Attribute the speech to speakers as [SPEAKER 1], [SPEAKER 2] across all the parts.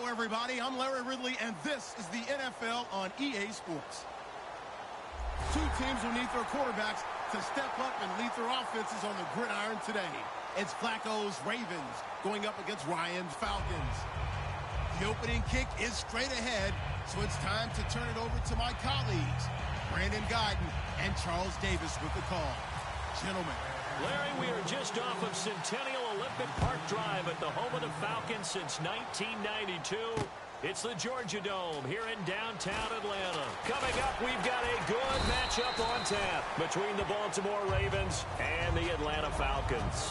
[SPEAKER 1] Hello, everybody. I'm Larry Ridley, and this is the NFL on EA Sports. Two teams will need their quarterbacks to step up and lead their offenses on the gridiron today. It's Flacco's Ravens going up against Ryan's Falcons. The opening kick is straight ahead, so it's time to turn it over to my colleagues, Brandon Guyton and Charles Davis with the call. Gentlemen.
[SPEAKER 2] Larry, we are just off of Centennial Olympic Park Drive at the home of the Falcons since 1992. It's the Georgia Dome here in downtown Atlanta. Coming up, we've got a good matchup on tap between the Baltimore Ravens and the Atlanta Falcons.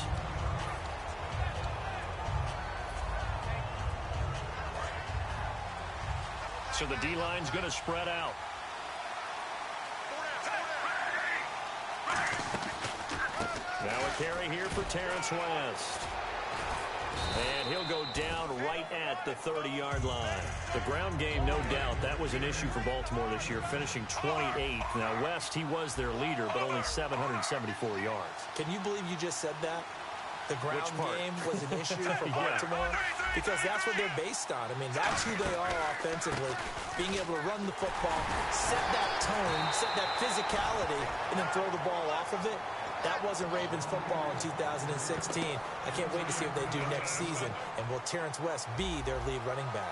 [SPEAKER 2] So the D-line's going to spread out. Now a carry here for Terrence West. And he'll go down right at the 30-yard line. The ground game, no doubt, that was an issue for Baltimore this year, finishing 28th. Now, West, he was their leader, but only 774 yards.
[SPEAKER 3] Can you believe you just said that? The ground game was an issue for Baltimore? Yeah. Because that's what they're based on. I mean, that's who they are offensively. Being able to run the football, set that tone, set that physicality, and then throw the ball off of it. That wasn't Ravens football in 2016. I can't wait to see what they do next season. And will Terrence West be their lead running back?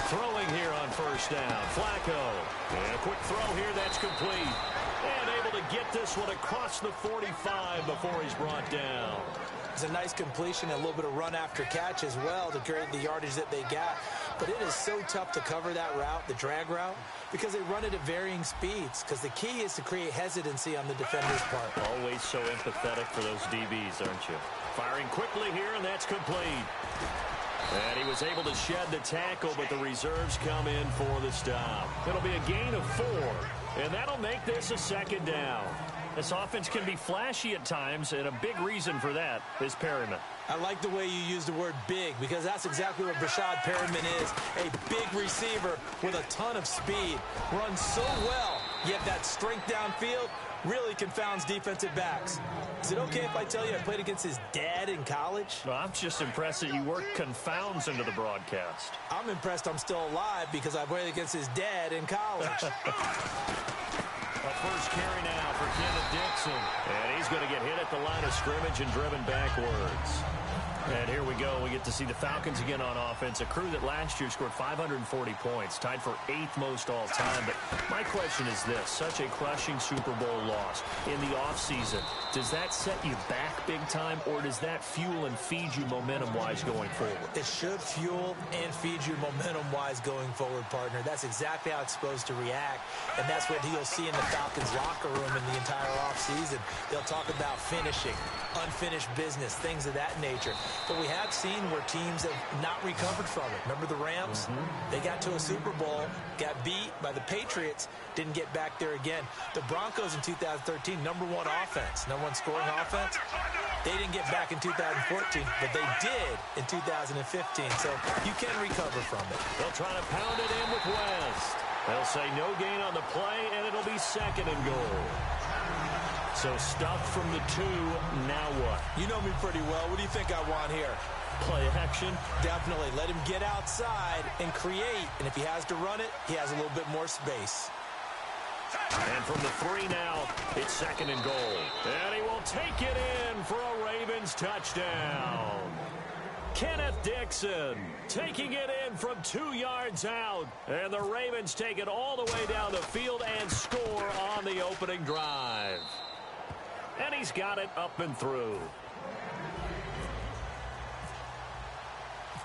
[SPEAKER 2] Throwing here on first down. Flacco. And a quick throw here that's complete. And able to get this one across the 45 before he's brought down.
[SPEAKER 3] It's a nice completion, a little bit of run after catch as well to create the yardage that they got. But it is so tough to cover that route, the drag route, because they run it at varying speeds. Because the key is to create hesitancy on the defender's part.
[SPEAKER 2] Always so empathetic for those DBs, aren't you? Firing quickly here, and that's complete. And he was able to shed the tackle, but the reserves come in for the stop. It'll be a gain of 4, and that'll make this a second down. This offense can be flashy at times, and a big reason for that is Perryman.
[SPEAKER 3] I like the way you use the word big, because that's exactly what Brashad Perryman is. A big receiver with a ton of speed. Runs so well, yet that strength downfield really confounds defensive backs. Is it okay if I tell you I played against his dad in college?
[SPEAKER 2] Well, I'm just impressed that you worked confounds into the broadcast.
[SPEAKER 3] I'm impressed I'm still alive because I played against his dad in college.
[SPEAKER 2] A first carry now for Kenneth Dixon. And he's going to get hit at the line of scrimmage and driven backwards. And here we go. We get to see the Falcons again on offense. A crew that last year scored 540 points, tied for 8th most all time. But my question is this. Such a crushing Super Bowl loss in the offseason. Does that set you back big time, or does that fuel and feed you momentum-wise going forward?
[SPEAKER 3] It should fuel and feed you momentum-wise going forward, partner. That's exactly how it's supposed to react. And that's what you'll see in the Falcons locker room in the entire offseason. They'll talk about finishing, unfinished business, things of that nature. But we have seen where teams have not recovered from it. Remember the Rams? They got to a Super Bowl, got beat by the Patriots, didn't get back there again. The Broncos in 2013, #1 offense, #1 scoring offense. They didn't get back in 2014, but they did in 2015. So you can recover from it.
[SPEAKER 2] They'll try to pound it in with West. They'll say no gain on the play, and it'll be 2nd and goal. So stuffed from the 2, now what?
[SPEAKER 3] You know me pretty well. What do you think I want here?
[SPEAKER 2] Play action?
[SPEAKER 3] Definitely. Let him get outside and create. And if he has to run it, he has a little bit more space.
[SPEAKER 2] And from the 3 now, it's 2nd and goal. And he will take it in for a Ravens touchdown. Kenneth Dixon taking it in from 2 yards out. And the Ravens take it all the way down the field and score on the opening drive. And he's got it up and through.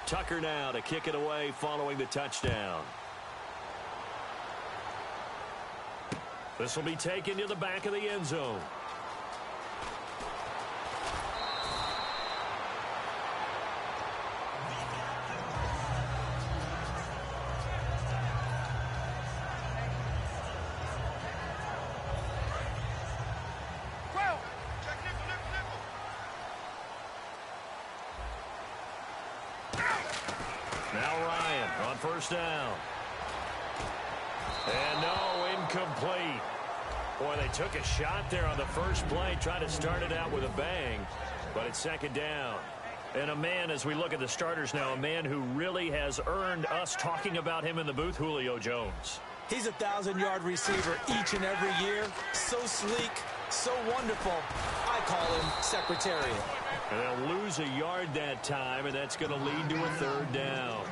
[SPEAKER 2] Tucker now to kick it away following the touchdown. This will be taken to the back of the end zone. Now Ryan on first down. And no, incomplete. Boy, they took a shot there on the first play, tried to start it out with a bang, but it's 2nd down. And a man, as we look at the starters now, a man who really has earned us talking about him in the booth, Julio Jones.
[SPEAKER 3] He's a 1,000-yard receiver each and every year. So sleek, so wonderful. I call him Secretariat.
[SPEAKER 2] And they'll lose a yard that time, and that's going to lead to a third down.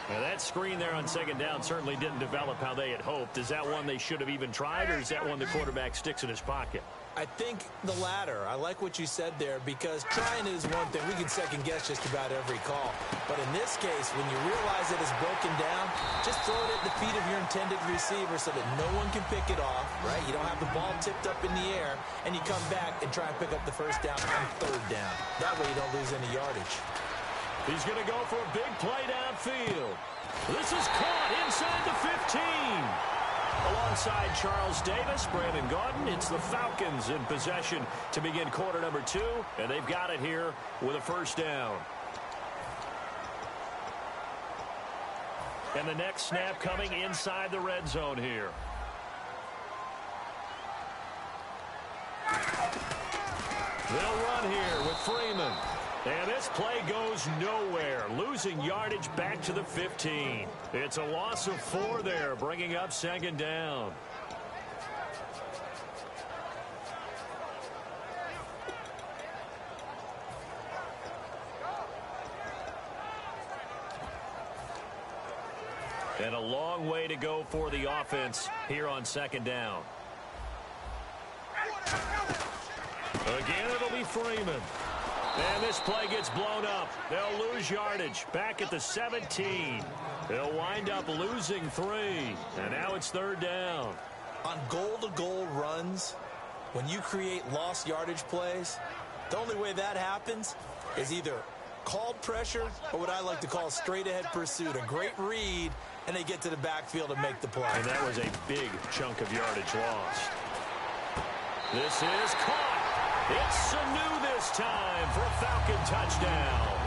[SPEAKER 2] Now, that screen there on second down certainly didn't develop how they had hoped. Is that one they should have even tried, or is that one the quarterback sticks in his pocket?
[SPEAKER 3] I think the latter. I like what you said there, because trying is one thing. We can second-guess just about every call. But in this case, when you realize that it's broken down, just throw it at the feet of your intended receiver so that no one can pick it off, right? You don't have the ball tipped up in the air, and you come back and try and pick up the first down on third down. That way you don't lose any yardage.
[SPEAKER 2] He's going to go for a big play downfield. This is caught inside the 15. Alongside Charles Davis, Brandon Gaudin, it's the Falcons in possession to begin quarter number 2, and they've got it here with a first down. And the next snap coming inside the red zone here. They'll run here with Freeman. And this play goes nowhere, losing yardage back to the 15. It's a loss of 4 there, bringing up second down. And a long way to go for the offense here on second down. Again, it'll be Freeman. And this play gets blown up. They'll lose yardage back at the 17. They'll wind up losing 3. And now it's third down.
[SPEAKER 3] On goal-to-goal runs, when you create lost yardage plays, the only way that happens is either called pressure or what I like to call straight-ahead pursuit. A great read, and they get to the backfield and make the play.
[SPEAKER 2] And that was a big chunk of yardage lost. This is caught. It's Sanu this time for a Falcon touchdown.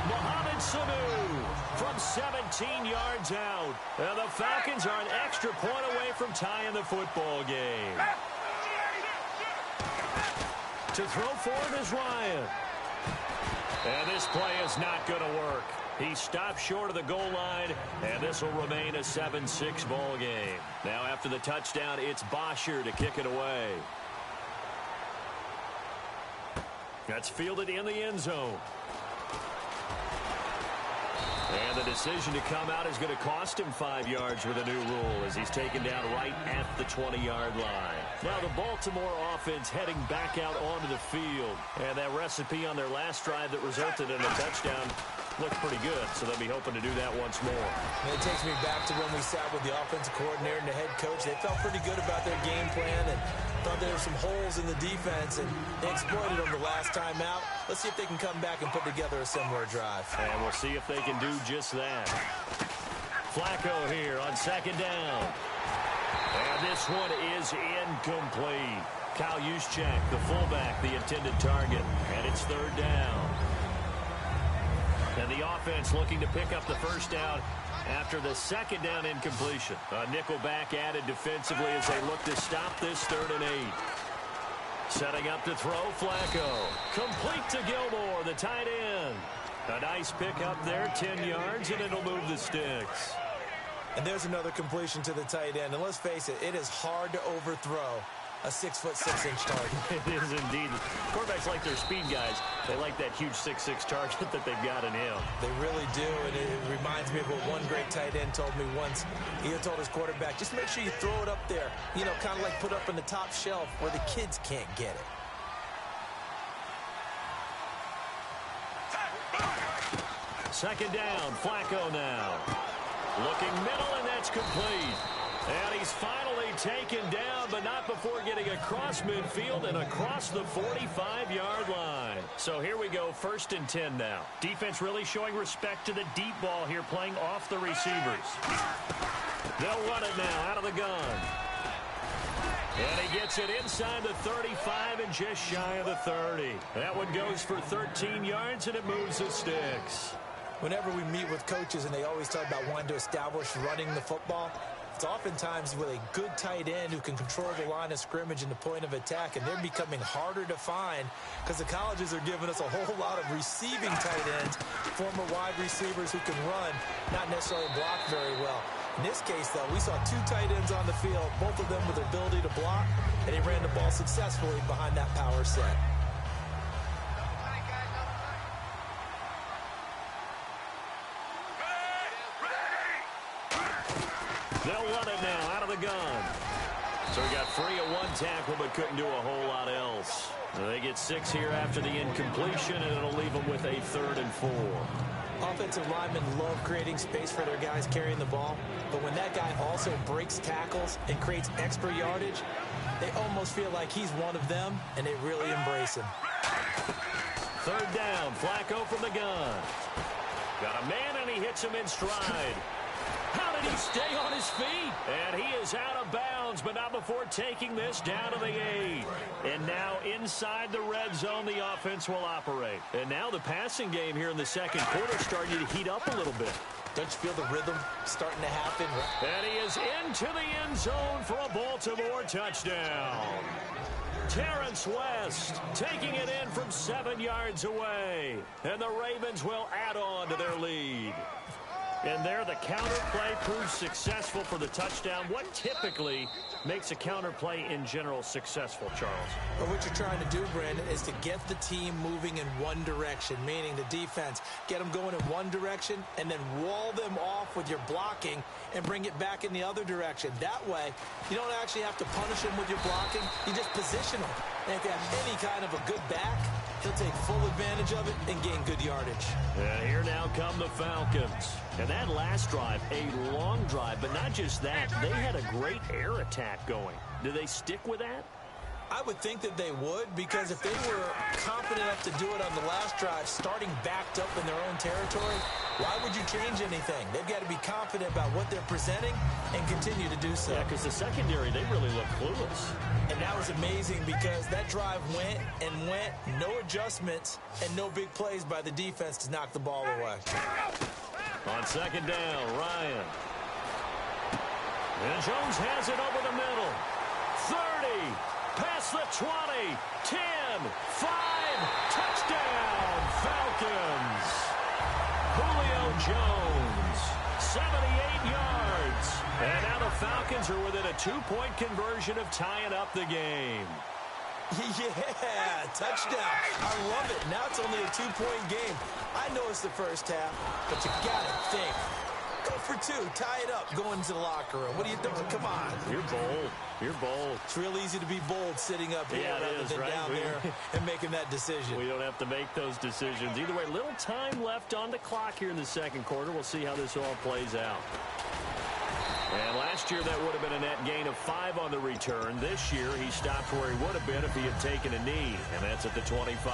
[SPEAKER 2] Mohamed Sanu from 17 yards out. And the Falcons are an extra point away from tying the football game. To throw forward is Ryan. And this play is not going to work. He stopped short of the goal line, and this will remain a 7-6 ball game. Now after the touchdown, it's Bosher to kick it away. That's fielded in the end zone. And the decision to come out is going to cost him 5 yards with a new rule as he's taken down right at the 20-yard line. Now the Baltimore offense heading back out onto the field. And that recipe on their last drive that resulted in a touchdown looked pretty good, so they'll be hoping to do that once more.
[SPEAKER 3] And it takes me back to when we sat with the offensive coordinator and the head coach. They felt pretty good about their game plan and thought there were some holes in the defense, and they exploited them the last time out. Let's see if they can come back and put together a similar drive.
[SPEAKER 2] And we'll see if they can do just that. Flacco here on second down. And this one is incomplete. Kyle Juszczyk, the fullback, the intended target. And it's third down. And the offense looking to pick up the first down after the second down incompletion. A nickelback added defensively as they look to stop this 3rd and 8. Setting up to throw, Flacco. Complete to Gilmore, the tight end. A nice pickup there, 10 yards, and it'll move the sticks.
[SPEAKER 3] And there's another completion to the tight end. And let's face it, it is hard to overthrow a 6'6" target.
[SPEAKER 2] It is indeed. Quarterbacks like their speed guys. They like that huge 6'6" target that they've got in him.
[SPEAKER 3] They really do, and it reminds me of what one great tight end told me once. He had told his quarterback, just make sure you throw it up there, you know, kind of like put up on the top shelf where the kids can't get it.
[SPEAKER 2] Second down, Flacco now. Looking middle, and that's complete. And he's finally taken down, but not before getting across midfield and across the 45-yard line. So here we go, 1st and 10 now. Defense really showing respect to the deep ball here, playing off the receivers. They'll run it now out of the gun. And he gets it inside the 35 and just shy of the 30. That one goes for 13 yards, and it moves the sticks.
[SPEAKER 3] Whenever we meet with coaches and they always talk about wanting to establish running the football, It's oftentimes with a good tight end who can control the line of scrimmage and the point of attack, and they're becoming harder to find because the colleges are giving us a whole lot of receiving tight ends, former wide receivers who can run, not necessarily block very well. In this case, though, we saw two tight ends on the field, both of them with the ability to block, and he ran the ball successfully behind that power set.
[SPEAKER 2] They'll run it now out of the gun. So he got free of one tackle but couldn't do a whole lot else. So they get 6 here after the incompletion, and it'll leave them with a 3rd and 4.
[SPEAKER 3] Offensive linemen love creating space for their guys carrying the ball, but when that guy also breaks tackles and creates extra yardage, they almost feel like he's one of them, and they really embrace him.
[SPEAKER 2] 3rd down, Flacco from the gun. Got a man, and he hits him in stride. How did he stay on his feet? And he is out of bounds, but not before taking this down to the 8. And now inside the red zone, the offense will operate. And now the passing game here in the second quarter starting to heat up a little bit.
[SPEAKER 3] Don't you feel the rhythm starting to happen?
[SPEAKER 2] And he is into the end zone for a Baltimore touchdown. Terrence West taking it in from 7 yards away. And the Ravens will add on to their lead. And there, the counter play proves successful for the touchdown. What typically makes a counter play in general successful, Charles?
[SPEAKER 3] Well, what you're trying to do, Brandon, is to get the team moving in one direction, meaning the defense, get them going in one direction and then wall them off with your blocking and bring it back in the other direction. That way, you don't actually have to punish them with your blocking. You just position them. And if you have any kind of a good back, he'll take full advantage of it and gain good yardage.
[SPEAKER 2] And here now come the Falcons. And that last drive, a long drive, but not just that. They had a great air attack going. Do they stick with that?
[SPEAKER 3] I would think that they would, because if they were confident enough to do it on the last drive, starting backed up in their own territory, why would you change anything? They've got to be confident about what they're presenting and continue to do so.
[SPEAKER 2] Yeah, because the secondary, they really look clueless.
[SPEAKER 3] And that was amazing because that drive went and went, no adjustments, and no big plays by the defense to knock the ball away.
[SPEAKER 2] On 2nd down, Ryan. And Jones has it over the middle. 30. Past the 20, 10, 5, touchdown, Falcons. Julio Jones, 78 yards. And now the Falcons are within a 2-point conversion of tying up the game.
[SPEAKER 3] Yeah, touchdown. I love it. Now it's only a 2-point game. I know it's the first half, but you got to think. Go for 2, tie it up, go into the locker room. What are you doing? Come on.
[SPEAKER 2] You're bold. You're bold.
[SPEAKER 3] It's real easy to be bold sitting up here rather than
[SPEAKER 2] right?
[SPEAKER 3] down there and making that decision.
[SPEAKER 2] We don't have to make those decisions. Either way, little time left on the clock here in the second quarter. We'll see how this all plays out. And last year, that would have been a net gain of 5 on the return. This year, he stopped where he would have been if he had taken a knee, and that's at the 25.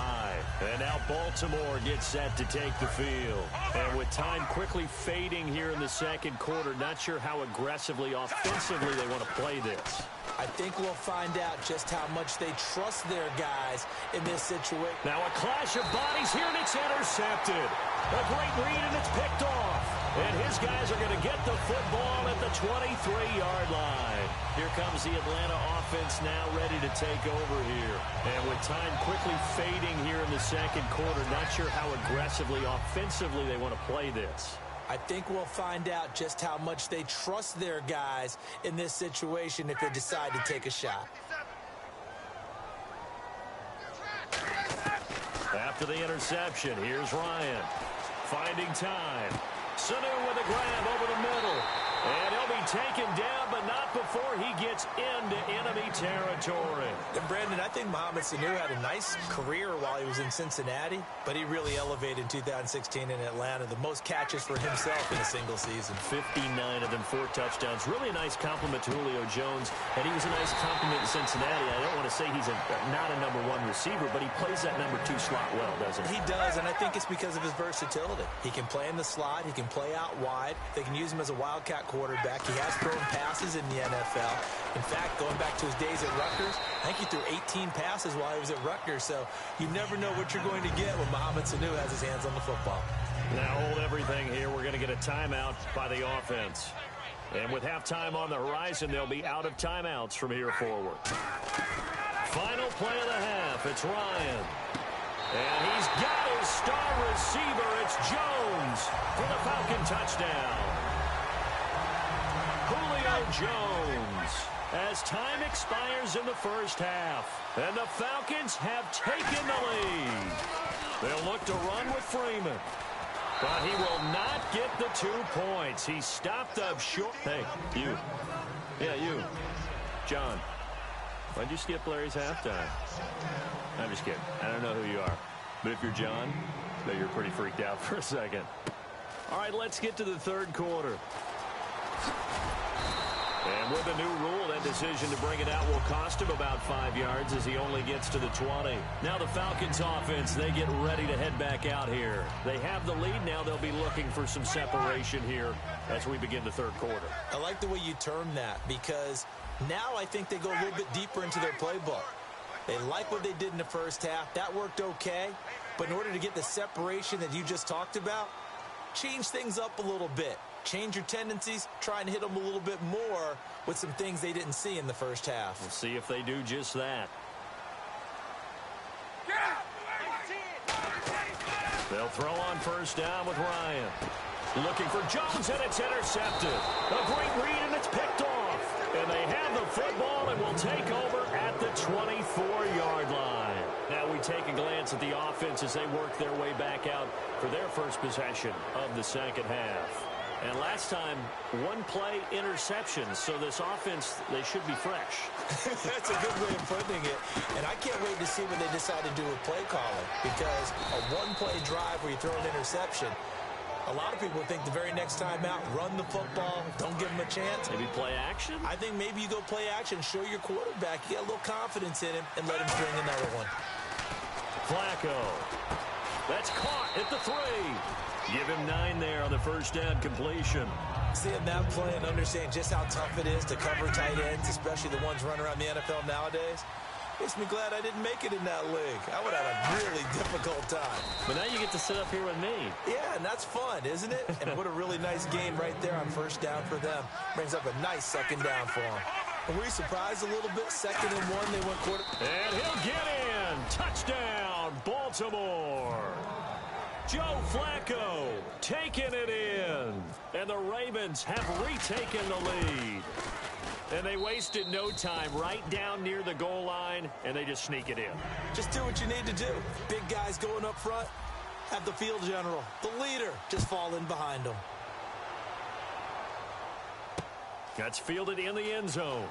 [SPEAKER 2] And now Baltimore gets set to take the field. And with time quickly fading here in the second quarter, not sure how aggressively, offensively they want to play this.
[SPEAKER 3] I think we'll find out just how much they trust their guys in this situation.
[SPEAKER 2] Now a clash of bodies here, and it's intercepted. A great read, and it's picked off. And his guys are going to get the football at the 23-yard line. Here comes the Atlanta offense now ready to take over here. And with time quickly fading here in the second quarter, not sure how aggressively, offensively they want to play this.
[SPEAKER 3] I think we'll find out just how much they trust their guys in this situation if they decide to take a shot.
[SPEAKER 2] After the interception, here's Ryan. Finding time. Sanu with a grab over the middle. And he'll be taken down, but not before he gets into enemy territory.
[SPEAKER 3] And Brandon, I think Mohamed Sanu had a nice career while he was in Cincinnati, but he really elevated in 2016 in Atlanta. The most catches for himself in a single season.
[SPEAKER 2] 59 of them, 4 touchdowns. Really a nice compliment to Julio Jones, and he was a nice compliment in Cincinnati. I don't want to say he's not a number 1 receiver, but he plays that number 2 slot well, doesn't he?
[SPEAKER 3] He does, and I think it's because of his versatility. He can play in the slot. He can play out wide. They can use him as a wildcat quarterback. He has thrown passes in the NFL. In fact, going back to his days at Rutgers, I think he threw 18 passes while he was at Rutgers. So you never know what you're going to get when Mohamed Sanu has his hands on the football.
[SPEAKER 2] Now hold everything here. We're going to get a timeout by the offense. And with halftime on the horizon, they'll be out of timeouts from here forward. Final play of the half. It's Ryan. And he's got his star receiver. It's Jones for the Falcon touchdown. Julio Jones as time expires in the first half. And the Falcons have taken the lead. They'll look to run with Freeman. But he will not get the 2 points. He stopped up short. Hey, you. Yeah, you. John. Why'd you skip Larry's halftime? I'm just kidding. I don't know who you are. But if you're John, I bet you're pretty freaked out for a second. All right, let's get to the third quarter. And with the new rule, that decision to bring it out will cost him about 5 yards as he only gets to the 20. Now the Falcons offense, they get ready to head back out here. They have the lead. Now they'll be looking for some separation here as we begin the third quarter.
[SPEAKER 3] I like the way you term that because now I think they go a little bit deeper into their playbook. They like what they did in the first half. That worked okay. But in order to get the separation that you just talked about, change things up a little bit. Change your tendencies, try and hit them a little bit more with some things they didn't see in the first half.
[SPEAKER 2] We'll see if they do just that. They'll throw on first down with Ryan. Looking for Jones, and it's intercepted. A great read, and it's picked off. And they have the football and will take over at the 24-yard line. Now we take a glance at the offense as they work their way back out for their first possession of the second half. And last time, one play interceptions. So this offense, they should be fresh.
[SPEAKER 3] That's a good way of putting it. And I can't wait to see what they decide to do with play calling. Because a one-play drive where you throw an interception, a lot of people think the very next time out, run the football, don't give them a chance.
[SPEAKER 2] Maybe play action?
[SPEAKER 3] I think maybe you go play action, show your quarterback, you get a little confidence in him, and let him bring another one.
[SPEAKER 2] Flacco. That's caught at the 3. Give him 9 there on the first down completion.
[SPEAKER 3] Seeing that play and understanding just how tough it is to cover tight ends, especially the ones running around the NFL nowadays, makes me glad I didn't make it in that league. I would have had a really difficult time.
[SPEAKER 2] But now you get to sit up here with me.
[SPEAKER 3] Yeah, and that's fun, isn't it? And what a really nice game right there on first down for them. Brings up a nice second down for them. And were you surprised a little bit? 2nd and 1, they went quarter.
[SPEAKER 2] And he'll get in. Touchdown, Baltimore. Joe Flacco taking it in. And the Ravens have retaken the lead. And they wasted no time right down near the goal line, and they just sneak it in.
[SPEAKER 3] Just do what you need to do. Big guys going up front, have the field general, the leader, just fall in behind them.
[SPEAKER 2] That's fielded in the end zone.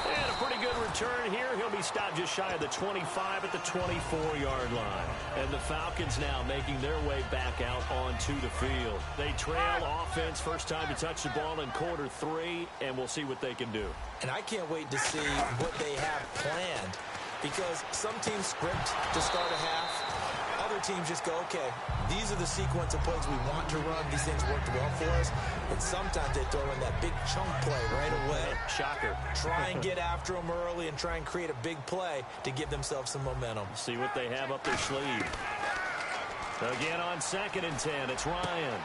[SPEAKER 2] And a pretty good return here. He'll be stopped just shy of the 25 at the 24-yard line. And the Falcons now making their way back out onto the field. They trail offense, first time to touch the ball in quarter 3, and we'll see what they can do.
[SPEAKER 3] And I can't wait to see what they have planned because some teams script to start a half. Other teams just go, okay, these are the sequence of plays we want to run. These things worked well for us. And sometimes they throw in that big chunk play right away.
[SPEAKER 2] Shocker.
[SPEAKER 3] Try and get after them early and try and create a big play to give themselves some momentum.
[SPEAKER 2] See what they have up their sleeve. Again on 2nd and 10, it's Ryan.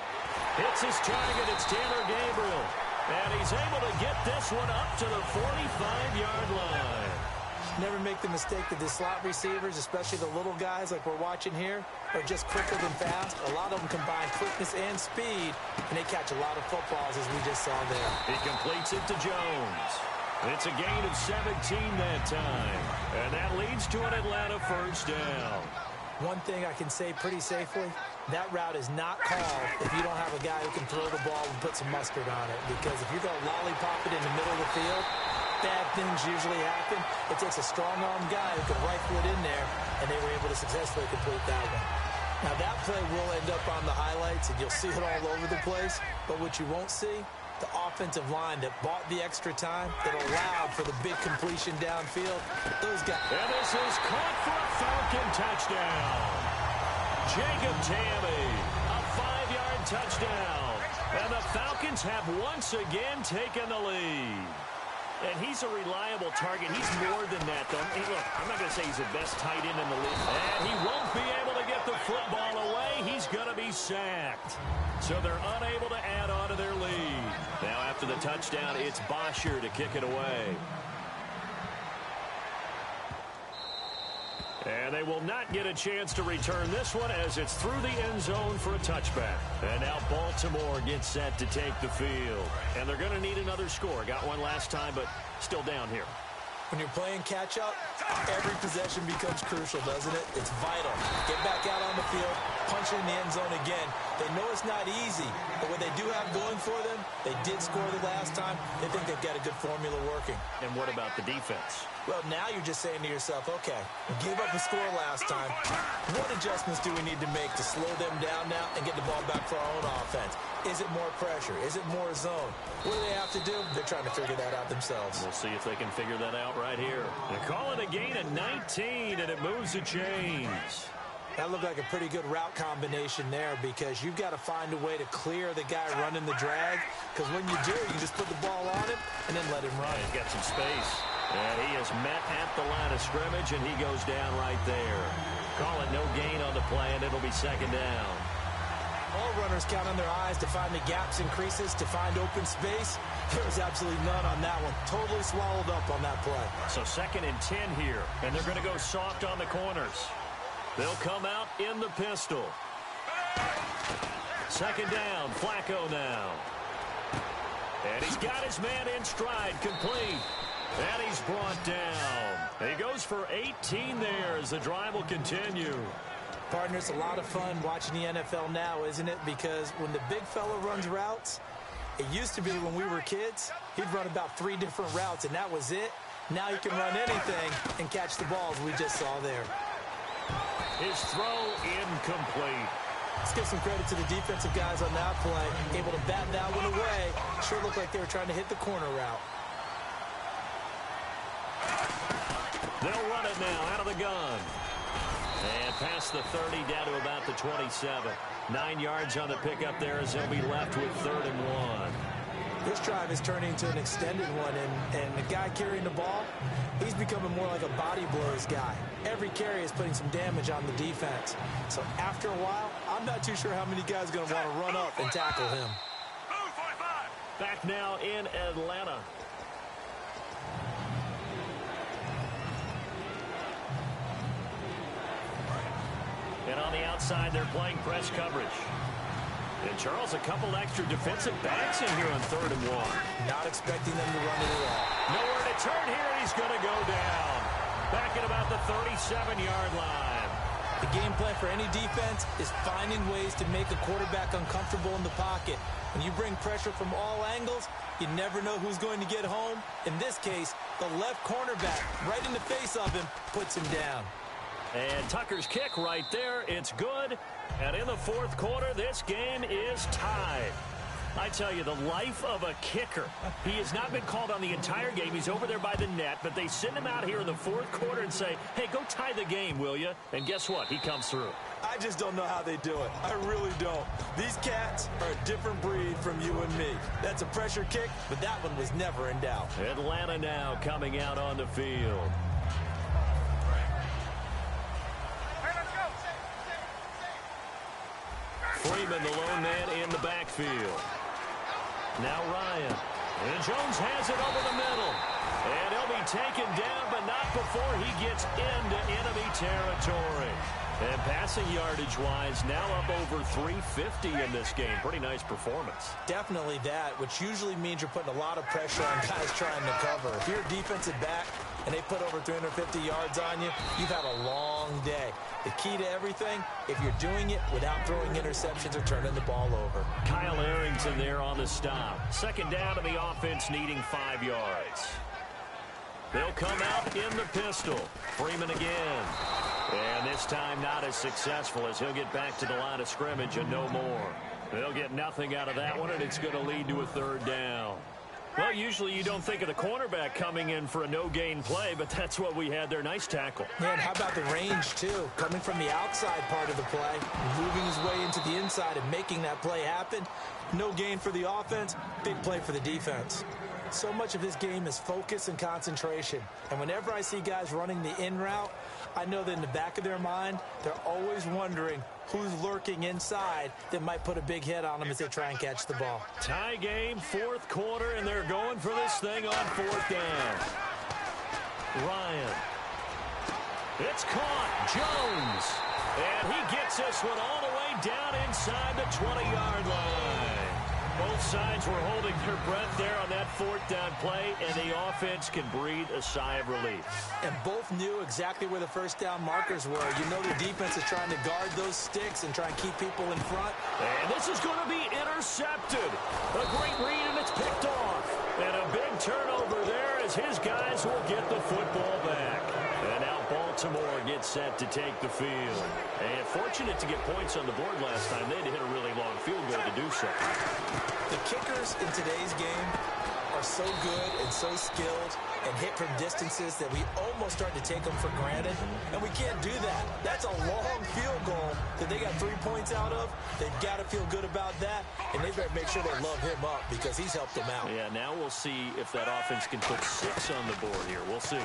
[SPEAKER 2] Hits his target, it's Taylor Gabriel. And he's able to get this one up to the 45-yard line.
[SPEAKER 3] Never make the mistake that the slot receivers, especially the little guys like we're watching here, are just quicker than fast. A lot of them combine quickness and speed, and they catch a lot of footballs, as we just saw there.
[SPEAKER 2] He completes it to Jones. It's a gain of 17 that time, and that leads to an Atlanta first down.
[SPEAKER 3] One thing I can say pretty safely, that route is not called if you don't have a guy who can throw the ball and put some mustard on it, because if you're going to lollipop it in the middle of the field, bad things usually happen. It takes a strong-arm guy who can rifle it in there, and they were able to successfully complete that one. Now, that play will end up on the highlights, and you'll see it all over the place. But what you won't see, the offensive line that bought the extra time, that allowed for the big completion downfield, those guys.
[SPEAKER 2] And this is caught for a Falcon touchdown. Jacob Tamme, a 5-yard touchdown. And the Falcons have once again taken the lead. And he's a reliable target. He's more than that, though. Hey, look, I'm not going to say he's the best tight end in the league. And he won't be able to get the football away. He's going to be sacked. So they're unable to add on to their lead. Now after the touchdown, it's Bosher to kick it away. And they will not get a chance to return this one as it's through the end zone for a touchback. And now Baltimore gets set to take the field. And they're going to need another score. Got one last time, but still down here.
[SPEAKER 3] When you're playing catch-up, every possession becomes crucial, doesn't it? It's vital. Get back out on the field, punch in the end zone again. They know it's not easy, but what they do have going for them, they did score the last time. They think they've got a good formula working.
[SPEAKER 2] And what about the defense?
[SPEAKER 3] Well, now you're just saying to yourself, okay, we gave up a score last time. What adjustments do we need to make to slow them down now and get the ball back for our own offense? Is it more pressure? Is it more zone? What do they have to do? They're trying to figure that out themselves.
[SPEAKER 2] We'll see if they can figure that out right here. They call it a gain of 19, and it moves the chains.
[SPEAKER 3] That looked like a pretty good route combination there because you've got to find a way to clear the guy running the drag, because when you do, you just put the ball on him and then let him run.
[SPEAKER 2] He's got some space. And he is met at the line of scrimmage, and he goes down right there. Call it no gain on the play, and it'll be second down.
[SPEAKER 3] All runners count on their eyes to find the gaps and creases, to find open space. There was absolutely none on that one. Totally swallowed up on that play.
[SPEAKER 2] So 2nd and 10 here, and they're going to go soft on the corners. They'll come out in the pistol. 2nd down, Flacco now. And he's got his man in stride, complete. And he's brought down. He goes for 18 there as the drive will continue.
[SPEAKER 3] Partner, it's a lot of fun watching the NFL now, isn't it? Because when the big fella runs routes, it used to be when we were kids, he'd run about 3 different routes, and that was it. Now he can run anything and catch the balls we just saw there.
[SPEAKER 2] His throw incomplete.
[SPEAKER 3] Let's give some credit to the defensive guys on that play. Able to bat that one away. Sure looked like they were trying to hit the corner route.
[SPEAKER 2] They'll run it now out of the gun. And past the 30 down to about the 27. 9 yards on the pickup there as they'll be left with 3rd and 1.
[SPEAKER 3] This drive is turning into an extended one, and the guy carrying the ball, he's becoming more like a body blows guy. Every carry is putting some damage on the defense. So after a while, I'm not too sure how many guys are going to want to run up and tackle him.
[SPEAKER 2] Back now in Atlanta. And on the outside, they're playing press coverage. And Charles, a couple extra defensive backs in here on 3rd and 1.
[SPEAKER 3] Not expecting them to run it at all.
[SPEAKER 2] Nowhere to turn here, and he's going to go down. Back at about the 37-yard line.
[SPEAKER 3] The game plan for any defense is finding ways to make a quarterback uncomfortable in the pocket. When you bring pressure from all angles, you never know who's going to get home. In this case, the left cornerback, right in the face of him, puts him down.
[SPEAKER 2] And Tucker's kick right there. It's good. And in the 4th quarter, this game is tied. I tell you, the life of a kicker. He has not been called on the entire game. He's over there by the net, but they send him out here in the 4th quarter and say, hey, go tie the game, will you? And guess what? He comes through.
[SPEAKER 3] I just don't know how they do it. I really don't. These cats are a different breed from you and me. That's a pressure kick, but that one was never in doubt.
[SPEAKER 2] Atlanta now coming out on the field. Freeman, the lone man in the backfield. Now Ryan. And Jones has it over the middle. And he'll be taken down, but not before he gets into enemy territory. And passing yardage-wise, now up over 350 in this game. Pretty nice performance.
[SPEAKER 3] Definitely that, which usually means you're putting a lot of pressure on guys trying to cover. If you're a defensive back and they put over 350 yards on you, you've had a long day. The key to everything, if you're doing it without throwing interceptions or turning the ball over.
[SPEAKER 2] Kyle Arrington there on the stop. 2nd down to the offense, needing 5 yards. They'll come out in the pistol. Freeman again. And this time not as successful as he'll get back to the line of scrimmage and no more. They'll get nothing out of that one, and it's going to lead to a 3rd down. Well, usually you don't think of the cornerback coming in for a no-gain play, but that's what we had there. Nice tackle.
[SPEAKER 3] Man, how about the range, too? Coming from the outside part of the play, moving his way into the inside and making that play happen. No gain for the offense, big play for the defense. So much of this game is focus and concentration. And whenever I see guys running the in route, I know that in the back of their mind, they're always wondering who's lurking inside that might put a big hit on them as they try and catch the ball.
[SPEAKER 2] Tie game, fourth quarter, and they're going for this thing on fourth down. Ryan. It's caught. Jones. And he gets this one all the way down inside the 20-yard line. Both sides were holding their breath there on that fourth down play, and the offense can breathe a sigh of relief.
[SPEAKER 3] And both knew exactly where the first down markers were. You know the defense is trying to guard those sticks and try and keep people in front.
[SPEAKER 2] And this is going to be intercepted. A great read, and it's picked off. And a big turnover there as his guys will get the football back. And now Baltimore gets set to take the field. And fortunate to get points on the board last time. They had to hit a really long field goal to do so.
[SPEAKER 3] The kickers in today's game are so good and so skilled and hit from distances that we almost start to take them for granted. And we can't do that. That's a long field goal that they got 3 points out of. They've got to feel good about that. And they've got to make sure they love him up because he's helped them out.
[SPEAKER 2] Yeah, now we'll see if that offense can put 6 on the board here. We'll see.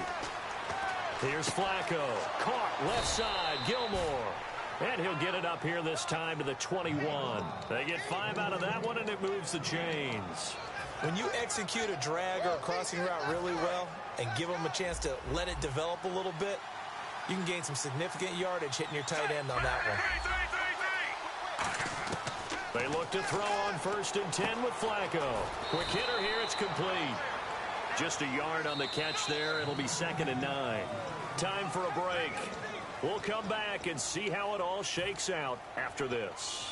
[SPEAKER 2] Here's Flacco. Caught left side. Gilmore. And he'll get it up here this time to the 21. They get 5 out of that one, and it moves the chains.
[SPEAKER 3] When you execute a drag or a crossing route really well and give them a chance to let it develop a little bit, you can gain some significant yardage hitting your tight end on that one.
[SPEAKER 2] They look to throw on 1st and 10 with Flacco. Quick hitter here. It's complete. Just a yard on the catch there. It'll be 2nd and 9. Time for a break. We'll come back and see how it all shakes out after this.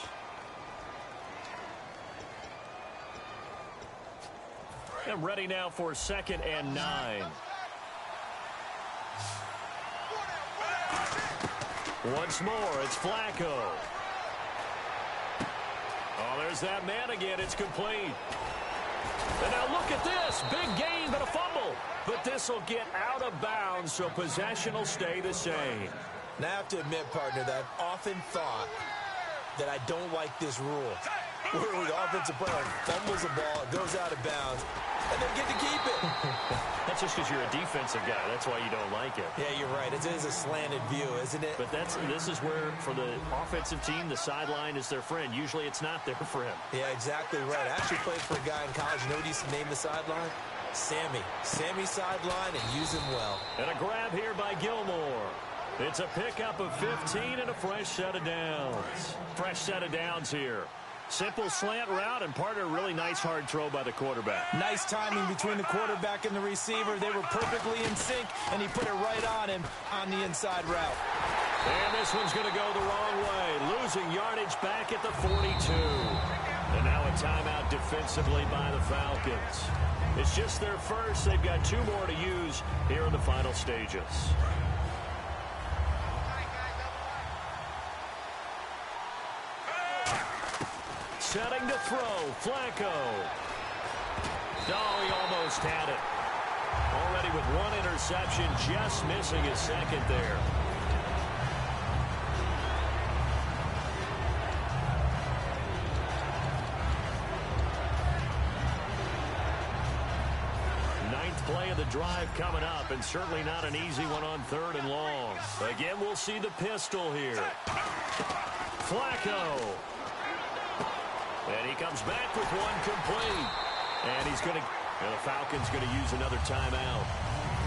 [SPEAKER 2] And ready now for 2nd and 9. Once more, it's Flacco. Oh, there's that man again. It's complete. And now look at this. Big gain, but a fumble. But this will get out of bounds, so possession will stay the same.
[SPEAKER 3] Now, I have to admit, partner, that I've often thought that I don't like this rule. Where the offensive player fumbles the ball, it goes out of bounds, and they get to keep it.
[SPEAKER 2] That's just because you're a defensive guy. That's why you don't like it.
[SPEAKER 3] Yeah, you're right. It is a slanted view, isn't it?
[SPEAKER 2] But this is where, for the offensive team, the sideline is their friend. Usually it's not there for him.
[SPEAKER 3] Yeah, exactly right. I actually played for a guy in college. You know what he used to name the sideline? Sammy. Sammy sideline, and use him well.
[SPEAKER 2] And a grab here by Gilmore. It's a pickup of 15 and a fresh set of downs. Fresh set of downs here. Simple slant route, and part of a really nice hard throw by the quarterback.
[SPEAKER 3] Nice timing between the quarterback and the receiver. They were perfectly in sync, and he put it right on him on the inside route.
[SPEAKER 2] And this one's going to go the wrong way. Losing yardage back at the 42. And now a timeout defensively by the Falcons. It's just their first. They've got 2 more to use here in the final stages. Setting to throw. Flacco. Oh, he almost had it. Already with 1 interception, just missing his 2nd there. Ninth play of the drive coming up, and certainly not an easy one on 3rd and long. Again, we'll see the pistol here. Flacco. And he comes back with 1 complete. And he's going to, the Falcons going to use another timeout.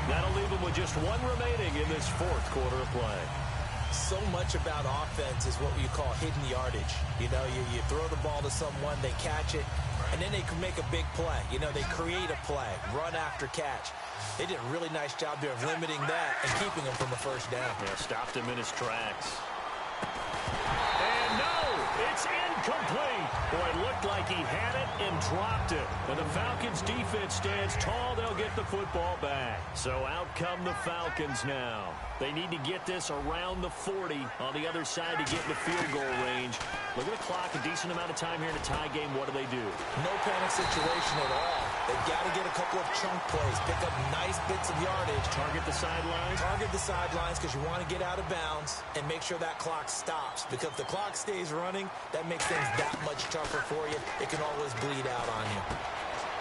[SPEAKER 2] That'll leave him with just 1 remaining in this 4th quarter of play.
[SPEAKER 3] So much about offense is what you call hidden yardage. You know, you throw the ball to someone, they catch it, and then they can make a big play. You know, they create a play, run after catch. They did a really nice job there of limiting that and keeping him from a first down.
[SPEAKER 2] Yeah, stopped him in his tracks. And no, it's incomplete. Boy, it looked like he had it and dropped it. When the Falcons defense stands tall, they'll get the football back. So out come the Falcons now. They need to get this around the 40 on the other side to get in the field goal range. Look at the clock, a decent amount of time here in a tie game. What do?
[SPEAKER 3] No panic situation at all. They've got to get a couple of chunk plays, pick up nice bits of yardage.
[SPEAKER 2] Target the sidelines?
[SPEAKER 3] Target the sidelines because you want to get out of bounds and make sure that clock stops. Because if the clock stays running, that makes things that much tougher for you. It can always bleed out on you.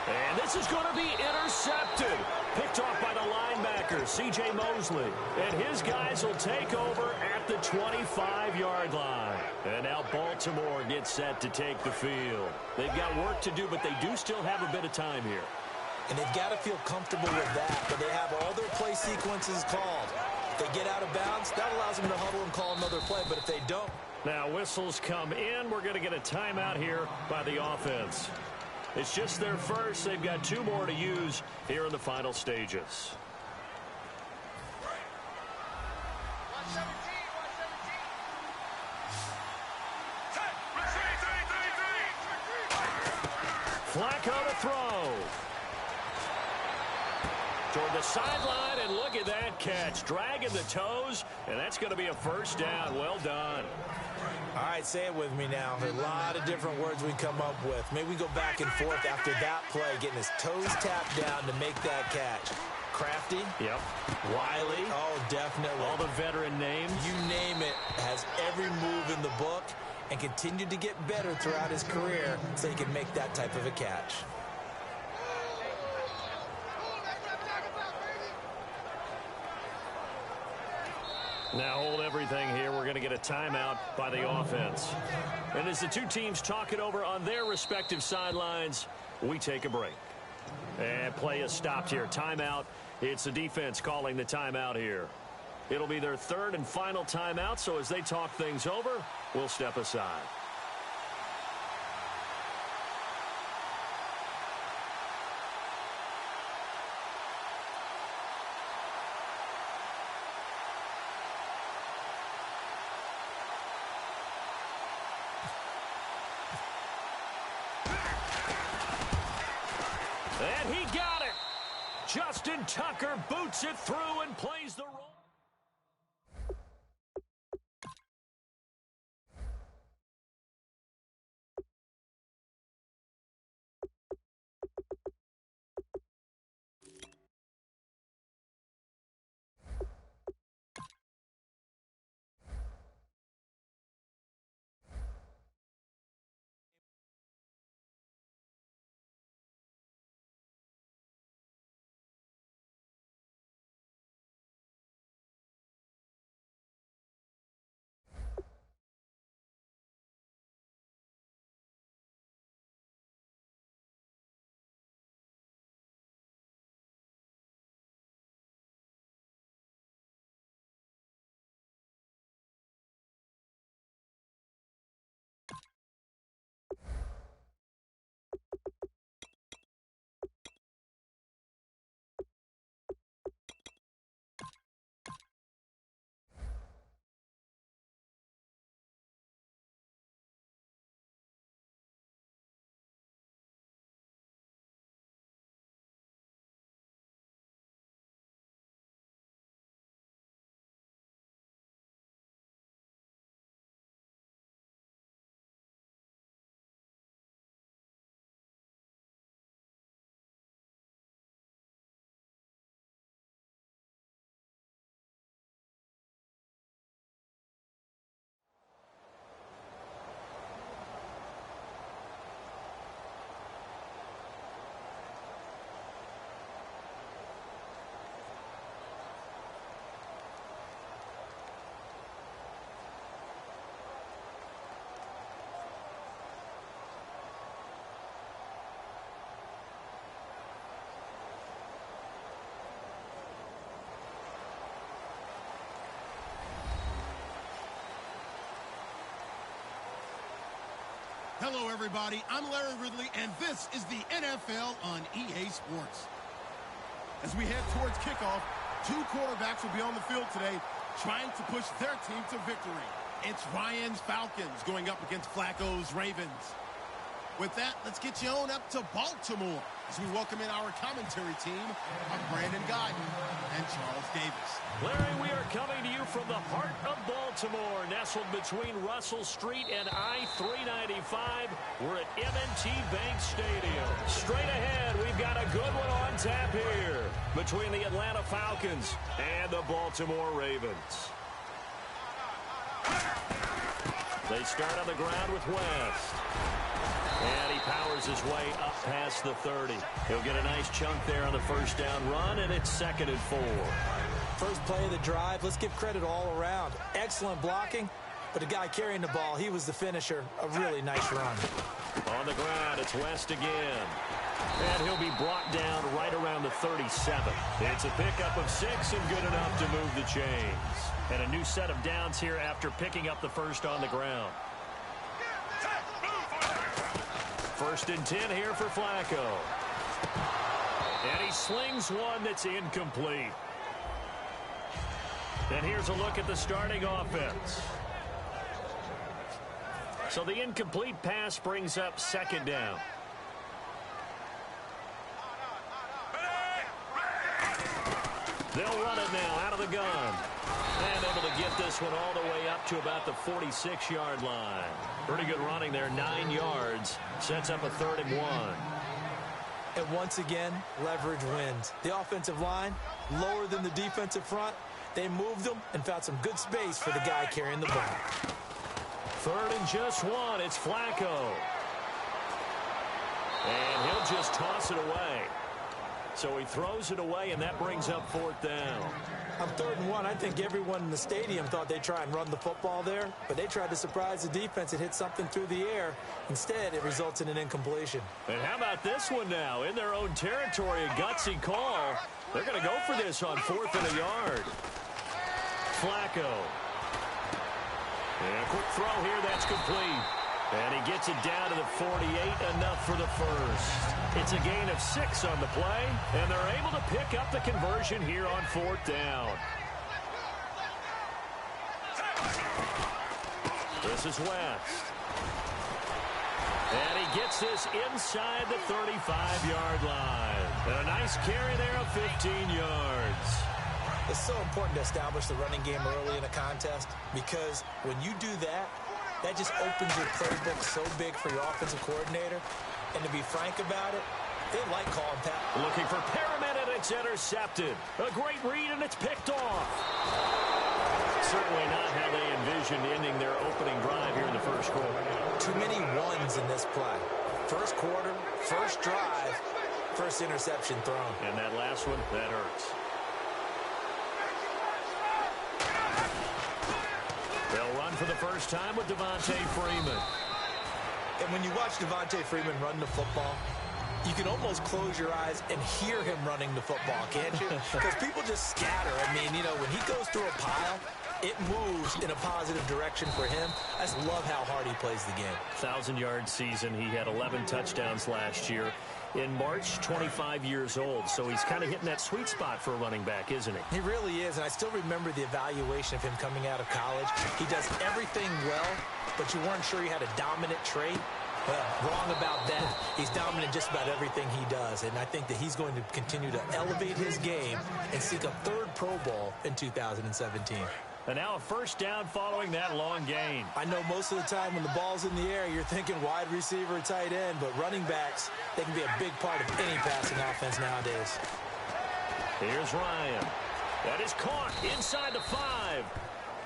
[SPEAKER 2] And this is going to be intercepted. Picked off by the linebacker, C.J. Mosley. And his guys will take over at the 25-yard line. And now Baltimore gets set to take the field. They've got work to do, but they do still have a bit of time here.
[SPEAKER 3] And they've got to feel comfortable with that, but they have all their play sequences called. If they get out of bounds, that allows them to huddle and call another play, but if they don't.
[SPEAKER 2] Now whistles come in. We're going to get a timeout here by the offense. It's just their first. They've got 2 more to use here in the final stages. Flacco to throw. Toward the sideline, and look at that catch. Dragging the toes, and that's going to be a first down. Well done.
[SPEAKER 3] All right, say it with me now. There's a lot of different words we come up with. Maybe we go back and forth after that play, getting his toes tapped down to make that catch. Crafty.
[SPEAKER 2] Yep.
[SPEAKER 3] Wiley. Oh, definitely.
[SPEAKER 2] All the veteran names.
[SPEAKER 3] You name it. Has every move in the book and continued to get better throughout his career so he can make that type of a catch.
[SPEAKER 2] Now hold everything here. We're going to get a timeout by the offense. And as the 2 teams talk it over on their respective sidelines, we take a break. And play is stopped here. Timeout. It's the defense calling the timeout here. It'll be their 3rd and final timeout, so as they talk things over, we'll step aside. And he got it. Justin Tucker boots it through and plays the role.
[SPEAKER 1] Hello, everybody. I'm Larry Ridley, and this is the NFL on EA Sports. As we head towards kickoff, 2 quarterbacks will be on the field today trying to push their team to victory. It's Ryan's Falcons going up against Flacco's Ravens. With that, let's get you on up to Baltimore as we welcome in our commentary team of Brandon Guyton and Charles Davis.
[SPEAKER 2] Larry, we are coming to you from the heart of Baltimore, nestled between Russell Street and I-395. We're at M&T Bank Stadium. Straight ahead, we've got a good one on tap here between the Atlanta Falcons and the Baltimore Ravens. They start on the ground with West. And he powers his way up past the 30. He'll get a nice chunk there on the first down run, and it's 2nd and 4.
[SPEAKER 3] First play of the drive, let's give credit all around. Excellent blocking, but the guy carrying the ball, he was the finisher. A really nice run.
[SPEAKER 2] On the ground, it's West again. And he'll be brought down right around the 37. It's a pickup of 6 and good enough to move the chains. And a new set of downs here after picking up the first on the ground. 1st and 10 here for Flacco. And he slings one that's incomplete. And here's a look at the starting offense. So the incomplete pass brings up 2nd down. They'll run it now out of the gun. And able to get this one all the way up to about the 46-yard line. Pretty good running there, 9 yards. Sets up a 3rd and 1.
[SPEAKER 3] And once again, leverage wins. The offensive line, lower than the defensive front. They moved them and found some good space for the guy carrying the ball.
[SPEAKER 2] 3rd and just 1. It's Flacco. And he'll just toss it away. So he throws it away, and that brings up 4th down.
[SPEAKER 3] On 3rd and 1, I think everyone in the stadium thought they'd try and run the football there, but they tried to surprise the defense and hit something through the air. Instead, it results in an incompletion.
[SPEAKER 2] And how about this one now? In their own territory, a gutsy call. They're going to go for this on 4th and a yard. Flacco. And a quick throw here, that's complete. And he gets it down to the 48, enough for the first. It's a gain of 6 on the play, and they're able to pick up the conversion here on 4th down. This is West. And he gets this inside the 35-yard line. And a nice carry there of 15 yards.
[SPEAKER 3] It's so important to establish the running game early in a contest because when you do that, that just opens your playbook so big for your offensive coordinator. And to be frank about it, they like calling Pat.
[SPEAKER 2] Looking for Perriman, and it's intercepted. A great read, and it's picked off. Certainly not how they envisioned ending their opening drive here in the first quarter.
[SPEAKER 3] Too many ones in this play. First quarter, first drive, first interception thrown.
[SPEAKER 2] And that last one, that hurts. They'll run for the first time with Devontae Freeman.
[SPEAKER 3] And when you watch Devontae Freeman run the football, you can almost close your eyes and hear him running the football, can't you? Because people just scatter. I mean, you know, when he goes through a pile, it moves in a positive direction for him. I just love how hard he plays the game.
[SPEAKER 2] 1,000-yard season. He had 11 touchdowns last year. In March, 25 years old, so he's kind of hitting that sweet spot for a running back, isn't he?
[SPEAKER 3] He really is, and I still remember the evaluation of him coming out of college. He does everything well, but you weren't sure he had a dominant trait. Well, wrong about that. He's dominant just about everything he does, and I think that he's going to continue to elevate his game and seek a 3rd Pro Bowl in 2017.
[SPEAKER 2] And now a first down following that long gain.
[SPEAKER 3] I know most of the time when the ball's in the air, you're thinking wide receiver, tight end, but running backs, they can be a big part of any passing offense nowadays.
[SPEAKER 2] Here's Ryan. That is caught inside the 5.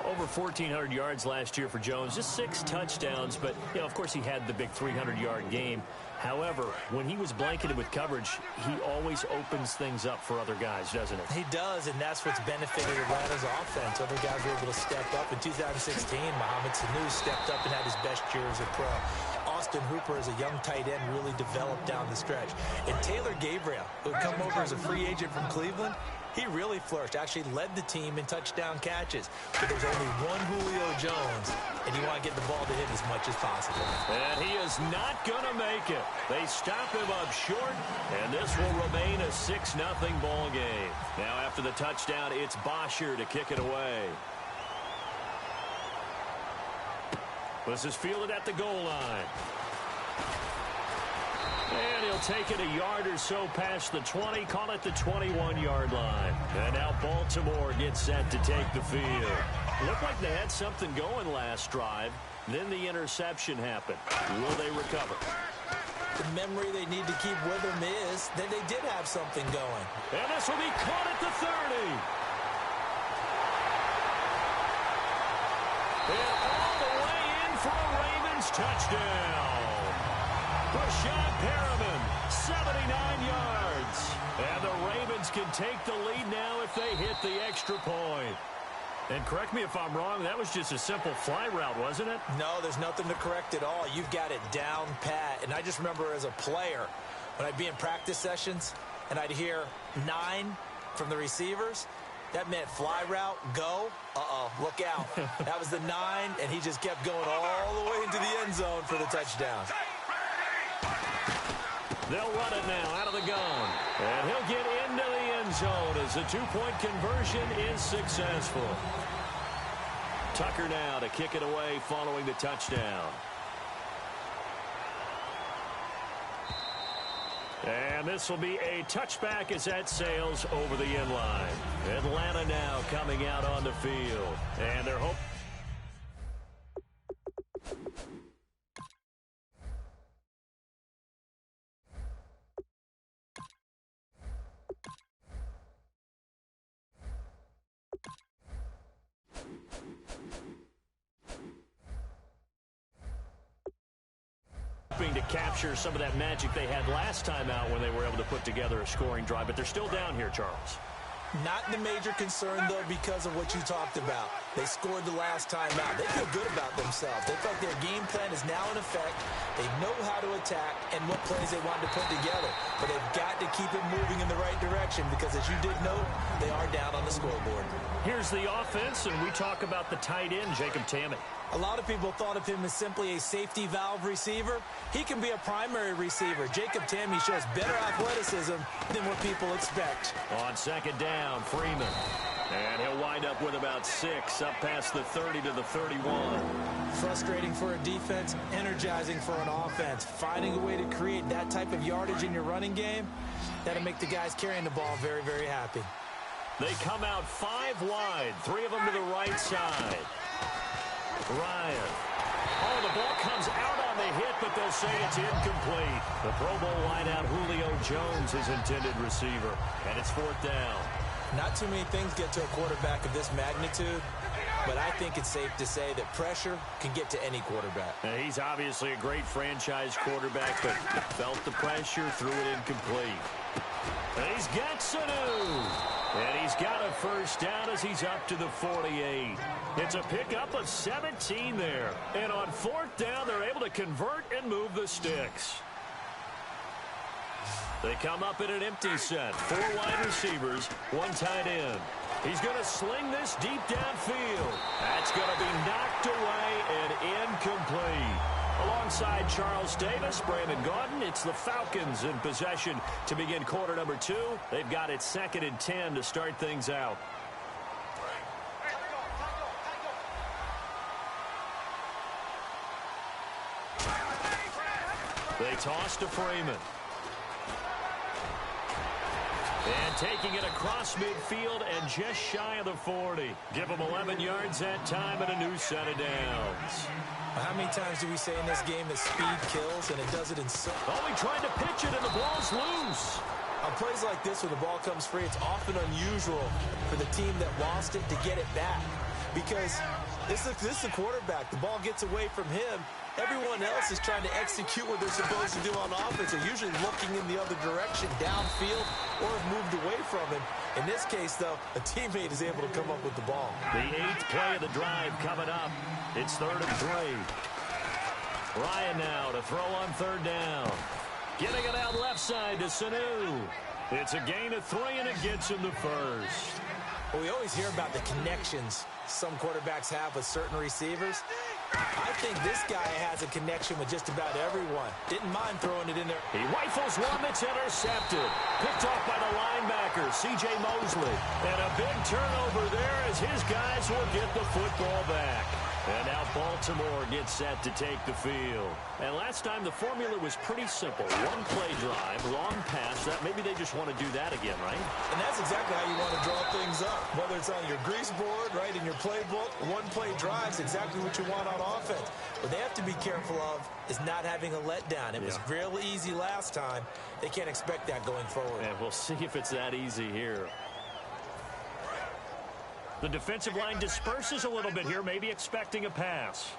[SPEAKER 2] Over 1,400 yards last year for Jones. Just 6 touchdowns, but, you know, of course he had the big 300-yard game. However, when he was blanketed with coverage, he always opens things up for other guys, doesn't he?
[SPEAKER 3] He does, and that's what's benefited Atlanta's offense. Other guys were able to step up. In 2016, Mohamed Sanu stepped up and had his best year as a pro. Austin Hooper, as a young tight end, really developed down the stretch. And Taylor Gabriel, who had come over as a free agent from Cleveland, he really flourished, actually led the team in touchdown catches. But there's only one Julio Jones, and you want to get the ball to him as much as possible.
[SPEAKER 2] And he is not going to make it. They stop him up short, and this will remain a 6-0 ball game. Now after the touchdown, it's Bosher to kick it away. This is fielded at the goal line. And he'll take it a yard or so past the 20, call it the 21-yard line. And now Baltimore gets set to take the field. Looked like they had something going last drive. Then the interception happened. Will they recover?
[SPEAKER 3] The memory they need to keep with them is that they did have something going.
[SPEAKER 2] And this will be caught at the 30. And all the way in for touchdown. Brashad Perriman, 79 yards. And the Ravens can take the lead now if they hit the extra point. And correct me if I'm wrong, that was just a simple fly route, wasn't it?
[SPEAKER 3] No, there's nothing to correct at all. You've got it down pat. And I just remember as a player, when I'd be in practice sessions and I'd hear 9 from the receivers, that meant fly route, go, look out. That was the 9, and he just kept going all the way into the end zone for the touchdown.
[SPEAKER 2] They'll run it now out of the gun. And he'll get into the end zone as the two-point conversion is successful. Tucker now to kick it away following the touchdown. And this will be a touchback as that sails over the end line. Atlanta now coming out on the field. And they're hoping. To capture some of that magic they had last time out when they were able to put together a scoring drive. But they're still down here, Charles.
[SPEAKER 3] Not the major concern, though, because of what you talked about. They scored the last time out. They feel good about themselves. They feel like their game plan is now in effect. They know how to attack and what plays they want to put together. But they've got to keep it moving in the right direction because, as you did note, they are down on the scoreboard.
[SPEAKER 2] Here's the offense, and we talk about the tight end, Jacob Tamme.
[SPEAKER 3] A lot of people thought of him as simply a safety valve receiver. He can be a primary receiver. Jacob Tamme shows better athleticism than what people expect.
[SPEAKER 2] On second down, Freeman. And he'll wind up with about 6, up past the 30 to the 31.
[SPEAKER 3] Frustrating for a defense, energizing for an offense. Finding a way to create that type of yardage in your running game, that'll make the guys carrying the ball very, very happy.
[SPEAKER 2] They come out 5 wide, 3 of them to the right side. Ryan. Oh, the ball comes out on the hit, but they'll say it's incomplete. The Pro Bowl wideout Julio Jones is intended receiver, and it's 4th down.
[SPEAKER 3] Not too many things get to a quarterback of this magnitude, but I think it's safe to say that pressure can get to any quarterback.
[SPEAKER 2] Now, he's obviously a great franchise quarterback, but felt the pressure, threw it incomplete. And he's got Sanu. And he's got a first down as he's up to the 48. It's a pickup of 17 there. And on 4th down, they're able to convert and move the sticks. They come up in an empty set. 4 wide receivers, 1 tight end. He's going to sling this deep downfield. That's going to be knocked away and incomplete. Alongside Charles Davis, Brandon Gaudin, it's the Falcons in possession to begin quarter number 2. They've got it 2nd and 10 to start things out. They toss to Freeman. And taking it across midfield and just shy of the 40. Give them 11 yards that time and a new set of downs.
[SPEAKER 3] How many times do we say in this game that speed kills, and it does it in so...
[SPEAKER 2] Oh, he tried to pitch it, and the ball's loose.
[SPEAKER 3] On plays like this where the ball comes free, it's often unusual for the team that lost it to get it back. Because this is the quarterback. The ball gets away from him. Everyone else is trying to execute what they're supposed to do on offense. They're usually looking in the other direction, downfield, or have moved away from him. In this case, though, a teammate is able to come up with the ball.
[SPEAKER 2] The 8th play of the drive coming up. It's 3rd and 3. Ryan now to throw on 3rd down. Getting it out left side to Sanu. It's a gain of 3, and it gets him the first.
[SPEAKER 3] Well, we always hear about the connections some quarterbacks have with certain receivers. I think this guy has a connection with just about everyone. Didn't mind throwing it in there.
[SPEAKER 2] He rifles one that's intercepted. Picked off by the linebacker, C.J. Mosley. And a big turnover there as his guys will get the football back. And now Baltimore gets set to take the field. And last time the formula was pretty simple. 1 play drive, long pass. That maybe they just want to do that again, right?
[SPEAKER 3] And that's exactly how you want to draw things up. Whether it's on your grease board, right, in your playbook, 1 play drive is exactly what you want on offense. What they have to be careful of is not having a letdown. It was real easy last time. They can't expect that going forward.
[SPEAKER 2] And we'll see if it's that easy here. The defensive line disperses a little bit here, maybe expecting a pass.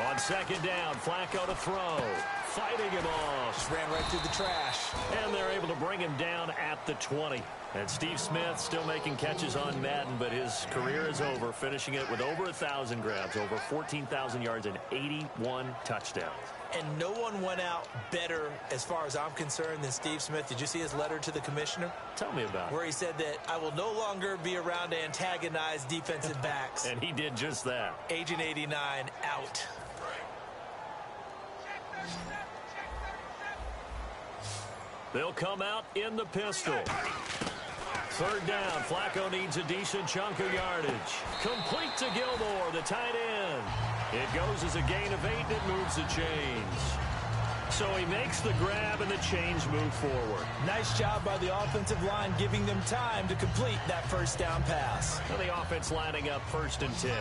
[SPEAKER 2] On second down, Flacco to throw. Fighting him off.
[SPEAKER 3] Just ran right through the trash.
[SPEAKER 2] And they're able to bring him down at the 20. And Steve Smith still making catches on Madden, but his career is over, finishing it with over 1,000 grabs, over 14,000 yards, and 81 touchdowns.
[SPEAKER 3] And no one went out better, as far as I'm concerned, than Steve Smith. Did you see his letter to the commissioner?
[SPEAKER 2] Tell me about it.
[SPEAKER 3] Where he said that I will no longer be around to antagonize defensive backs.
[SPEAKER 2] And he did just that.
[SPEAKER 3] Agent 89 out.
[SPEAKER 2] They'll come out in the pistol. Third down, Flacco needs a decent chunk of yardage. Complete to Gilmore, the tight end. It goes as a gain of 8, and it moves the chains. So he makes the grab, and the chains move forward.
[SPEAKER 3] Nice job by the offensive line, giving them time to complete that first down pass.
[SPEAKER 2] And the offense lining up 1st and 10.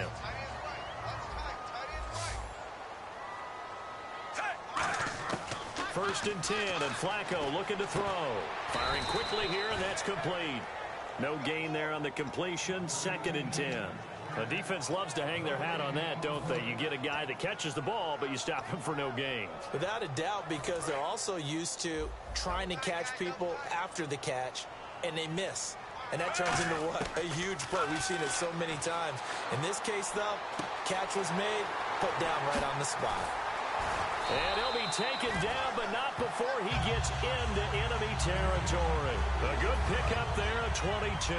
[SPEAKER 2] First and 10, and Flacco looking to throw. Firing quickly here, and that's complete. No gain there on the completion. 2nd and 10. The defense loves to hang their hat on that, don't they? You get a guy that catches the ball, but you stop him for no gain.
[SPEAKER 3] Without a doubt, because they're also used to trying to catch people after the catch, and they miss. And that turns into what? A huge play. We've seen it so many times. In this case, though, catch was made, put down right on the spot.
[SPEAKER 2] And he'll be taken down, but not before he gets into enemy territory. A good pickup there at 22.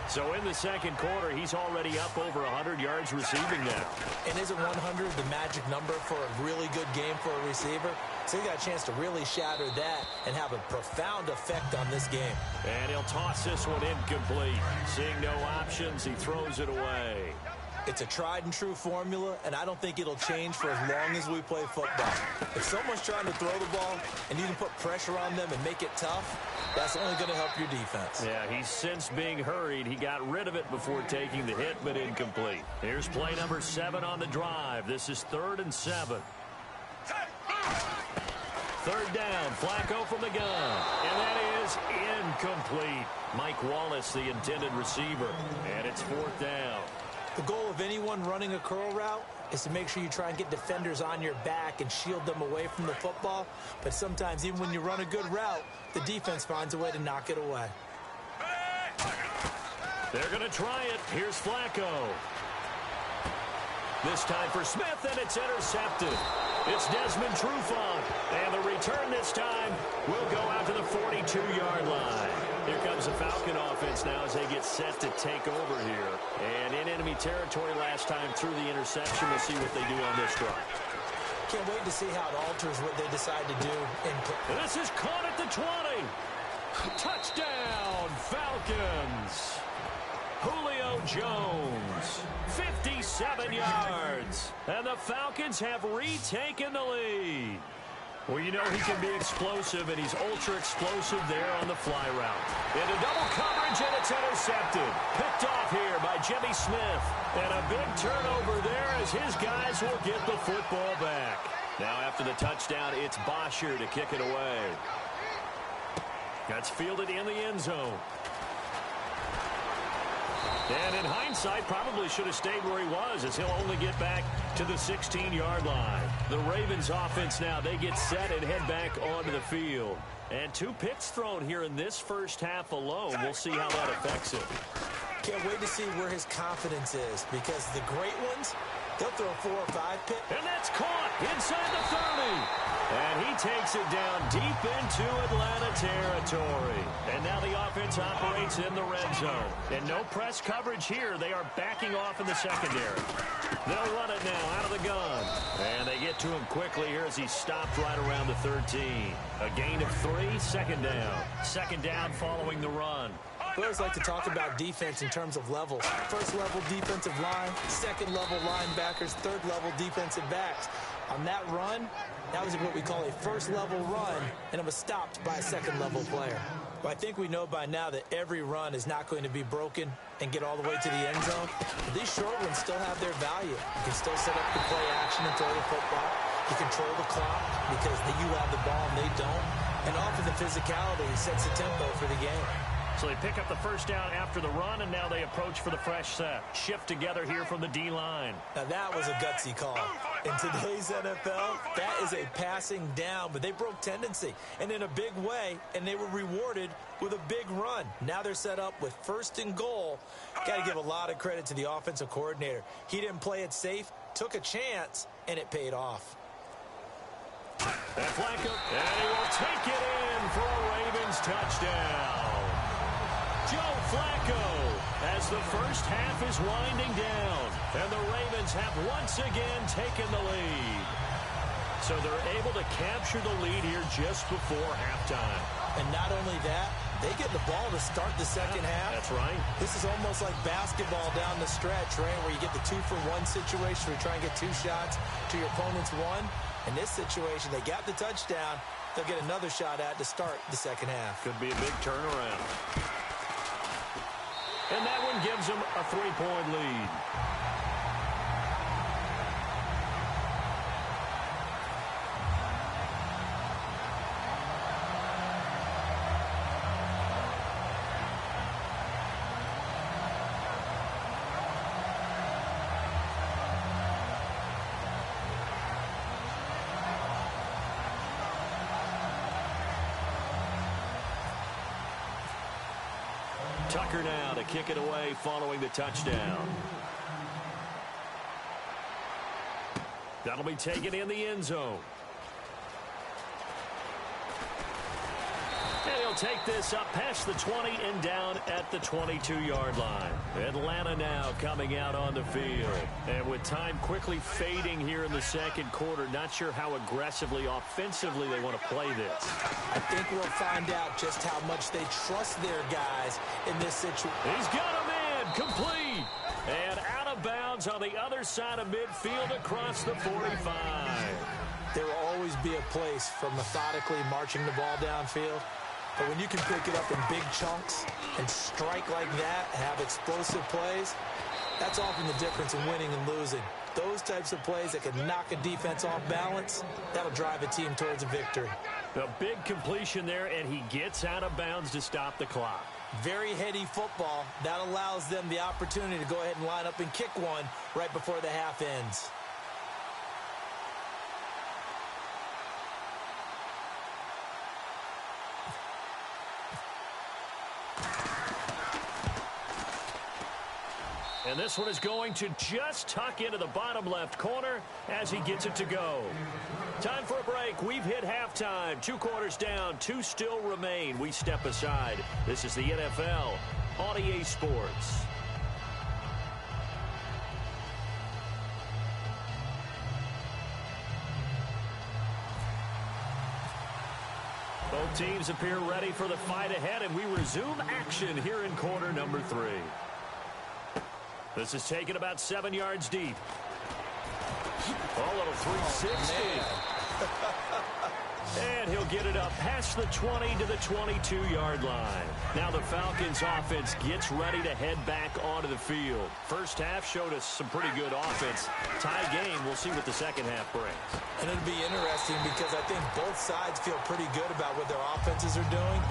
[SPEAKER 2] So in the second quarter, he's already up over 100 yards receiving now.
[SPEAKER 3] And isn't 100 the magic number for a really good game for a receiver? So he got a chance to really shatter that and have a profound effect on this game.
[SPEAKER 2] And he'll toss this one incomplete. Seeing no options, he throws it away.
[SPEAKER 3] It's a tried-and-true formula, and I don't think it'll change for as long as we play football. If someone's trying to throw the ball and you can put pressure on them and make it tough, that's only going to help your defense.
[SPEAKER 2] Yeah, he's since being hurried. He got rid of it before taking the hit, but incomplete. Here's play number 7 on the drive. This is 3rd and 7. Third down, Flacco from the gun. And that is incomplete. Mike Wallace, the intended receiver. And it's 4th down.
[SPEAKER 3] The goal of anyone running a curl route is to make sure you try and get defenders on your back and shield them away from the football. But sometimes, even when you run a good route, the defense finds a way to knock it away.
[SPEAKER 2] They're going to try it. Here's Flacco. This time for Smith, and it's intercepted. It's Desmond Trufant. And the return this time will go out to the 42-yard line. Here comes the Falcon offense now as they get set to take over here. And in enemy territory last time through the interception. We'll see what they do on this drive.
[SPEAKER 3] Can't wait to see how it alters what they decide to do.
[SPEAKER 2] And this is caught at the 20. Touchdown, Falcons. Julio Jones, 57 yards. And the Falcons have retaken the lead. Well, you know he can be explosive, and he's ultra-explosive there on the fly route. Into double coverage, and it's intercepted. Picked off here by Jimmy Smith. And a big turnover there as his guys will get the football back. Now after the touchdown, it's Bosher to kick it away. That's fielded in the end zone. And in hindsight, probably should have stayed where he was, as he'll only get back to the 16-yard line. The Ravens offense now, they get set and head back onto the field. And 2 picks thrown here in this first half alone. We'll see how that affects him.
[SPEAKER 3] Can't wait to see where his confidence is, because the great ones, they'll throw 4 or 5 picks.
[SPEAKER 2] And that's caught inside the 30. And he takes it down deep into Atlanta territory. And now the offense operates in the red zone. And no press coverage here. They are backing off in the secondary. They'll run it now out of the gun. And they get to him quickly here as he stopped right around the 13. A gain of 3, 2nd down. 2nd down following the run.
[SPEAKER 3] We always like to talk about defense in terms of levels. First level defensive line, second level linebackers, third level defensive backs. On that run, that was what we call a first level run, and it was stopped by a second level player. Well, I think we know by now that every run is not going to be broken and get all the way to the end zone. But these short ones still have their value. You can still set up the play action and throw the football. You control the clock because you have the ball and they don't. And off of the physicality sets the tempo for the game.
[SPEAKER 2] So they pick up the first down after the run, and now they approach for the fresh set. Shift together here from the D-line.
[SPEAKER 3] Now that was a gutsy call. In today's NFL, that is a passing down, but they broke tendency, and in a big way, and they were rewarded with a big run. Now they're set up with 1st and goal. Got to give a lot of credit to the offensive coordinator. He didn't play it safe, took a chance, and it paid off.
[SPEAKER 2] And Flacco, and he will take it in for a Ravens touchdown. Joe Flacco, as the first half is winding down, and the Ravens have once again taken the lead. So they're able to capture the lead here just before halftime.
[SPEAKER 3] And not only that, they get the ball to start the second half.
[SPEAKER 2] That's right.
[SPEAKER 3] This is almost like basketball down the stretch, right, where you get the 2-for-1 situation where you try and get 2 shots to your opponent's 1. In this situation, they got the touchdown. They'll get another shot at to start the second half.
[SPEAKER 2] Could be a big turnaround. And that one gives them a 3-point lead. Tucker now to kick it away following the touchdown. That'll be taken in the end zone. And he'll take this up past the 20 and down at the 22-yard line. Atlanta now coming out on the field. And with time quickly fading here in the second quarter, not sure how aggressively, offensively they want to play this.
[SPEAKER 3] I think we'll find out just how much they trust their guys in this situation.
[SPEAKER 2] He's got a man complete. And out of bounds on the other side of midfield across the 45.
[SPEAKER 3] There will always be a place for methodically marching the ball downfield. But when you can pick it up in big chunks and strike like that, have explosive plays, that's often the difference in winning and losing. Those types of plays that can knock a defense off balance, that'll drive a team towards a victory.
[SPEAKER 2] A big completion there, and he gets out of bounds to stop the clock.
[SPEAKER 3] Very heady football. That allows them the opportunity to go ahead and line up and kick one right before the half ends.
[SPEAKER 2] And this one is going to just tuck into the bottom left corner as he gets it to go. Time for a break. We've hit halftime. 2 quarters down. 2 still remain. We step aside. This is the NFL on EA Sports. Both teams appear ready for the fight ahead, and we resume action here in quarter number 3. This is taken about 7 yards deep. A little 360. And he'll get it up past the 20 to the 22-yard line. Now the Falcons offense gets ready to head back onto the field. First half showed us some pretty good offense. Tie game, we'll see what the second half brings.
[SPEAKER 3] And it'll be interesting because I think both sides feel pretty good about what their offenses are doing.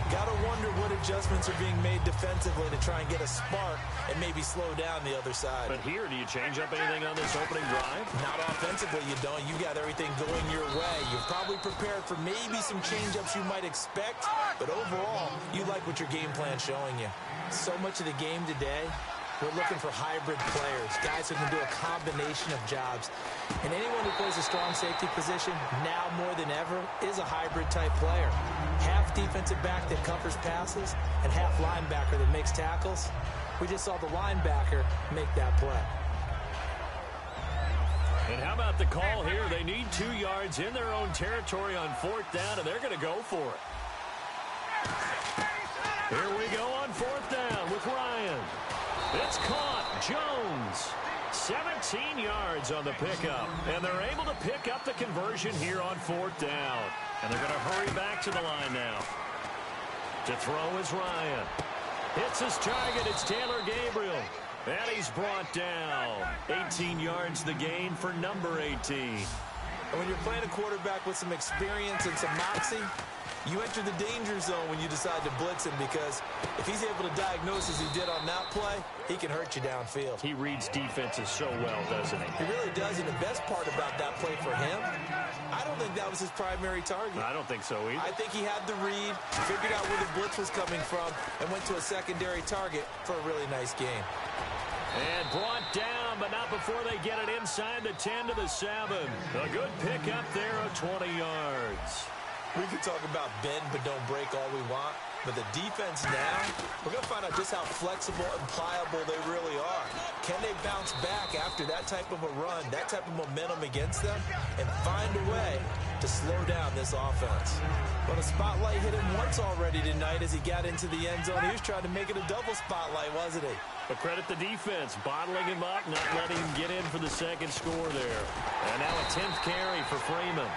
[SPEAKER 3] Got to wonder what adjustments are being made defensively to try and get a spark and maybe slow down the other side.
[SPEAKER 2] But here, do you change up anything on this opening drive?
[SPEAKER 3] Not offensively, you don't. You got everything going your way. You're probably prepared for maybe some change-ups you might expect, but overall, you like what your game plan's showing you. So much of the game today, we're looking for hybrid players, guys who can do a combination of jobs. And anyone who plays a strong safety position, now more than ever, is a hybrid-type player. Half defensive back that covers passes and half linebacker that makes tackles. We just saw the linebacker make that play.
[SPEAKER 2] And how about the call here? They need 2 yards in their own territory on 4th down, and they're going to go for it. Here we go on 4th down with Ryan. It's caught. Jones. 17 yards on the pickup. And they're able to pick up the conversion here on 4th down. And they're going to hurry back to the line now. To throw is Ryan. Hits his target. It's Taylor Gabriel. And he's brought down. 18 yards the gain for number 18.
[SPEAKER 3] And when you're playing a quarterback with some experience and some moxie, You enter the danger zone when you decide to blitz him, because if he's able to diagnose as he did on that play, he can hurt you downfield.
[SPEAKER 2] He reads defenses so well, doesn't he?
[SPEAKER 3] He really does, and the best part about that play for him, I don't think that was his primary target.
[SPEAKER 2] I don't think so either.
[SPEAKER 3] I think he had the read, figured out where the blitz was coming from, and went to a secondary target for a really nice gain.
[SPEAKER 2] And brought down, but not before they get it inside the 10 to the 7. A good pickup there of 20 yards.
[SPEAKER 3] We can talk about bend but don't break all we want, but the defense now, we're going to find out just how flexible and pliable they really are. Can they bounce back after that type of a run, that type of momentum against them, and find a way to slow down this offense? Well, the spotlight hit him once already tonight as he got into the end zone. He was trying to make it a double spotlight, wasn't he?
[SPEAKER 2] But credit the defense, bottling him up, not letting him get in for the second score there. And now a 10th carry for Freeman.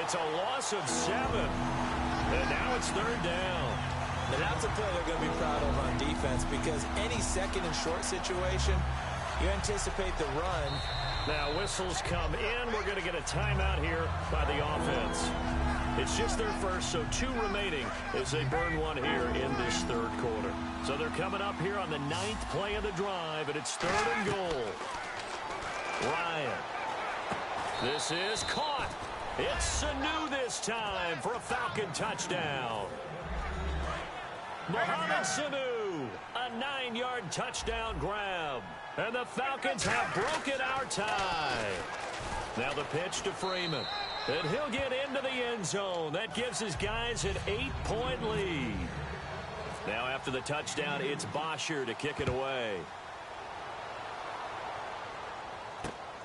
[SPEAKER 2] It's a loss of 7. And now it's 3rd down.
[SPEAKER 3] And that's a play they're going to be proud of on defense, because any second and short situation, you anticipate the run.
[SPEAKER 2] Now whistles come in. We're going to get a timeout here by the offense. It's just their first, so 2 remaining as they burn one here in this 3rd quarter. So they're coming up here on the 9th play of the drive, and it's 3rd and goal. Ryan. This is caught. It's Sanu this time for a Falcon touchdown. Mohamed Sanu, a 9-yard touchdown grab. And the Falcons have broken our tie. Now the pitch to Freeman. And he'll get into the end zone. That gives his guys an 8-point lead. Now after the touchdown, it's Bosher to kick it away.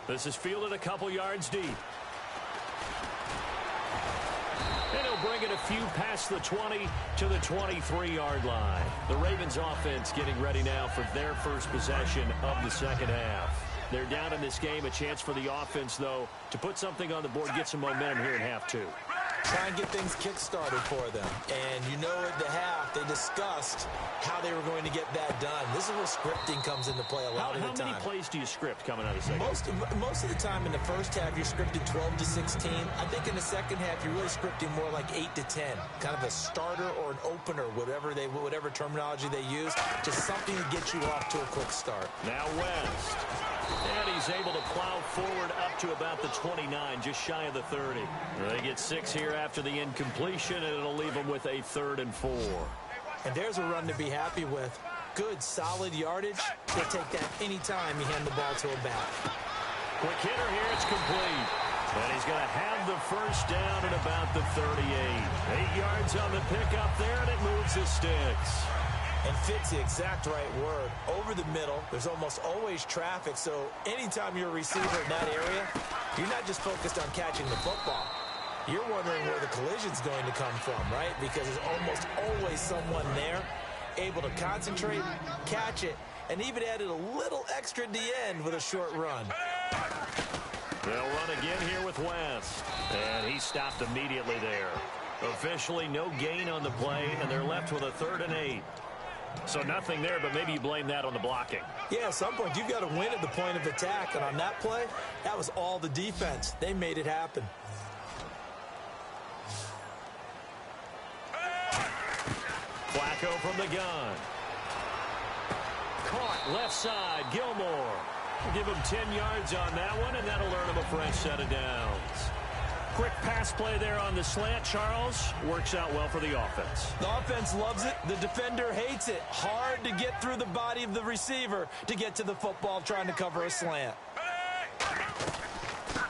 [SPEAKER 2] This is fielded a couple yards deep. And he'll bring it a few past the 20 to the 23-yard line. The Ravens offense getting ready now for their first possession of the second half. They're down in this game. A chance for the offense, though, to put something on the board, get some momentum here in half 2.
[SPEAKER 3] Try and get things kick-started for them. And you know at the half, they discussed how they were going to get that done. This is where scripting comes into play a lot of the time.
[SPEAKER 2] How many plays do you script coming out of the second?
[SPEAKER 3] Most of the time in the first half, you're scripting 12 to 16. I think in the second half, you're really scripting more like 8 to 10. Kind of a starter or an opener, whatever terminology they use. Just something to get you off to a quick start.
[SPEAKER 2] Now West. And he's able to plow forward up to about the 29, just shy of the 30. They get 6 here after the incompletion, and it'll leave them with a 3rd and 4.
[SPEAKER 3] And there's a run to be happy with. Good, solid yardage. They'll take that anytime you hand the ball to a back.
[SPEAKER 2] Quick hitter here, it's complete. And he's going to have the first down at about the 38. 8 yards on the pickup there, and it moves the sticks.
[SPEAKER 3] And fits the exact right word. Over the middle, there's almost always traffic, so anytime you're a receiver in that area, you're not just focused on catching the football. You're wondering where the collision's going to come from, right? Because there's almost always someone there able to concentrate, catch it, and even added a little extra at the end with a short run.
[SPEAKER 2] They'll run again here with West. And he stopped immediately there. Officially no gain on the play, and they're left with a 3rd and 8. So nothing there, but maybe you blame that on the blocking.
[SPEAKER 3] Yeah, at some point, you've got to win at the point of attack. And on that play, that was all the defense. They made it happen.
[SPEAKER 2] Flacco from the gun. Caught left side, Gilmore. We'll give him 10 yards on that one, and that'll earn him a fresh set of downs. Quick pass play there on the slant, Charles. Works out well for the offense.
[SPEAKER 3] The offense loves it. The defender hates it. Hard to get through the body of the receiver to get to the football trying to cover a slant.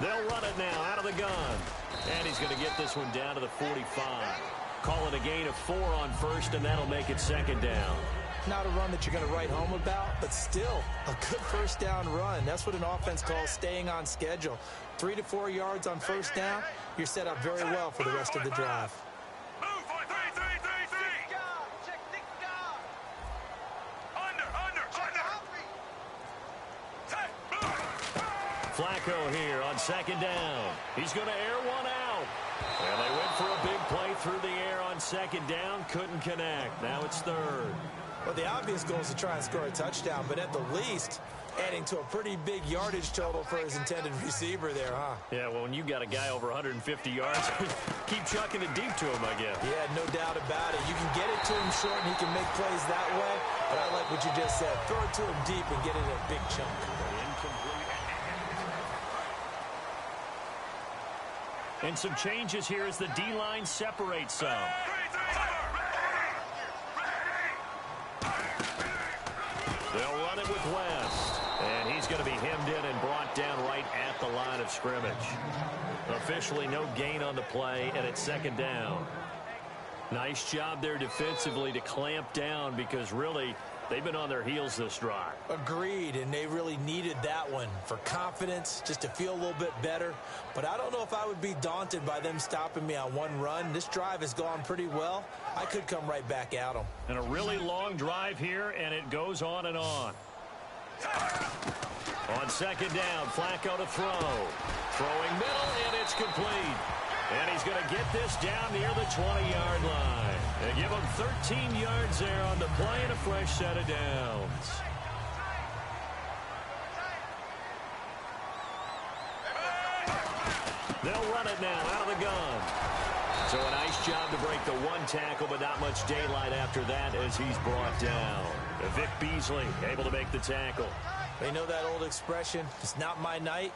[SPEAKER 2] They'll run it now out of the gun. And he's going to get this one down to the 45. Call it a gain of 4 on first, and that'll make it 2nd down.
[SPEAKER 3] Not a run that you're going to write home about, but still a good first down run. That's what an offense calls staying on schedule. 3 to 4 yards on first down, you're set up very well for the rest of the drive.
[SPEAKER 4] Move for 3, 3, 3, 3. Check the guard. Under.
[SPEAKER 2] Flacco here on 2nd down. He's going to air one out. And they went for a big play through the air on 2nd down. Couldn't connect. Now it's 3rd.
[SPEAKER 3] Well, the obvious goal is to try and score a touchdown, but at the least, adding to a pretty big yardage total for his intended receiver there, huh?
[SPEAKER 2] Yeah, well, when you got a guy over 150 yards, keep chucking it deep to him, I guess.
[SPEAKER 3] Yeah, no doubt about it. You can get it to him short, and he can make plays that way, but I like what you just said. Throw it to him deep and get it in a big chunk.
[SPEAKER 2] And some changes here as the D-line separates some. They'll run it with West. And he's going to be hemmed in and brought down right at the line of scrimmage. Officially no gain on the play, and it's second down. Nice job there defensively to clamp down because really they've been on their heels this drive.
[SPEAKER 3] Agreed, and they really needed that one for confidence, just to feel a little bit better. But I don't know if I would be daunted by them stopping me on one run. This drive has gone pretty well. I could come right back at them.
[SPEAKER 2] And a really long drive here, and it goes on and on. On second down, Flacco to throw. Throwing middle, and it's complete. And he's going to get this down near the 20-yard line. And give him 13 yards there on the play and a fresh set of downs. They'll run it now out of the gun. So a nice job to break the one tackle, but not much daylight after that as he's brought down. Vic Beasley able to make the tackle.
[SPEAKER 3] They know that old expression, it's not my night.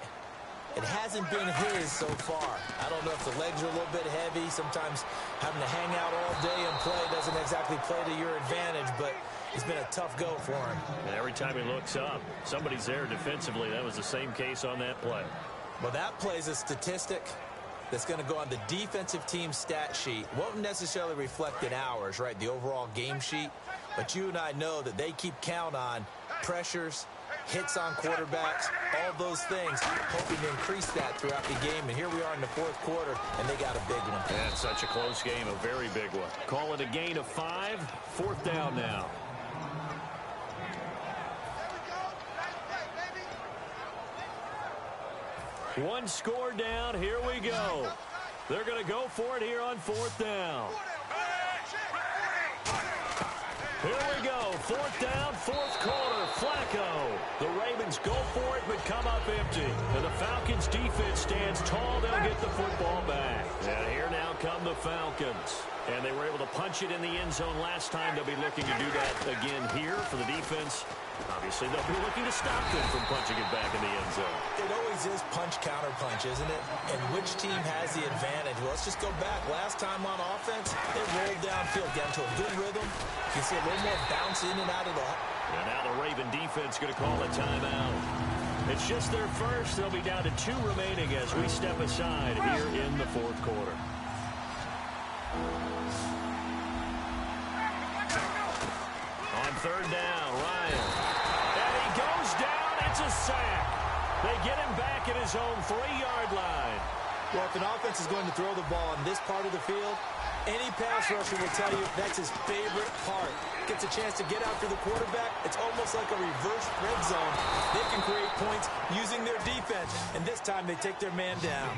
[SPEAKER 3] It hasn't been his so far. I don't know if the legs are a little bit heavy. Sometimes having to hang out all day and play doesn't exactly play to your advantage, but it's been a tough go for him.
[SPEAKER 2] And every time he looks up, somebody's there defensively. That was the same case on that play.
[SPEAKER 3] Well, that play's a statistic that's going to go on the defensive team stat sheet. Won't necessarily reflect in ours, right, the overall game sheet. But you and I know that they keep count on pressures, hits on quarterbacks, all those things, hoping to increase that throughout the game. And here we are in the fourth quarter, and they got a big one.
[SPEAKER 2] And such a close game, a very big one. Call it a gain of 5, fourth down now. One score down, here we go. They're going to go for it here on fourth down. Here we go, fourth down, fourth quarter, Flacco. The Ravens go for it, but come up empty. And the Falcons' defense stands tall. They'll get the football back. And here now come the Falcons. And they were able to punch it in the end zone last time. They'll be looking to do that again here for the defense. Obviously, they'll be looking to stop them from punching it back in the end zone.
[SPEAKER 3] It always is punch-counter-punch, isn't it? And which team has the advantage? Well, let's just go back. Last time on offense, they rolled downfield, got into a good rhythm. You can see a little more bounce in and out of the...
[SPEAKER 2] And now the Raven defense going to call a timeout. It's just their first. They'll be down to 2 remaining as we step aside here in the fourth quarter. On third down, Ryan. And he goes down. It's a sack. They get him back at his own 3-yard line.
[SPEAKER 3] Well, if an offense is going to throw the ball on this part of the field, any pass rusher will tell you that's his favorite part. Gets a chance to get after the quarterback. It's almost like a reverse red zone. They can create points using their defense, and this time they take their man down.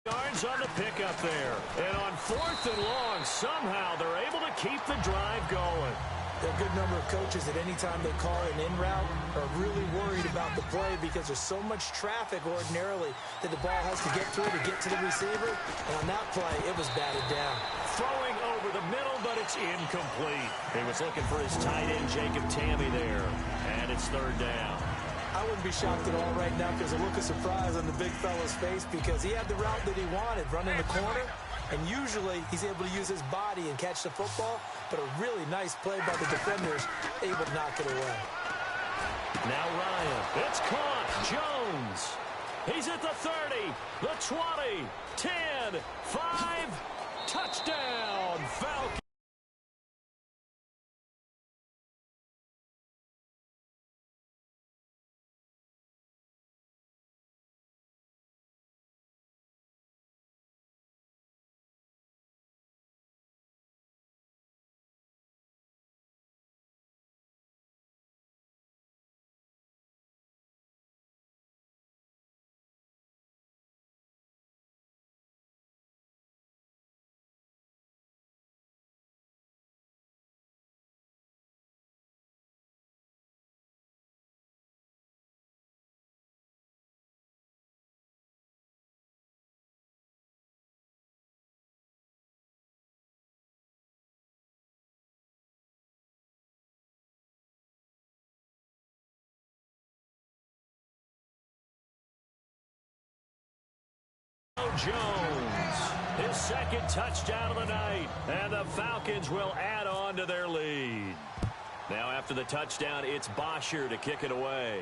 [SPEAKER 2] Yards on the pickup there. And on fourth and long, somehow they're able to keep the drive going.
[SPEAKER 3] There are a good number of coaches that any time they call an in route are really worried about the play because there's so much traffic ordinarily that the ball has to get through to get to the receiver. And on that play, it was batted down.
[SPEAKER 2] Throwing over the middle, but it's incomplete. He was looking for his tight end, Jacob Tammy, there. And it's third down.
[SPEAKER 3] I wouldn't be shocked at all right now because a look of surprise on the big fella's face because he had the route that he wanted, running the corner. And usually he's able to use his body and catch the football, but a really nice play by the defenders, able to knock it away.
[SPEAKER 2] Now Ryan, it's caught. Jones, he's at the 30, the 20, 10, 5, touchdown, Falcons. Jones. His second touchdown of the night. And the Falcons will add on to their lead. Now after the touchdown, it's Bosher to kick it away.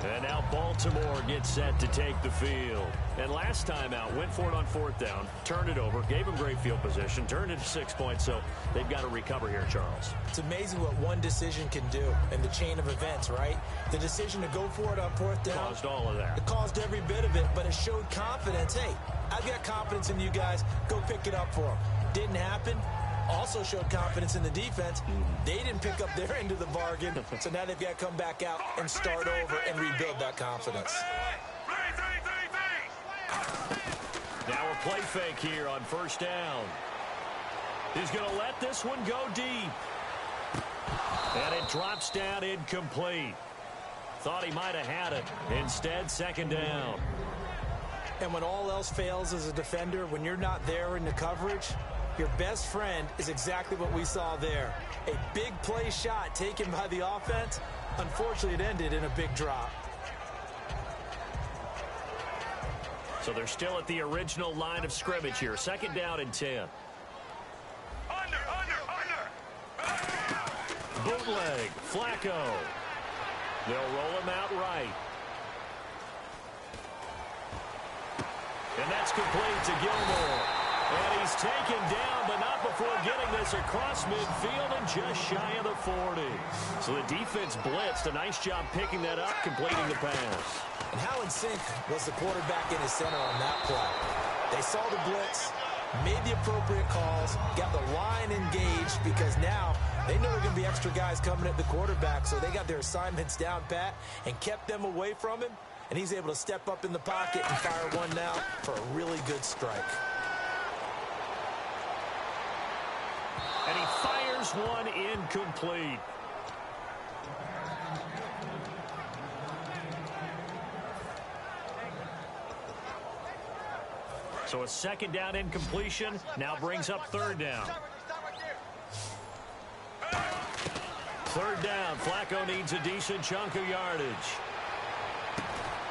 [SPEAKER 2] And now Baltimore gets set to take the field. And last time out, went for it on fourth down, turned it over, gave them great field position, turned it to 6 points, so they've got to recover here, Charles.
[SPEAKER 3] It's amazing what one decision can do in the chain of events, right? The decision to go for it on fourth down.
[SPEAKER 2] Caused all of that.
[SPEAKER 3] It caused every bit of it, but it showed confidence. Hey, I've got confidence in you guys. Go pick it up for them. Didn't happen. Also showed confidence in the defense. They didn't pick up their end of the bargain, so now they've got to come back out and start over and rebuild that confidence.
[SPEAKER 2] Now a play fake here on first down. He's going to let this one go deep. And it drops down incomplete. Thought he might have had it. Instead, second down.
[SPEAKER 3] And when all else fails as a defender, when you're not there in the coverage, your best friend is exactly what we saw there. A big play shot taken by the offense. Unfortunately, it ended in a big drop.
[SPEAKER 2] So they're still at the original line of scrimmage here. Second down and 10. Bootleg, Flacco. They'll roll him out right. And that's complete to Gilmore. And he's taken down, but not before getting this across midfield and just shy of the 40. So the defense blitzed. A nice job picking that up, completing the pass.
[SPEAKER 3] And how in sync was the quarterback in his center on that play? They saw the blitz, made the appropriate calls, got the line engaged because now they know there are going to be extra guys coming at the quarterback, so they got their assignments down pat and kept them away from him, and he's able to step up in the pocket and fire one now for a really good strike.
[SPEAKER 2] And he fires one incomplete. So a second down incompletion now brings up third down. Third down, Flacco needs a decent chunk of yardage.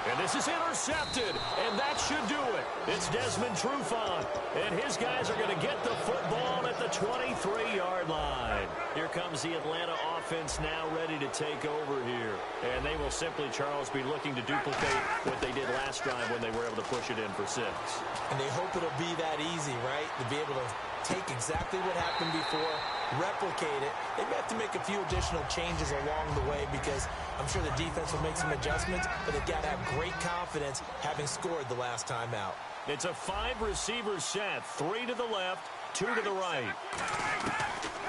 [SPEAKER 2] And this is intercepted, and that should do it. It's Desmond Trufant, and his guys are going to get the football at the 23-yard line. Here comes the Atlanta offense now ready to take over here. And they will simply, Charles, be looking to duplicate what they did last drive when they were able to push it in for 6.
[SPEAKER 3] And they hope it'll be that easy, right? To be able to take exactly what happened before, replicate it. They may have to make a few additional changes along the way because I'm sure the defense will make some adjustments, but they've got to have great confidence having scored the last time out.
[SPEAKER 2] It's a 5-receiver set, 3 to the left, 2 to the right.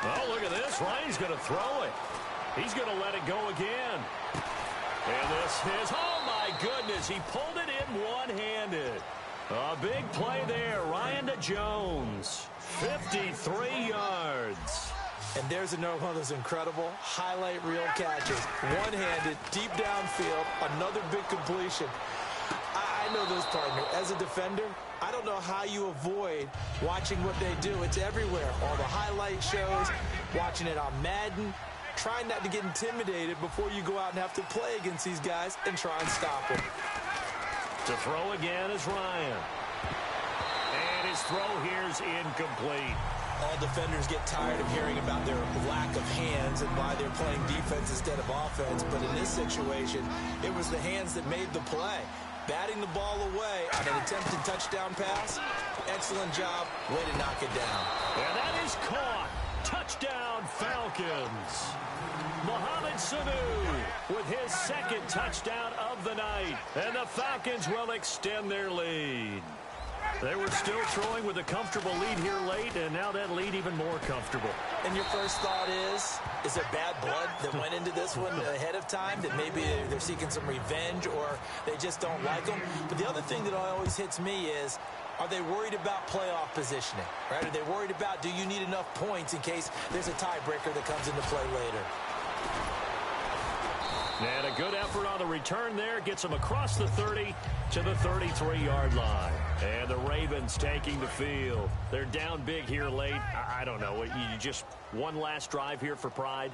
[SPEAKER 2] Oh, look at this. Ryan's going to throw it. He's going to let it go again. And this is, oh my goodness, he pulled it in one-handed. A big play there, Ryan to Jones, 53 yards.
[SPEAKER 3] And there's another one of those incredible highlight reel catches. One-handed, deep downfield, another big completion. I know this, partner. As a defender, I don't know how you avoid watching what they do. It's everywhere. All the highlight shows, watching it on Madden. Try not to get intimidated before you go out and have to play against these guys and try and stop them.
[SPEAKER 2] To throw again is Ryan. And his throw here is incomplete.
[SPEAKER 3] All defenders get tired of hearing about their lack of hands and why they're playing defense instead of offense. But in this situation, it was the hands that made the play. Batting the ball away on an attempted touchdown pass. Excellent job. Way to knock it down.
[SPEAKER 2] And that is caught. Touchdown, Falcons. Mohamed Sanu with his second touchdown of the night. And the Falcons will extend their lead. They were still throwing with a comfortable lead here late, and now that lead even more comfortable.
[SPEAKER 3] And your first thought is there bad blood that went into this one ahead of time, that maybe they're seeking some revenge or they just don't like them? But the other thing that always hits me is, are they worried about playoff positioning? Right? Are they worried about, do you need enough points in case there's a tiebreaker that comes into play later?
[SPEAKER 2] And a good effort on the return there. Gets them across the 30 to the 33-yard line. And the Ravens taking the field. They're down big here late. I don't know. You just one last drive here for pride?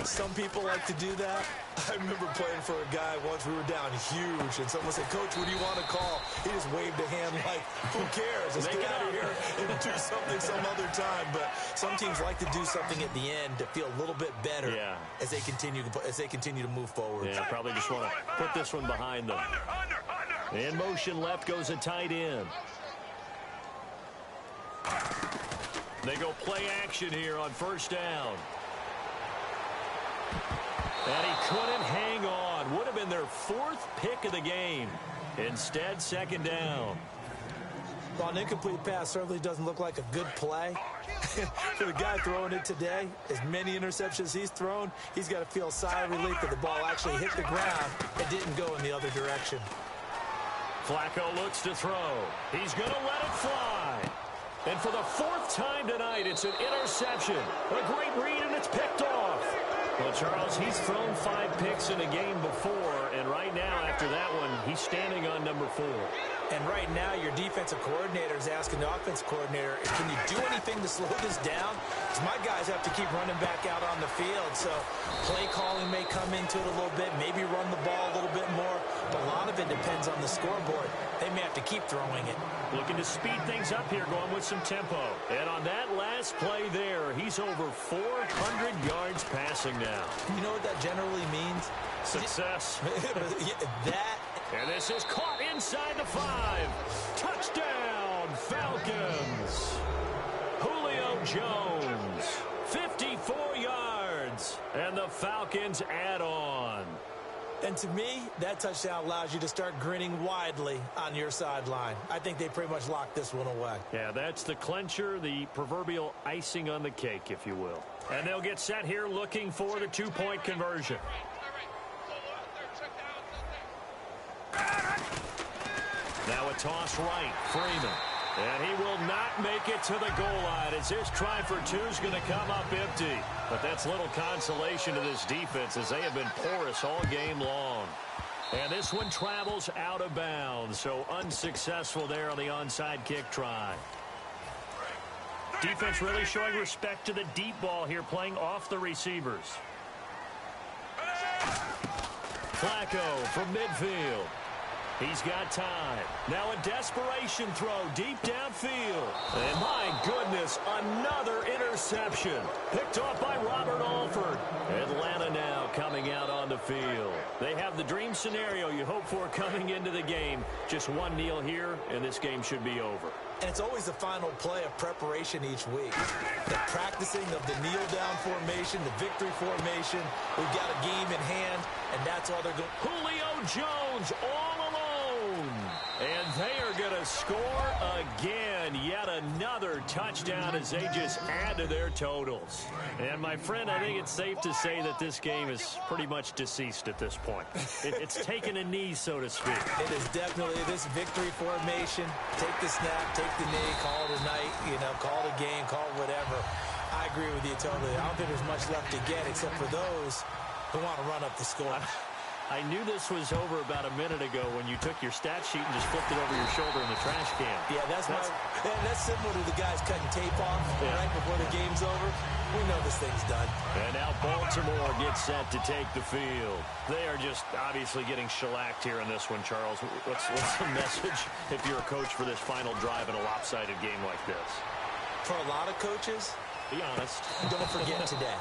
[SPEAKER 3] Some people like to do that. I remember playing for a guy once. We were down huge, and someone said, "Coach, what do you want to call?" He just waved a hand like, "Who cares? Let's get out of here and do something some other time." But some teams like to do something at the end to feel a little bit better as they continue to move forward.
[SPEAKER 2] Yeah, probably just want to put this one behind them. In motion left goes a tight end. They go play action here on first down. And he couldn't hang on. Would have been their 4th pick of the game. Instead, second down.
[SPEAKER 3] Well, an incomplete pass certainly doesn't look like a good play. For the guy throwing it today, as many interceptions he's thrown, he's got to feel a sigh of relief that the ball actually hit the ground and didn't go in the other direction.
[SPEAKER 2] Flacco looks to throw. He's going to let it fly. And for the 4th time tonight, it's an interception. A great read, and it's picked off. Well, Charles, he's thrown 5 picks in a game before, and right now, after that one, he's standing on number 4.
[SPEAKER 3] And right now, your defensive coordinator is asking the offensive coordinator, can you do anything to slow this down? Because my guys have to keep running back out on the field, so play calling may come into it a little bit, maybe run the ball a little bit more, but a lot of it depends on the scoreboard. They may have to keep throwing it.
[SPEAKER 2] Looking to speed things up here, going with some tempo. And on that last play there, he's over 400 yards passing now.
[SPEAKER 3] You know what that generally means?
[SPEAKER 2] Success.
[SPEAKER 3] That.
[SPEAKER 2] And this is caught inside the 5. Touchdown, Falcons. Julio Jones, 54 yards. And the Falcons add on.
[SPEAKER 3] And to me, that touchdown allows you to start grinning widely on your sideline. I think they pretty much locked this one away.
[SPEAKER 2] Yeah, that's the clincher, the proverbial icing on the cake, if you will. And they'll get set here looking for the 2-point conversion. Now a toss right, Freeman. And he will not make it to the goal line as this try for 2 is going to come up empty. But that's little consolation to this defense as they have been porous all game long. And this one travels out of bounds, so unsuccessful there on the onside kick try. Defense really showing respect to the deep ball here, playing off the receivers. Flacco from midfield. He's got time. Now a desperation throw deep downfield. And my goodness, another interception. Picked off by Robert Alford. Atlanta now coming out on the field. They have the dream scenario you hope for coming into the game. Just one kneel here, and this game should be over.
[SPEAKER 3] And it's always the final play of preparation each week. The practicing of the kneel-down formation, the victory formation. We've got a game in hand, and that's all they're going.
[SPEAKER 2] Julio Jones all alone. And they are going to score again. Yet another touchdown as they just add to their totals. And, my friend, I think it's safe to say that this game is pretty much deceased at this point. It's taken a knee, so to speak.
[SPEAKER 3] It is definitely this victory formation. Take the snap, take the knee, call it a night, call it a game, call it whatever. I agree with you totally. I don't think there's much left to get except for those who want to run up the score.
[SPEAKER 2] I knew this was over about a minute ago when you took your stat sheet and just flipped it over your shoulder in the trash can.
[SPEAKER 3] Yeah, that's similar to the guys cutting tape off right before the game's over. We know this thing's done.
[SPEAKER 2] And now Baltimore gets set to take the field. They are just obviously getting shellacked here in this one, Charles. What's the message if you're a coach for this final drive in a lopsided game like this?
[SPEAKER 3] For a lot of coaches,
[SPEAKER 2] be honest.
[SPEAKER 3] Don't forget today.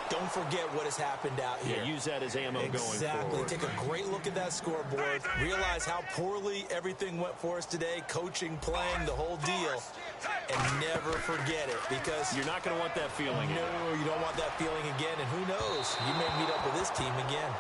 [SPEAKER 3] Don't forget what has happened out here.
[SPEAKER 2] Yeah, use that as ammo going forward.
[SPEAKER 3] Exactly. Take a great look at that scoreboard. Realize how poorly everything went for us today. Coaching, playing, the whole deal. And never forget it because
[SPEAKER 2] you're not going to want that feeling again.
[SPEAKER 3] No, you don't want that feeling again. And who knows? You may meet up with this team again.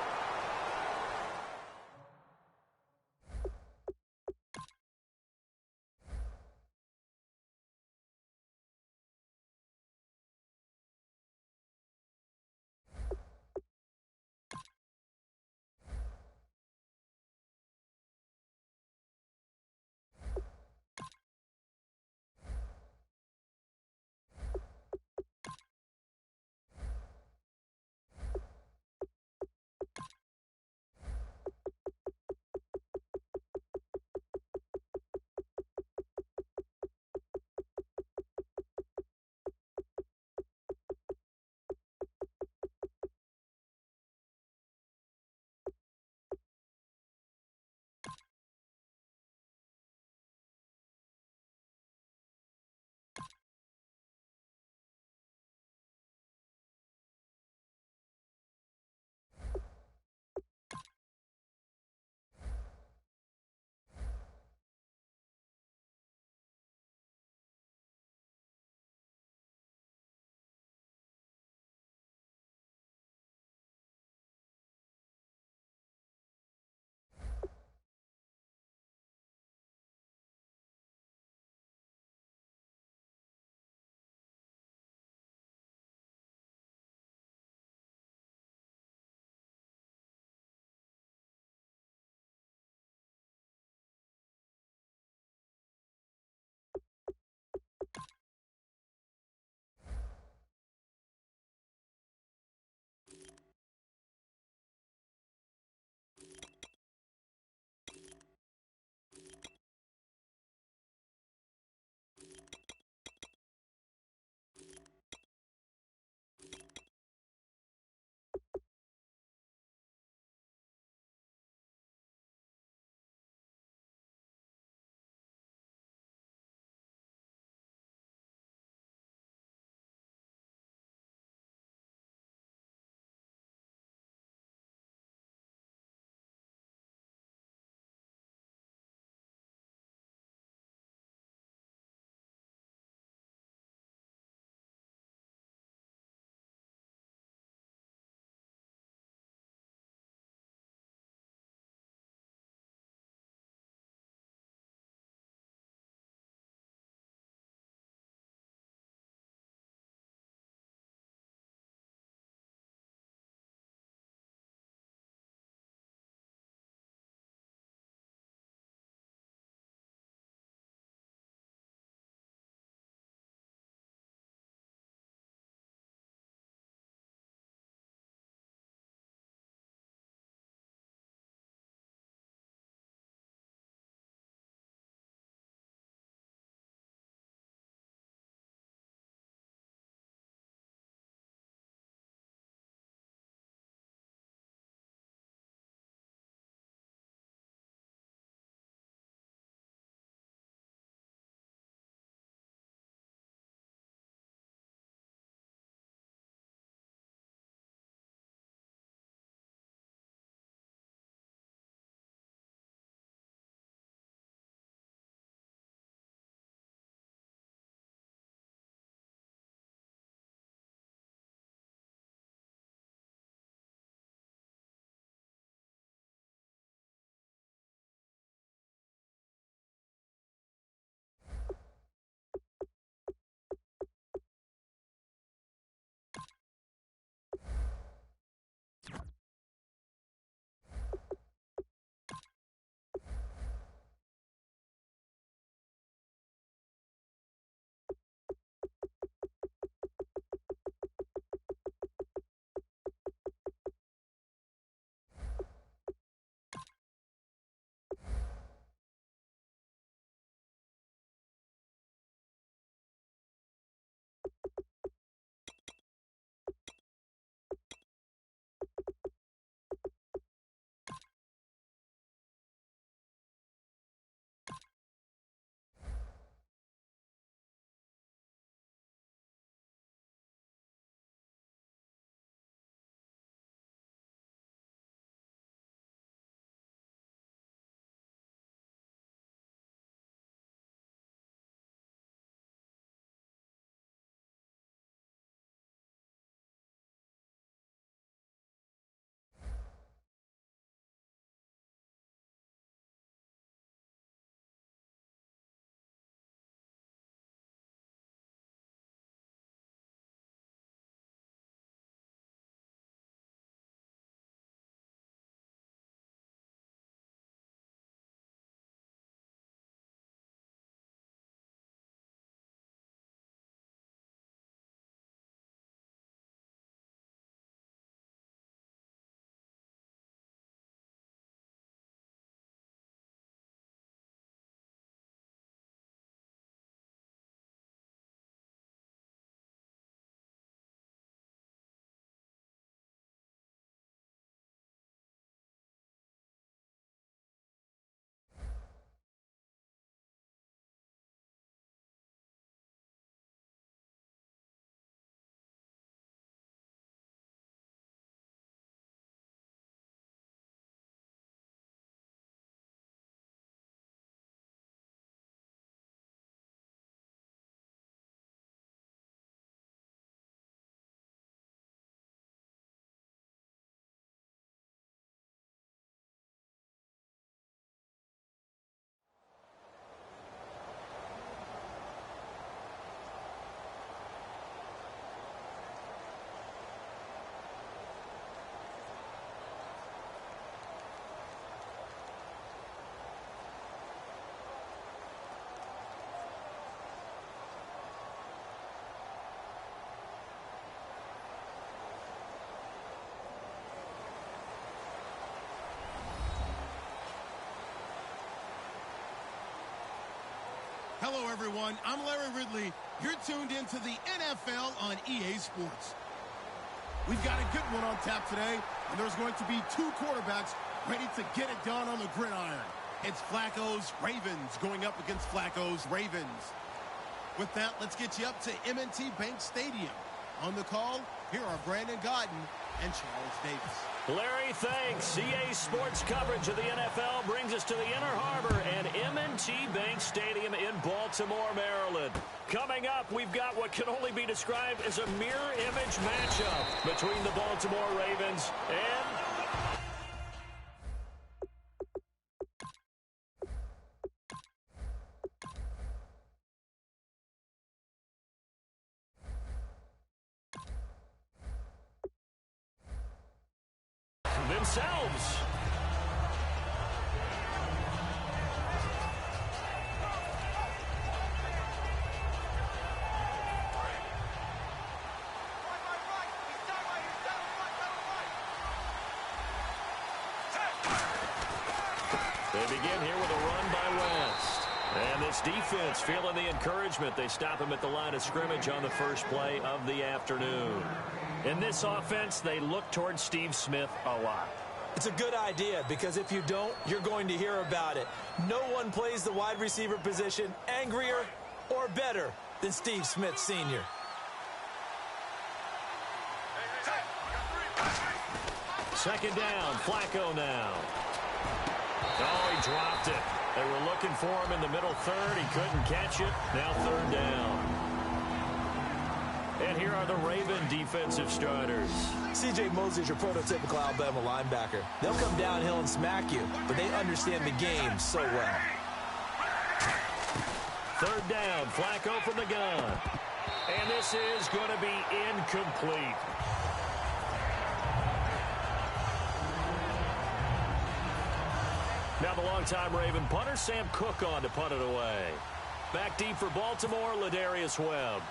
[SPEAKER 1] Hello, everyone. I'm Larry Ridley. You're tuned into the NFL on EA Sports. We've got a good one on tap today, and there's going to be two quarterbacks ready to get it done on the gridiron. It's Flacco's Ravens going up against Flacco's Ravens. With that, let's get you up to M&T Bank Stadium. On the call, here are Brandon Godden and Charles Davis.
[SPEAKER 2] Larry, thanks. EA Sports coverage of the NFL brings us to the Inner Harbor and M&T Bank Stadium in Baltimore, Maryland. Coming up, we've got what can only be described as a mirror image matchup between the Baltimore Ravens and themselves. They begin here with a run by West. And this defense feeling the encouragement. They stop him at the line of scrimmage on the first play of the afternoon. In this offense, they look towards Steve Smith a lot.
[SPEAKER 3] It's a good idea because if you don't, you're going to hear about it. No one plays the wide receiver position angrier or better than Steve Smith Sr.
[SPEAKER 2] Second down, Flacco now. Oh, he dropped it. They were looking for him in the middle third. He couldn't catch it. Now third down. And here are the Raven defensive starters.
[SPEAKER 3] C.J. Mosley's your prototypical Alabama linebacker. They'll come downhill and smack you, but they understand the game so well.
[SPEAKER 2] Third down, Flacco from the gun. And this is going to be incomplete. Now the longtime Raven punter, Sam Cook, on to punt it away. Back deep for Baltimore, Ladarius Webb.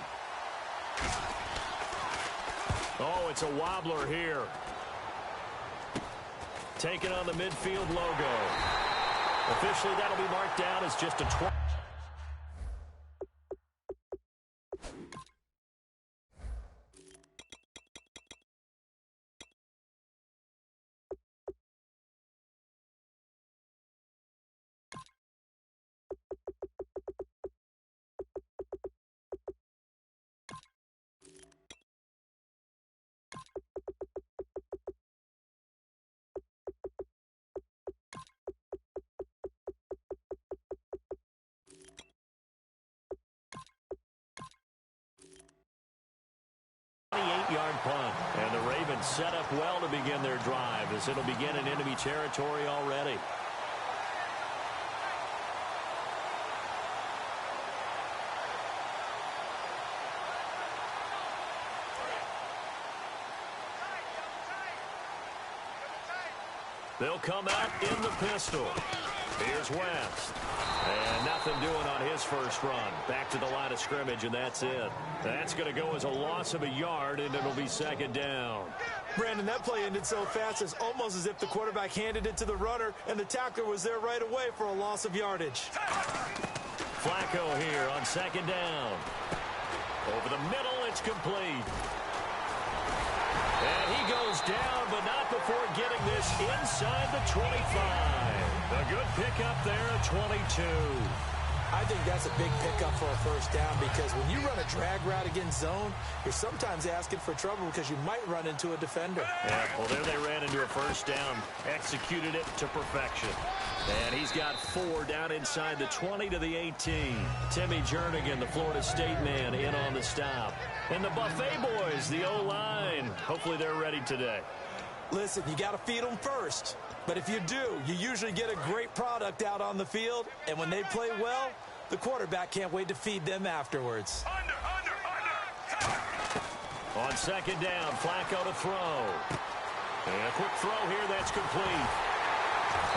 [SPEAKER 2] Oh, it's a wobbler here. Taking on the midfield logo. Officially, that'll be marked down as just a 20. Yard punt. And the Ravens set up well to begin their drive as it'll begin in enemy territory already. They'll come out in the pistol. Here's West. And nothing doing on his first run. Back to the line of scrimmage, and that's it. That's going to go as a loss of a yard, and it'll be second down.
[SPEAKER 3] Brandon, that play ended so fast, it's almost as if the quarterback handed it to the runner, and the tackler was there right away for a loss of yardage.
[SPEAKER 2] Flacco here on second down. Over the middle, it's complete. And he goes down, but not before getting this inside the 25. A good pickup there at 22.
[SPEAKER 3] I think that's a big pickup for a first down because when you run a drag route against zone, you're sometimes asking for trouble because you might run into a defender.
[SPEAKER 2] Yeah, well, there they ran into a first down, executed it to perfection. And he's got 4 down inside the 20 to the 18. Timmy Jernigan, the Florida State man, in on the stop. And the Buffet boys, the O-line. Hopefully they're ready today.
[SPEAKER 3] Listen, you got to feed them first. But if you do, you usually get a great product out on the field. And when they play well, the quarterback can't wait to feed them afterwards.
[SPEAKER 2] On second down, Flacco to throw. And a quick throw here that's complete.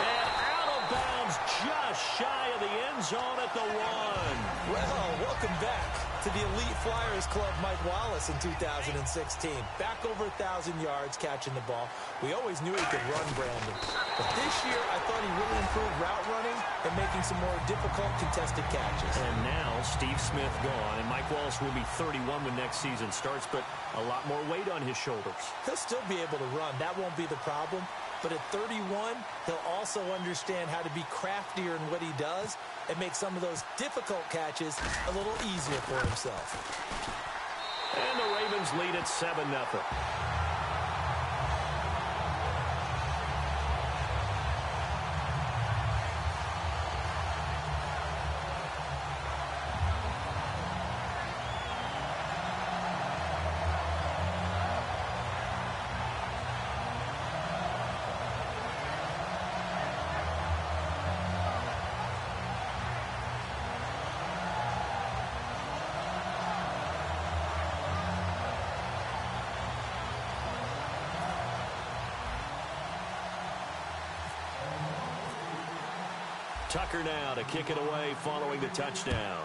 [SPEAKER 2] And out of bounds just shy of the end zone at the 1.
[SPEAKER 3] Well, welcome back to the Elite Flyers Club, Mike Wallace, in 2016. Back over 1,000 yards catching the ball. We always knew he could run, Brandon. But this year, I thought he really improved route running and making some more difficult contested catches.
[SPEAKER 2] And now Steve Smith gone, and Mike Wallace will be 31 when next season starts, but a lot more weight on his shoulders.
[SPEAKER 3] He'll still be able to run. That won't be the problem. But at 31, he'll also understand how to be craftier in what he does and make some of those difficult catches a little easier for himself.
[SPEAKER 2] And the Ravens lead at 7-0. Tucker now to kick it away following the touchdown.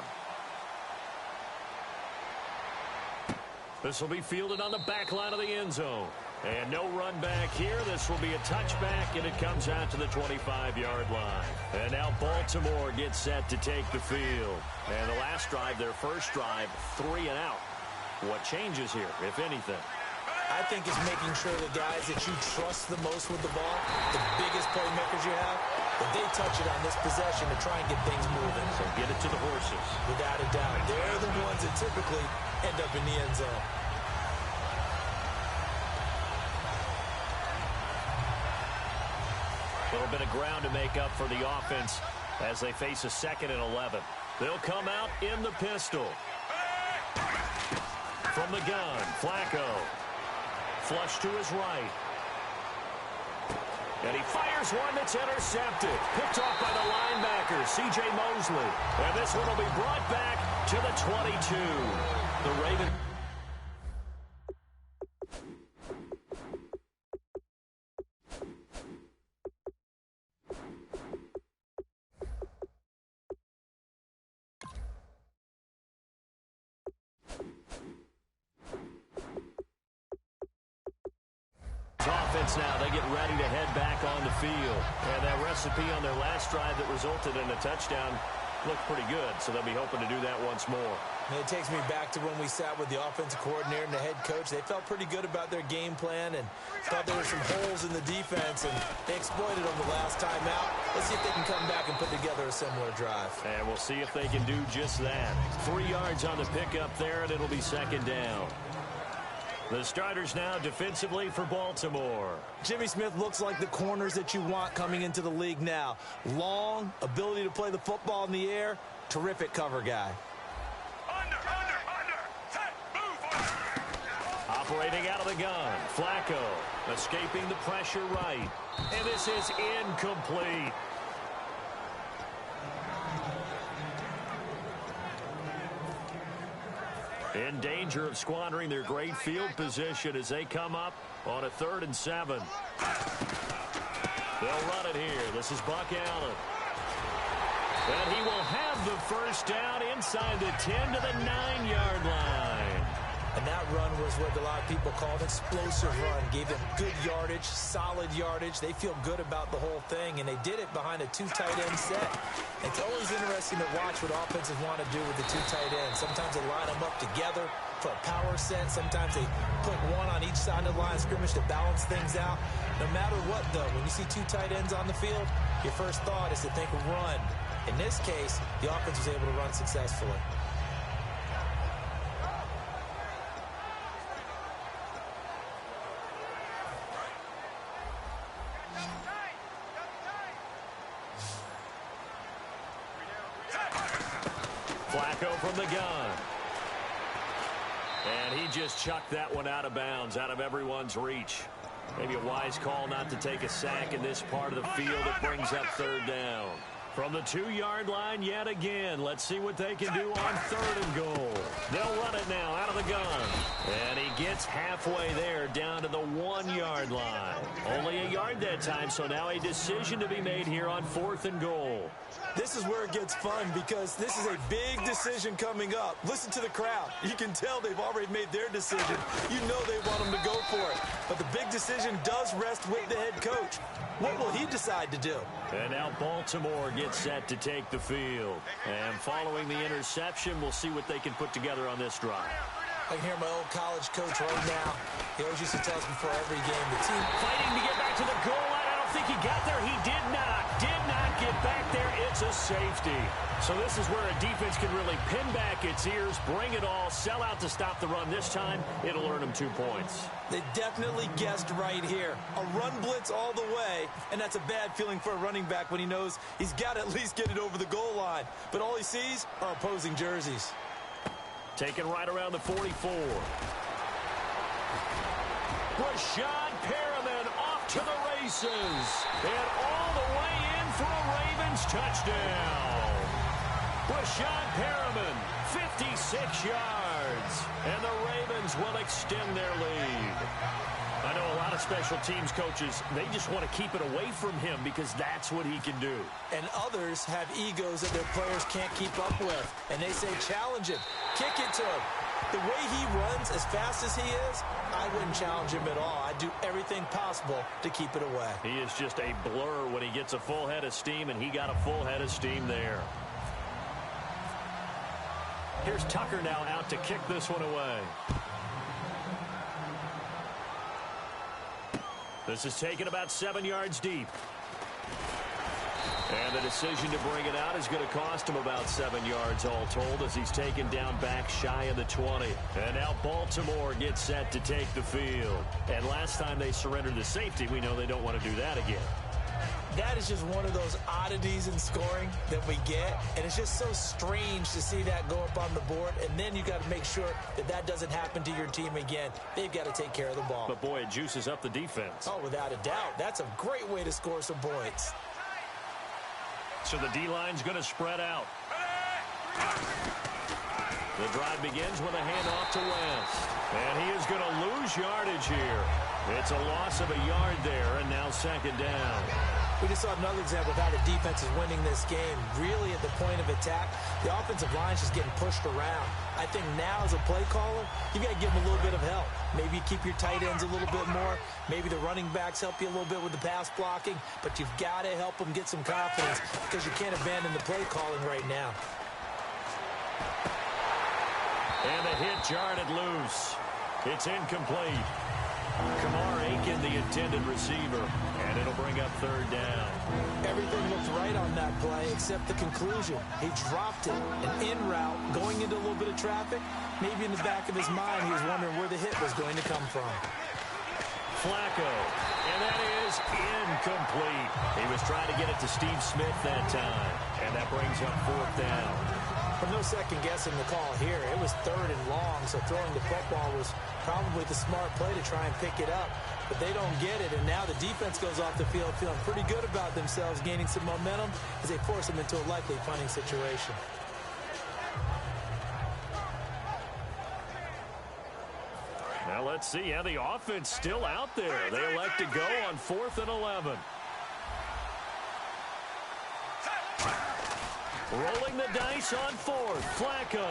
[SPEAKER 2] This will be fielded on the back line of the end zone. And no run back here. This will be a touchback, and it comes out to the 25-yard line. And now Baltimore gets set to take the field. And the last drive, their first drive, 3 and out. What changes here, if anything?
[SPEAKER 3] I think it's making sure the guys that you trust the most with the ball, the biggest playmakers you have, that they touch it on this possession to try and get things moving.
[SPEAKER 2] So get it to the horses.
[SPEAKER 3] Without a doubt. They're the ones that typically end up in the end zone.
[SPEAKER 2] A little bit of ground to make up for the offense as they face a 2nd and 11. They'll come out in the pistol. From the gun, Flacco. Flush to his right. And he fires one that's intercepted. Picked off by the linebacker, C.J. Mosley. And this one will be brought back to the 22. The Ravens. Offense now, they get ready to head back on the field. And that recipe on their last drive that resulted in a touchdown looked pretty good, so they'll be hoping to do that once more.
[SPEAKER 3] And it takes me back to when we sat with the offensive coordinator and the head coach. They felt pretty good about their game plan and thought there were some holes in the defense, and they exploited them the last time out. Let's see if they can come back and put together a similar drive.
[SPEAKER 2] And we'll see if they can do just that. 3 yards on the pickup there, and it'll be 2nd down. The starters now defensively for Baltimore.
[SPEAKER 3] Jimmy Smith looks like the corners that you want coming into the league now. Long, ability to play the football in the air, terrific cover guy.
[SPEAKER 4] Under, set, move,
[SPEAKER 2] Operating out of the gun, Flacco escaping the pressure right. And this is incomplete. In danger of squandering their great field position as they come up on a 3rd and 7. They'll run it here. This is Buck Allen. And he will have the first down inside the 10 to the 9-yard line.
[SPEAKER 3] And that run was what a lot of people called an explosive run. Gave them good yardage, solid yardage. They feel good about the whole thing, and they did it behind a 2 tight end set. It's always interesting to watch what offenses want to do with the 2 tight ends. Sometimes they line them up together for a power set. Sometimes they put one on each side of the line of scrimmage to balance things out. No matter what, though, when you see 2 tight ends on the field, your first thought is to think run. In this case, the offense was able to run successfully.
[SPEAKER 2] Flacco from the gun. And he just chucked that one out of bounds, out of everyone's reach. Maybe a wise call not to take a sack in this part of the field that brings up 3rd down. From the 2-yard line yet again. Let's see what they can do on 3rd and goal. They'll run it now out of the gun. And he gets halfway there down to the 1-yard line. Only a yard that time, so now a decision to be made here on 4th and goal.
[SPEAKER 3] This is where it gets fun because this is a big decision coming up. Listen to the crowd. You can tell they've already made their decision. You know they want them to go for it. But the big decision does rest with the head coach. What will he decide to do?
[SPEAKER 2] And now Baltimore gets set to take the field. And following the interception, we'll see what they can put together on this drive.
[SPEAKER 3] I can hear my old college coach right now. He always used to tell us before every game, the team
[SPEAKER 2] fighting to get back to the goal line. I don't think he got there. He did not get back there. It's a safety. So this is where a defense can really pin back its ears, bring it all, sell out to stop the run. This time, it'll earn them 2 points.
[SPEAKER 3] They definitely guessed right here. A run blitz all the way, and that's a bad feeling for a running back when he knows he's got to at least get it over the goal line. But all he sees are opposing jerseys.
[SPEAKER 2] Taken right around the 44. Rashad Perriman off to the races. And all the way in for a Ravens touchdown. Rashad Perriman, 56 yards. And the Ravens will extend their lead. I know a lot of special teams coaches, they just want to keep it away from him because that's what he can do.
[SPEAKER 3] And others have egos that their players can't keep up with. And they say, challenge him, kick it to him. The way he runs, as fast as he is, I wouldn't challenge him at all. I'd do everything possible to keep it away.
[SPEAKER 2] He is just a blur when he gets a full head of steam, and he got a full head of steam there. Here's Tucker now out to kick this one away. This is taken about 7 yards deep. And the decision to bring it out is going to cost him about 7 yards all told as he's taken down back shy of the 20. And now Baltimore gets set to take the field. And last time they surrendered the safety, we know they don't want to do that again.
[SPEAKER 3] That is just one of those oddities in scoring that we get. And it's just so strange to see that go up on the board. And then you got to make sure that that doesn't happen to your team again. They've got to take care of the ball.
[SPEAKER 2] But, boy, it juices up the defense.
[SPEAKER 3] Oh, without a doubt. That's a great way to score some points.
[SPEAKER 2] So the D-line's going to spread out. The drive begins with a handoff to West. And he is going to lose yardage here. It's a loss of a yard there, and now 2nd down.
[SPEAKER 3] We just saw another example of how the defense is winning this game. Really at the point of attack, the offensive line's just getting pushed around. I think now as a play caller, you got to give them a little bit of help. Maybe you keep your tight ends a little bit more. Maybe the running backs help you a little bit with the pass blocking. But you've got to help them get some confidence because you can't abandon the play calling right now.
[SPEAKER 2] And the hit jarred it loose. It's incomplete. Kamar Aiken, the intended receiver, and it'll bring up 3rd down.
[SPEAKER 3] Everything looked right on that play except the conclusion. He dropped it, an in route, going into a little bit of traffic. Maybe in the back of his mind, he was wondering where the hit was going to come from.
[SPEAKER 2] Flacco, and that is incomplete. He was trying to get it to Steve Smith that time, and that brings up 4th down.
[SPEAKER 3] But no second guessing the call here. It was 3rd and long, so throwing the football was probably the smart play to try and pick it up. But they don't get it, and now the defense goes off the field feeling pretty good about themselves, gaining some momentum as they force them into a likely punting situation.
[SPEAKER 2] Now let's see how the offense still out there. They elect to go on 4th and 11. Rolling the dice on 4th, Flacco.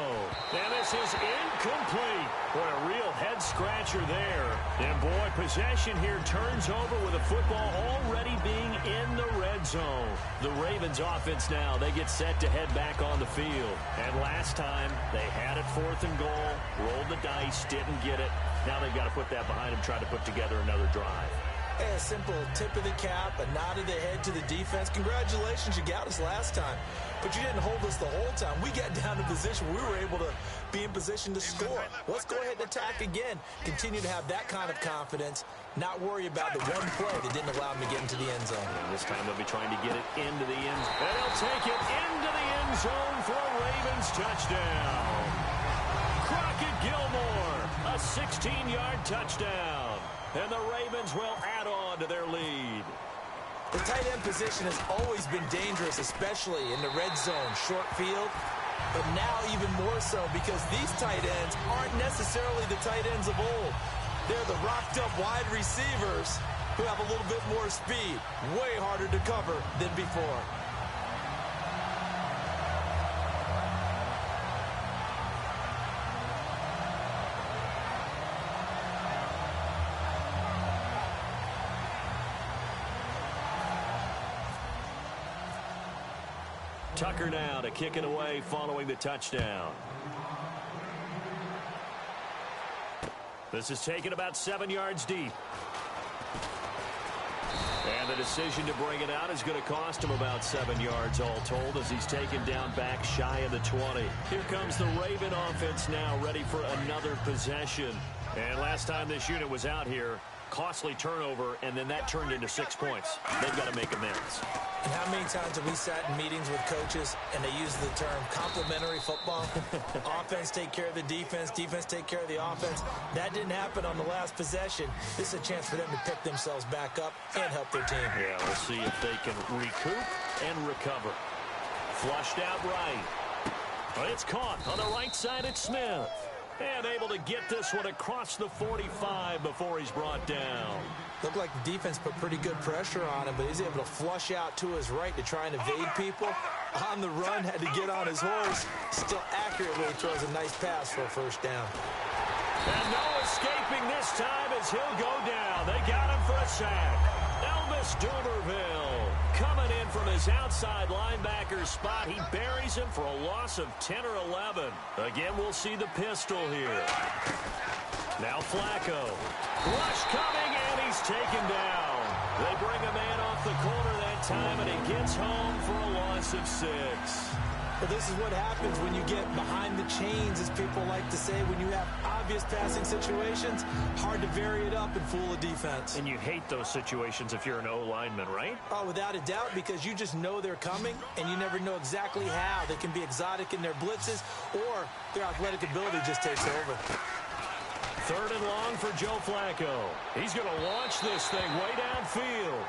[SPEAKER 2] And this is incomplete. Boy, a real head-scratcher there. And, boy, possession here turns over with the football already being in the red zone. The Ravens offense now, they get set to head back on the field. And last time, they had it 4th and goal, rolled the dice, didn't get it. Now they've got to put that behind them, try to put together another drive.
[SPEAKER 3] A simple tip of the cap, a nod of the head to the defense. Congratulations, you got us last time. But you didn't hold us the whole time. We got down to position where we were able to be in position to score. Let's go ahead and attack again. Continue to have that kind of confidence. Not worry about the one play that didn't allow them to get into the end zone.
[SPEAKER 2] And this time they'll be trying to get it into the end zone. And they'll take it into the end zone for a Ravens touchdown. Crockett Gilmore, a 16-yard touchdown. And the Ravens will add on to their lead.
[SPEAKER 3] The tight end position has always been dangerous, especially in the red zone, short field. But now even more so because these tight ends aren't necessarily the tight ends of old. They're the rocked-up wide receivers who have a little bit more speed. Way harder to cover than before.
[SPEAKER 2] Tucker now to kick it away following the touchdown. This is taken about 7 yards deep. And the decision to bring it out is going to cost him about 7 yards all told as he's taken down back shy of the 20. Here comes the Raven offense now ready for another possession. And last time this unit was out here, costly turnover, and then that turned into 6 points. They've got to make amends.
[SPEAKER 3] And how many times have we sat in meetings with coaches and they use the term complementary football? Offense take care of the defense, defense take care of the offense. That didn't happen on the last possession. This is a chance for them to pick themselves back up and help their team.
[SPEAKER 2] Yeah, we'll see if they can recoup and recover. Flushed out right. But it's caught on the right side at Smith. And able to get this one across the 45 before he's brought down.
[SPEAKER 3] Looked like the defense put pretty good pressure on him, but he's able to flush out to his right to try and evade people. On the run, had to get on his horse. Still accurately throws a nice pass for a first down.
[SPEAKER 2] And no escaping this time as he'll go down. They got him for a sack. Elvis Dumerville coming in from his outside linebacker spot. He buries him for a loss of 10 or 11. Again, we'll see the pistol here. Now Flacco. Rush coming, and he's taken down. They bring a man off the corner that time, and he gets home for a loss of 6.
[SPEAKER 3] Well, this is what happens when you get behind the chains, as people like to say. When you have obvious passing situations, hard to vary it up and fool a defense.
[SPEAKER 2] And you hate those situations if you're an O-lineman, right?
[SPEAKER 3] Oh, without a doubt, because you just know they're coming, and you never know exactly how. They can be exotic in their blitzes, or their athletic ability just takes over.
[SPEAKER 2] 3rd and long for Joe Flacco. He's going to launch this thing way downfield.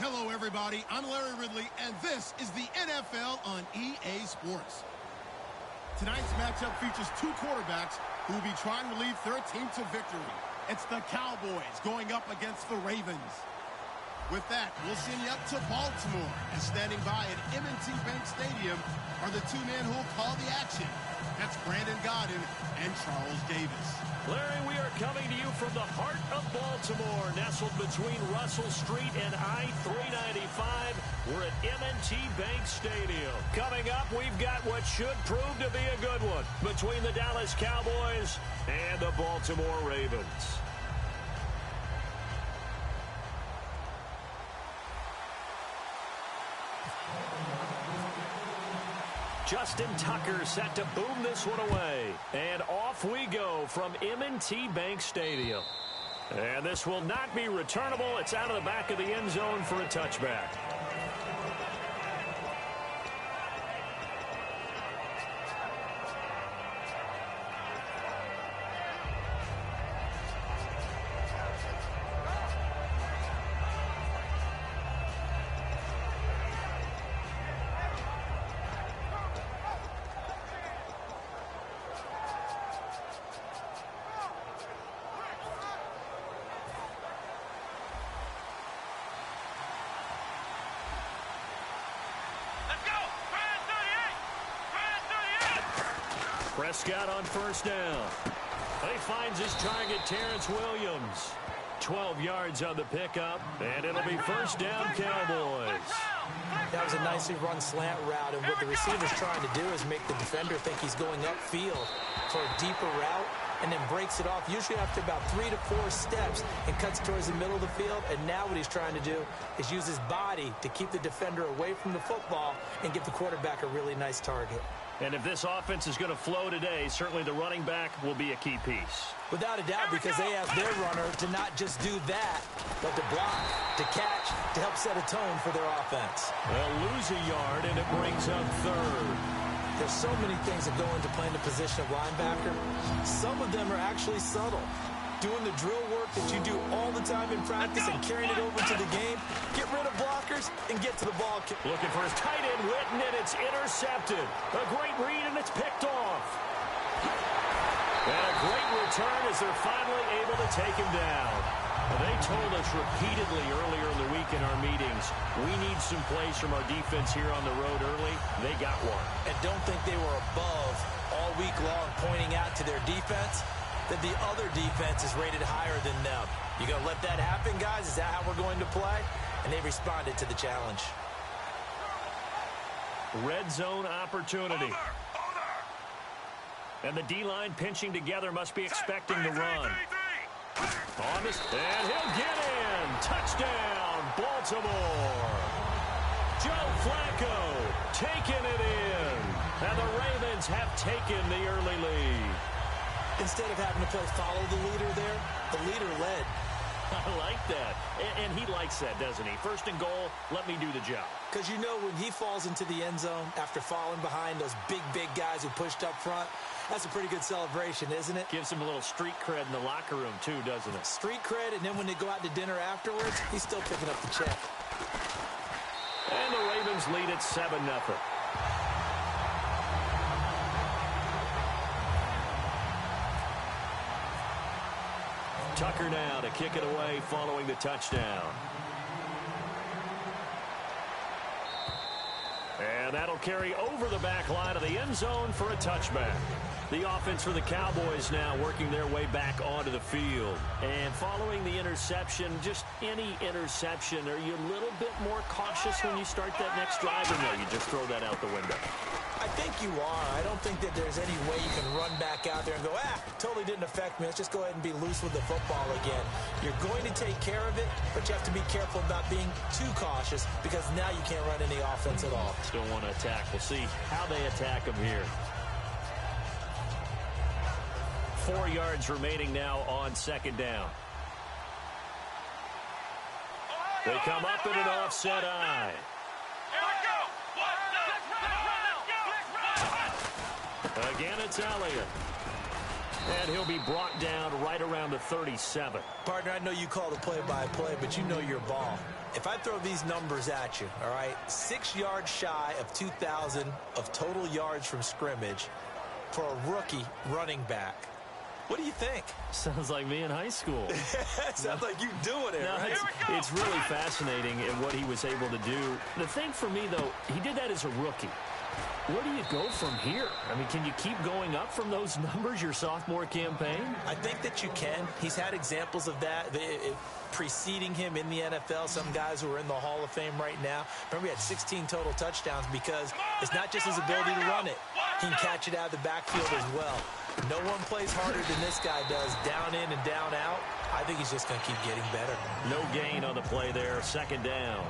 [SPEAKER 1] Hello, everybody. I'm Larry Ridley, and this is the NFL on EA Sports. Tonight's matchup features two quarterbacks who will be trying to lead their team to victory. It's the Cowboys going up against the Ravens. With that, we'll send you up to Baltimore. And standing by at M&T Bank Stadium are the two men who will call the action. That's Brandon Godden and Charles Davis.
[SPEAKER 2] Larry, we are coming to you from the heart of Baltimore, nestled between Russell Street and I-395. We're at M&T Bank Stadium. Coming up, we've got what should prove to be a good one between the Dallas Cowboys and the Baltimore Ravens. Justin Tucker set to boom this one away. And off we go from M&T Bank Stadium. And this will not be returnable. It's out of the back of the end zone for a touchback. Prescott on first down. He finds his target, Terrence Williams. 12 yards on the pickup, and it'll be first down, Cowboys.
[SPEAKER 3] That was a nicely run slant route, and what the receiver's trying to do is make the defender think he's going upfield for a deeper route, and then breaks it off, usually after about 3 to 4 steps, and cuts towards the middle of the field. And now what he's trying to do is use his body to keep the defender away from the football and give the quarterback a really nice target.
[SPEAKER 2] And if this offense is going to flow today, certainly the running back will be a key piece.
[SPEAKER 3] Without a doubt, because they ask their runner to not just do that, but to block, to catch, to help set a tone for their offense.
[SPEAKER 2] They'll lose a yard, and it brings up third.
[SPEAKER 3] There's so many things that go into playing the position of linebacker. Some of them are actually subtle. Doing the drill work that you do all the time in practice and carrying it over to the game. Get rid of blockers and get to the ball.
[SPEAKER 2] Looking for his tight end, Witten, and it's intercepted. A great read, and it's picked off. And a great return as they're finally able to take him down. They told us repeatedly earlier in the week in our meetings, we need some plays from our defense here on the road early. They got one.
[SPEAKER 3] And don't think they were above all week long pointing out to their defense that the other defense is rated higher than them. You going to let that happen, guys? Is that how we're going to play? And they responded to the challenge.
[SPEAKER 2] Red zone opportunity. And the D-line pinching together must be expecting the run. On this, and he'll get in. Touchdown, Baltimore. Joe Flacco taking it in. And the Ravens have taken the early lead.
[SPEAKER 3] Instead of having to play follow the leader there, the leader led.
[SPEAKER 2] I like that. And he likes that, doesn't he? First and goal, let me do the job.
[SPEAKER 3] Because you know when he falls into the end zone after falling behind those big guys who pushed up front, that's a pretty good celebration, isn't it?
[SPEAKER 2] Gives him a little street cred in the locker room, too, doesn't it?
[SPEAKER 3] Street cred, and then when they go out to dinner afterwards, he's still picking up the check.
[SPEAKER 2] And the Ravens lead at 7-0. Tucker now to kick it away following the touchdown. And that'll carry over the back line of the end zone for a touchback. The offense for the Cowboys now working their way back onto the field. And following the interception, just any interception, are you a little bit more cautious when you start that next drive, or no, you just throw that out the window?
[SPEAKER 3] I think you are. I don't think that there's any way you can run back out there and go, totally didn't affect me. Let's just go ahead and be loose with the football again. You're going to take care of it, but you have to be careful about being too cautious because now you can't run any offense at all.
[SPEAKER 2] Still want to attack. We'll see how they attack them here. 4 yards remaining now on second down. They come up in an offset eye. Again, it's Elliott. And he'll be brought down right around the 37.
[SPEAKER 3] Partner, I know you call the play-by-play, but you know your ball. If I throw these numbers at you, all right, 6 yards shy of 2,000 of total yards from scrimmage for a rookie running back. What do you think?
[SPEAKER 2] Sounds like me in high school.
[SPEAKER 3] Sounds like you doing it,
[SPEAKER 2] no,
[SPEAKER 3] right?
[SPEAKER 2] It's really fascinating in what he was able to do. The thing for me, though, he did that as a rookie. Where do you go from here? I mean, can you keep going up from those numbers your sophomore campaign?
[SPEAKER 3] I think that you can. He's had examples of that preceding him in the NFL. Some guys who are in the Hall of Fame right now. Remember, he had 16 total touchdowns because it's not just his ability to run it. He can catch it out of the backfield as well. No one plays harder than this guy does, down in and down out. I think he's just going to keep getting better.
[SPEAKER 2] No gain on the play there, second down.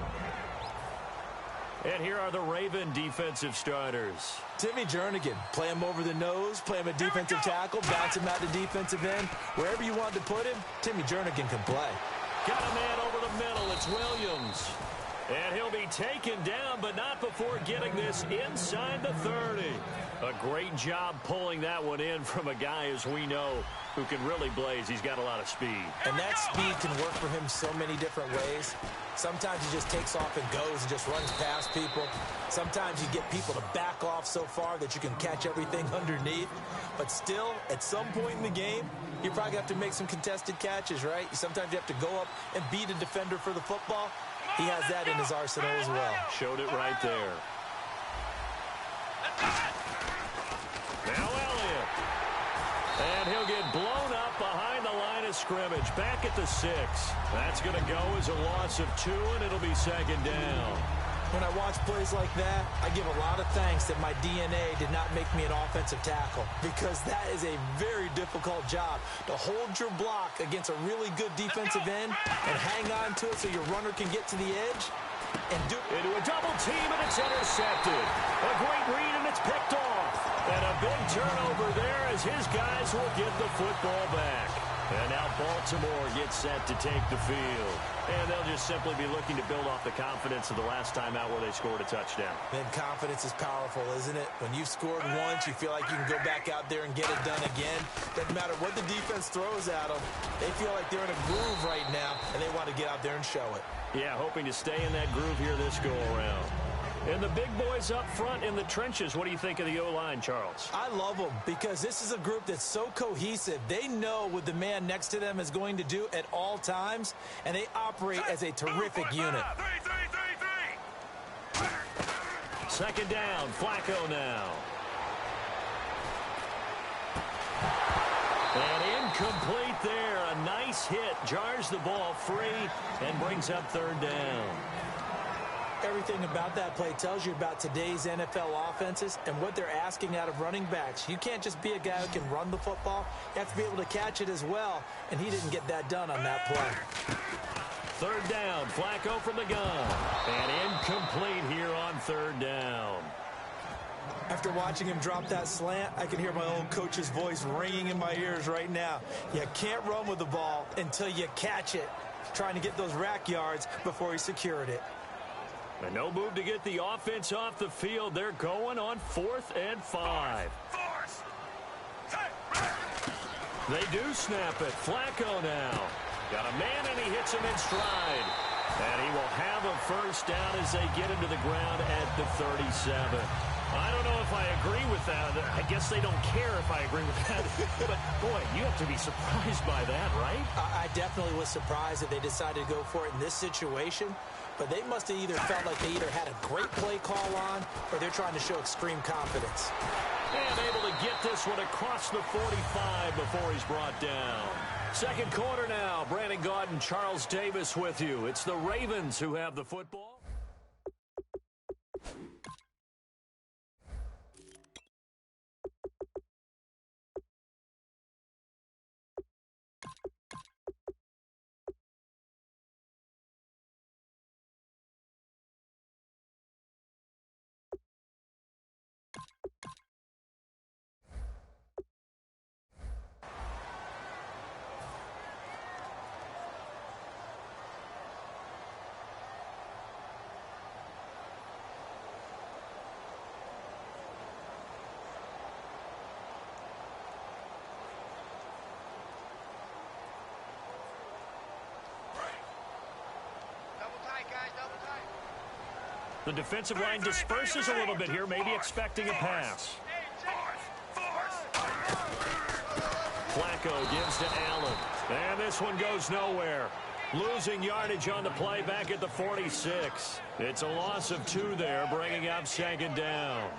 [SPEAKER 2] And here are the Raven defensive starters.
[SPEAKER 3] Timmy Jernigan, play him over the nose, play him a defensive tackle, bounce him out to defensive end. Wherever you want to put him, Timmy Jernigan can play.
[SPEAKER 2] Got a man over the middle. It's Williams. And he'll be taken down, but not before getting this inside the 30. A great job pulling that one in from a guy, as we know, who can really blaze. He's got a lot of speed.
[SPEAKER 3] And that speed can work for him so many different ways. Sometimes he just takes off and goes and just runs past people. Sometimes you get people to back off so far that you can catch everything underneath. But still, at some point in the game, you probably have to make some contested catches, right? Sometimes you have to go up and beat a defender for the football. He has that in his arsenal as well.
[SPEAKER 2] Showed it right there. Now Elliott. And he'll get blown up behind the line of scrimmage. Back at the 6. That's going to go as a loss of 2, and it'll be second down.
[SPEAKER 3] When I watch plays like that, I give a lot of thanks that my DNA did not make me an offensive tackle, because that is a very difficult job to hold your block against a really good defensive end and hang on to it so your runner can get to the edge and do
[SPEAKER 2] into a double team, and it's intercepted. A great read, and it's picked off. And a big turnover there as his guys will get the football back. And now Baltimore gets set to take the field. And they'll just simply be looking to build off the confidence of the last time out where they scored a touchdown.
[SPEAKER 3] Man, confidence is powerful, isn't it? When you've scored once, you feel like you can go back out there and get it done again. Doesn't matter what the defense throws at them. They feel like they're in a groove right now, and they want to get out there and show it.
[SPEAKER 2] Yeah, hoping to stay in that groove here this go-around. And the big boys up front in the trenches, what do you think of the O-line, Charles?
[SPEAKER 3] I love them because this is a group that's so cohesive. They know what the man next to them is going to do at all times, and they operate as a terrific unit.
[SPEAKER 2] Second down, Flacco now. And incomplete there. A nice hit. Jars the ball free and brings up third down.
[SPEAKER 3] Everything about that play tells you about today's NFL offenses and what they're asking out of running backs. You can't just be a guy who can run the football. You have to be able to catch it as well, and he didn't get that done on that play.
[SPEAKER 2] Third down, Flacco from the gun. And incomplete here on third down.
[SPEAKER 3] After watching him drop that slant, I can hear my old coach's voice ringing in my ears right now. You can't run with the ball until you catch it. Trying to get those rack yards before he secured it.
[SPEAKER 2] And no move to get the offense off the field. They're going on 4th and 5. They do snap it. Flacco now. Got a man, and he hits him in stride. And he will have a first down as they get into the ground at the 37. I don't know if I agree with that. I guess they don't care if I agree with that. But, boy, you have to be surprised by that, right?
[SPEAKER 3] I definitely was surprised that they decided to go for it in this situation. But they must have either felt like they either had a great play call on or they're trying to show extreme confidence.
[SPEAKER 2] And able to get this one across the 45 before he's brought down. Second quarter now. Brandon Gaudin, Charles Davis with you. It's the Ravens who have the football. The defensive line disperses a little bit here, maybe expecting a pass. Flacco gives to Allen. And this one goes nowhere. Losing yardage on the play back at the 46. It's a loss of 2 there, bringing up second down.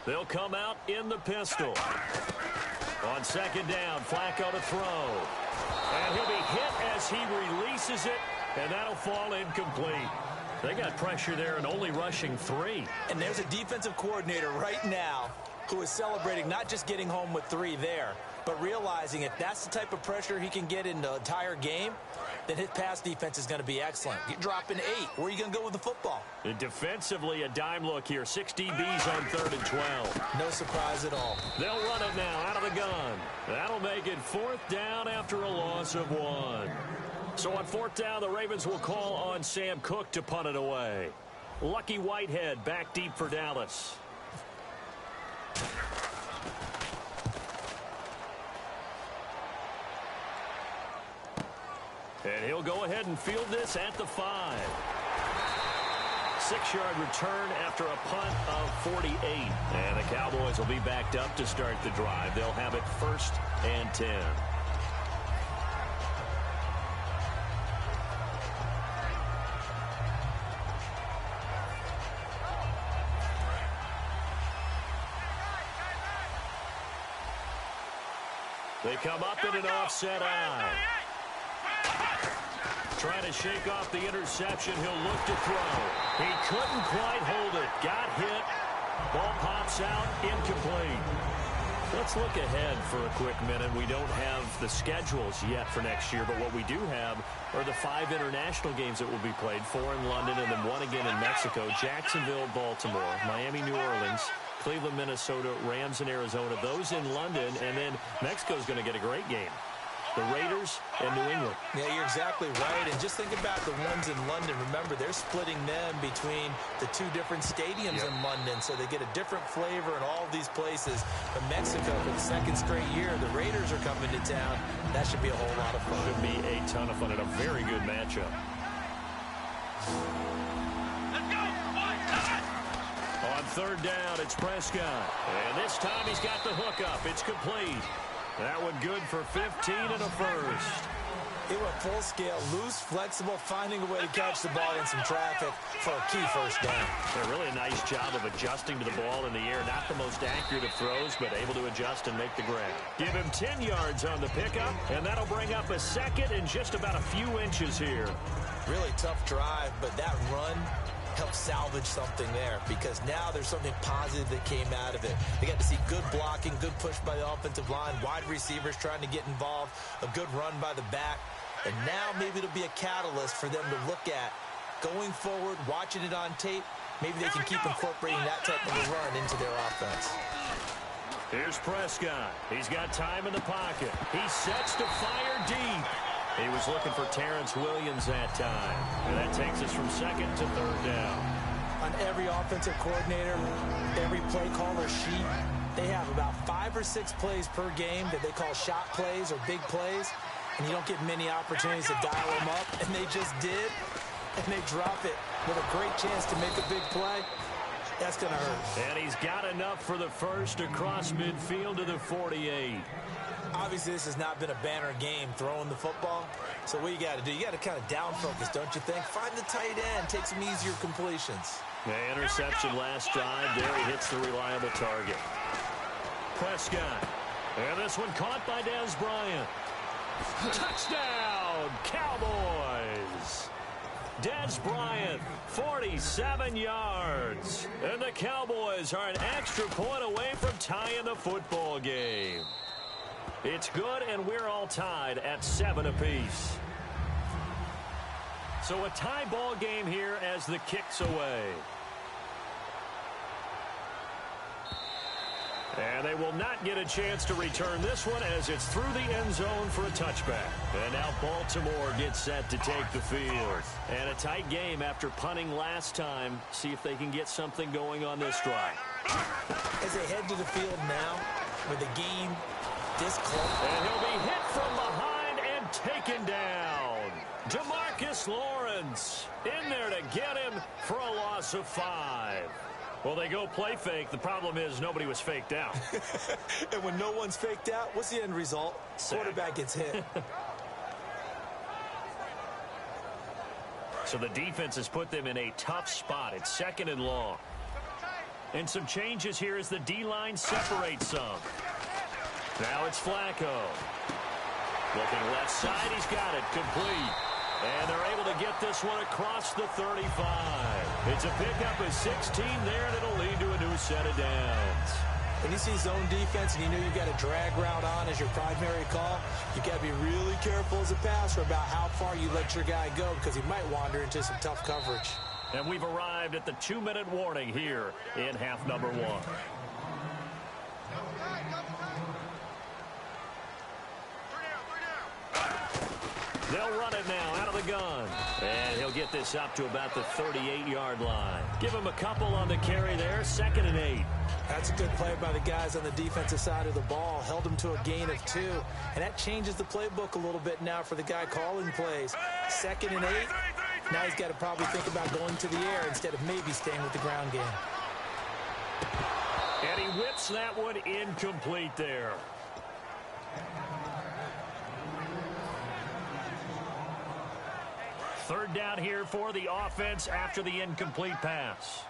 [SPEAKER 2] They'll come out in the pistol. On second down, Flacco to throw. And he'll be hit as he releases it, and that'll fall incomplete. They got pressure there and only rushing 3.
[SPEAKER 3] And there's a defensive coordinator right now who is celebrating not just getting home with 3 there, but realizing if that's the type of pressure he can get in the entire game, then his pass defense is going to be excellent. You're dropping 8. Where are you going to go with the football?
[SPEAKER 2] And defensively, a dime look here. 6 DBs on 3rd and 12.
[SPEAKER 3] No surprise at all.
[SPEAKER 2] They'll run it now out of the gun. That'll make it 4th down after a loss of 1. So on 4th down, the Ravens will call on Sam Cook to punt it away. Lucky Whitehead back deep for Dallas. And he'll go ahead and field this at the 5. 6-yard return after a punt of 48. And the Cowboys will be backed up to start the drive. They'll have it 1st and 10. They come up in an offset eye. Trying to shake off the interception. He'll look to throw. He couldn't quite hold it. Got hit. Ball pops out. Incomplete. Let's look ahead for a quick minute. We don't have the schedules yet for next year, but what we do have are the 5 international games that will be played. 4 in London and then 1 again in Mexico. Jacksonville, Baltimore, Miami, New Orleans, Cleveland, Minnesota, Rams in Arizona. Those in London, and then Mexico's going to get a great game. The Raiders and New England.
[SPEAKER 3] Yeah, you're exactly right. And just think about the ones in London. Remember, they're splitting them between the 2 different stadiums in London, so they get a different flavor in all of these places. But Mexico, for the 2nd straight year, the Raiders are coming to town. That should be a whole lot of fun.
[SPEAKER 2] Should be a ton of fun and a very good matchup. On 3rd down, it's Prescott. And this time he's got the hook up. It's complete. That one good for 15 and a first.
[SPEAKER 3] It went full scale, loose, flexible, finding a way to catch the ball in some traffic for a key first down.
[SPEAKER 2] A really nice job of adjusting to the ball in the air. Not the most accurate of throws, but able to adjust and make the grab. Give him 10 yards on the pickup, and that'll bring up a 2nd and just about a few inches here.
[SPEAKER 3] Really tough drive, but that run help salvage something there, because now there's something positive that came out of it. They got to see good blocking, good push by the offensive line, wide receivers trying to get involved, a good run by the back, and now maybe it'll be a catalyst for them to look at going forward, watching it on tape. Maybe they can keep incorporating that type of a run into their offense.
[SPEAKER 2] Here's Prescott. He's got time in the pocket. He sets to fire deep. He was looking for Terrence Williams that time. And that takes us from 2nd to 3rd down.
[SPEAKER 3] On every offensive coordinator, every play caller sheet, they have about 5 or 6 plays per game that they call shot plays or big plays. And you don't get many opportunities to dial them up. And they just did. And they drop it with a great chance to make a big play. That's going to hurt.
[SPEAKER 2] And he's got enough for the first across midfield to the 48.
[SPEAKER 3] Obviously, this has not been a banner game throwing the football. So what you got to do, you got to kind of down focus, don't you think? Find the tight end, take some easier completions.
[SPEAKER 2] The interception last drive. There he hits the reliable target. Prescott. And this one caught by Dez Bryant. Touchdown, Cowboys. Dez Bryant, 47 yards. And the Cowboys are an extra point away from tying the football game. It's good, and we're all tied at 7 apiece. So a tie ball game here as the kick's away. And they will not get a chance to return this one as it's through the end zone for a touchback. And now Baltimore gets set to take the field. And a tight game after punting last time. See if they can get something going on this drive.
[SPEAKER 3] As they head to the field now, with the game this close.
[SPEAKER 2] And he'll be hit from behind and taken down. DeMarcus Lawrence in there to get him for a loss of 5. Well, they go play fake. The problem is nobody was faked out.
[SPEAKER 3] And when no one's faked out, what's the end result? Quarterback gets hit.
[SPEAKER 2] So the defense has put them in a tough spot. It's 2nd and long. And some changes here as the D-line separates some. Now it's Flacco. Looking left side, he's got it. Complete. And they're able to get this one across the 35. It's a pickup of 16 there, and it'll lead to a new set of downs.
[SPEAKER 3] When you see zone defense and you know you've got a drag route on as your primary call, you got to be really careful as a passer about how far you let your guy go because he might wander into some tough coverage.
[SPEAKER 2] And we've arrived at the 2-minute warning here in half number 1. They'll run it now out of the gun. And he'll get this up to about the 38-yard line. Give him a couple on the carry there. 2nd and 8.
[SPEAKER 3] That's a good play by the guys on the defensive side of the ball. Held him to a gain of 2. And that changes the playbook a little bit now for the guy calling plays. 2nd and 8. Now he's got to probably think about going to the air instead of maybe staying with the ground game.
[SPEAKER 2] And he whips that one incomplete there. Third down here for the offense after the incomplete pass.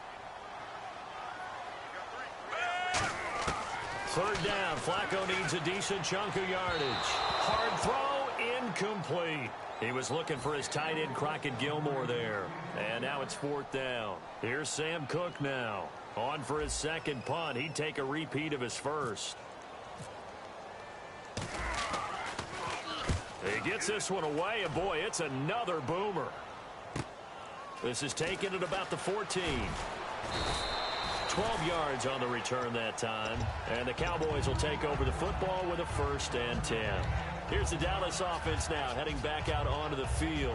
[SPEAKER 2] 3rd down. Flacco needs a decent chunk of yardage. Hard throw, incomplete. He was looking for his tight end, Crockett Gilmore, there. And now it's 4th down. Here's Sam Cook now. On for his 2nd punt. He'd take a repeat of his 1st. He gets this one away, and boy, it's another boomer. This is taken at about the 14. 12 yards on the return that time. And the Cowboys will take over the football with a 1st and 10. Here's the Dallas offense now heading back out onto the field.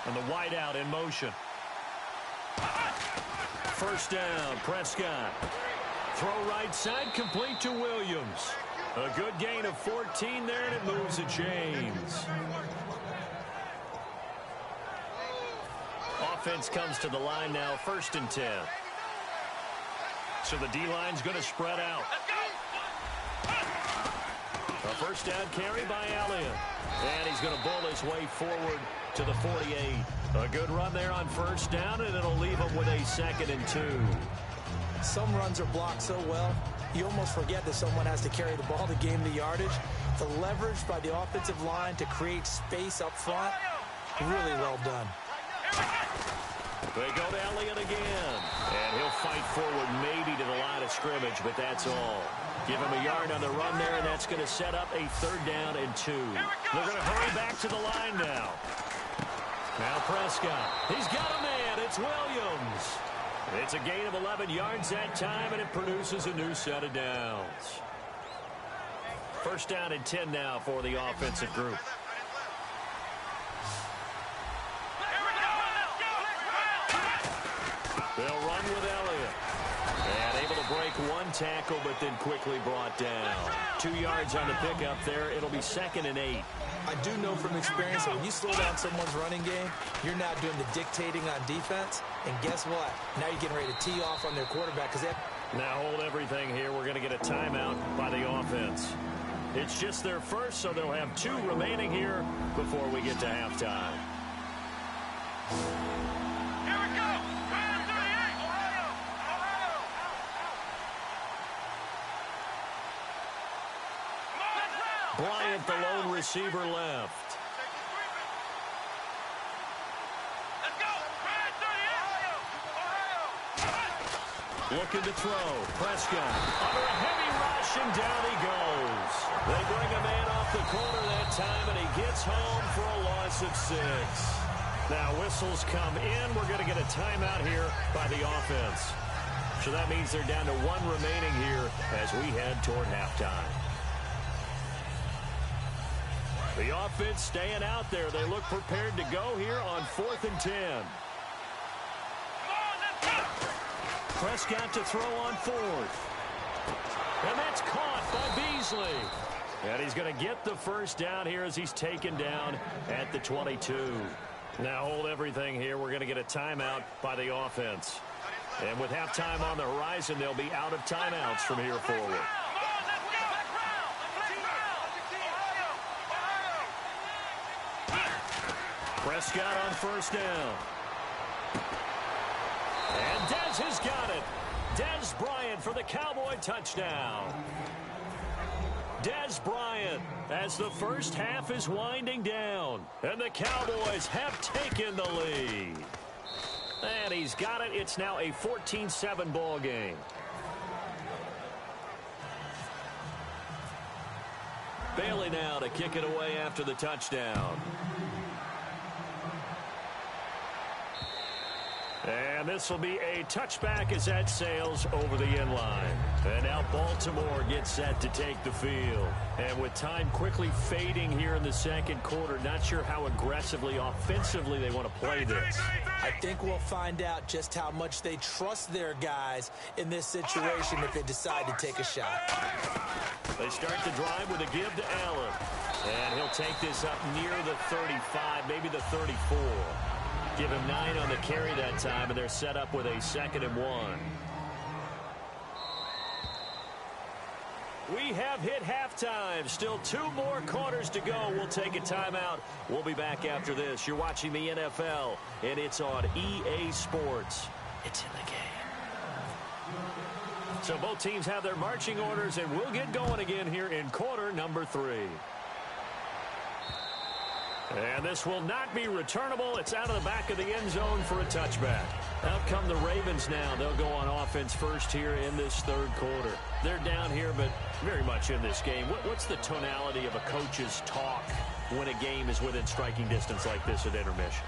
[SPEAKER 2] And the wideout in motion. 1st down, Prescott. Throw right side, complete to Williams. A good gain of 14 there, and it moves to James. Offense comes to the line now, 1st and 10. So the D-line's going to spread out. A 1st down carry by Elliott. And he's going to bull his way forward to the 48. A good run there on 1st down, and it'll leave him with a 2nd and 2.
[SPEAKER 3] Some runs are blocked so well, you almost forget that someone has to carry the ball to gain the yardage. The leverage by the offensive line to create space up front, really well done.
[SPEAKER 2] They go to Elliott again. And he'll fight forward maybe to the line of scrimmage, but that's all. Give him a yard on the run there, and that's going to set up a 3rd down and 2. They're going to hurry back to the line now. Now Prescott. He's got a man. It's Williams. It's a gain of 11 yards that time, and it produces a new set of downs. 1st down and 10 now for the offensive group. They'll run with Elliott. And able to break one tackle, but then quickly brought down. 2 yards on the pickup there. It'll be 2nd and 8.
[SPEAKER 3] I do know from experience that when you slow down someone's running game, you're now doing the dictating on defense. And guess what? Now you're getting ready to tee off on their quarterback.
[SPEAKER 2] Now hold everything here. We're going to get a timeout by the offense. It's just their 1st, so they'll have 2 remaining here before we get to halftime.
[SPEAKER 4] Here we go. Ohio.
[SPEAKER 2] Bryant, the lone receiver, left.
[SPEAKER 4] Let's go.
[SPEAKER 2] Looking to throw. Prescott under a heavy rush, and down he goes. They bring a man off the corner that time, and he gets home for a loss of 6. Now whistles come in. We're going to get a timeout here by the offense. So that means they're down to 1 remaining here as we head toward halftime. The offense staying out there. They look prepared to go here on 4th and 10. Prescott to throw on 4th. And that's caught by Beasley. And he's going to get the first down here as he's taken down at the 22. Now hold everything here. We're going to get a timeout by the offense. And with halftime on the horizon, they'll be out of timeouts from here forward. Prescott on first down. And Dez has got it. Dez Bryant for the Cowboy touchdown. Dez Bryant as the first half is winding down. And the Cowboys have taken the lead. And he's got it. It's now a 14-7 ball game. Bailey now to kick it away after the touchdown. And this will be a touchback as that sails over the end line. And now Baltimore gets set to take the field. And with time quickly fading here in the second quarter, not sure how aggressively, offensively they want to play this.
[SPEAKER 3] I think we'll find out just how much they trust their guys in this situation if they decide to take a shot.
[SPEAKER 2] They start the drive with a give to Allen. And he'll take this up near the 35, maybe the 34. Give him 9 on the carry that time, and they're set up with a 2nd and 1. We have hit halftime. Still 2 more quarters to go. We'll take a timeout. We'll be back after this. You're watching the NFL, and it's on EA Sports. It's in the game. So both teams have their marching orders, and we'll get going again here in quarter number 3. And this will not be returnable. It's out of the back of the end zone for a touchback. Out come the Ravens now. They'll go on offense first here in this third quarter. They're down here, but very much in this game. What's the tonality of a coach's talk when a game is within striking distance like this at intermission?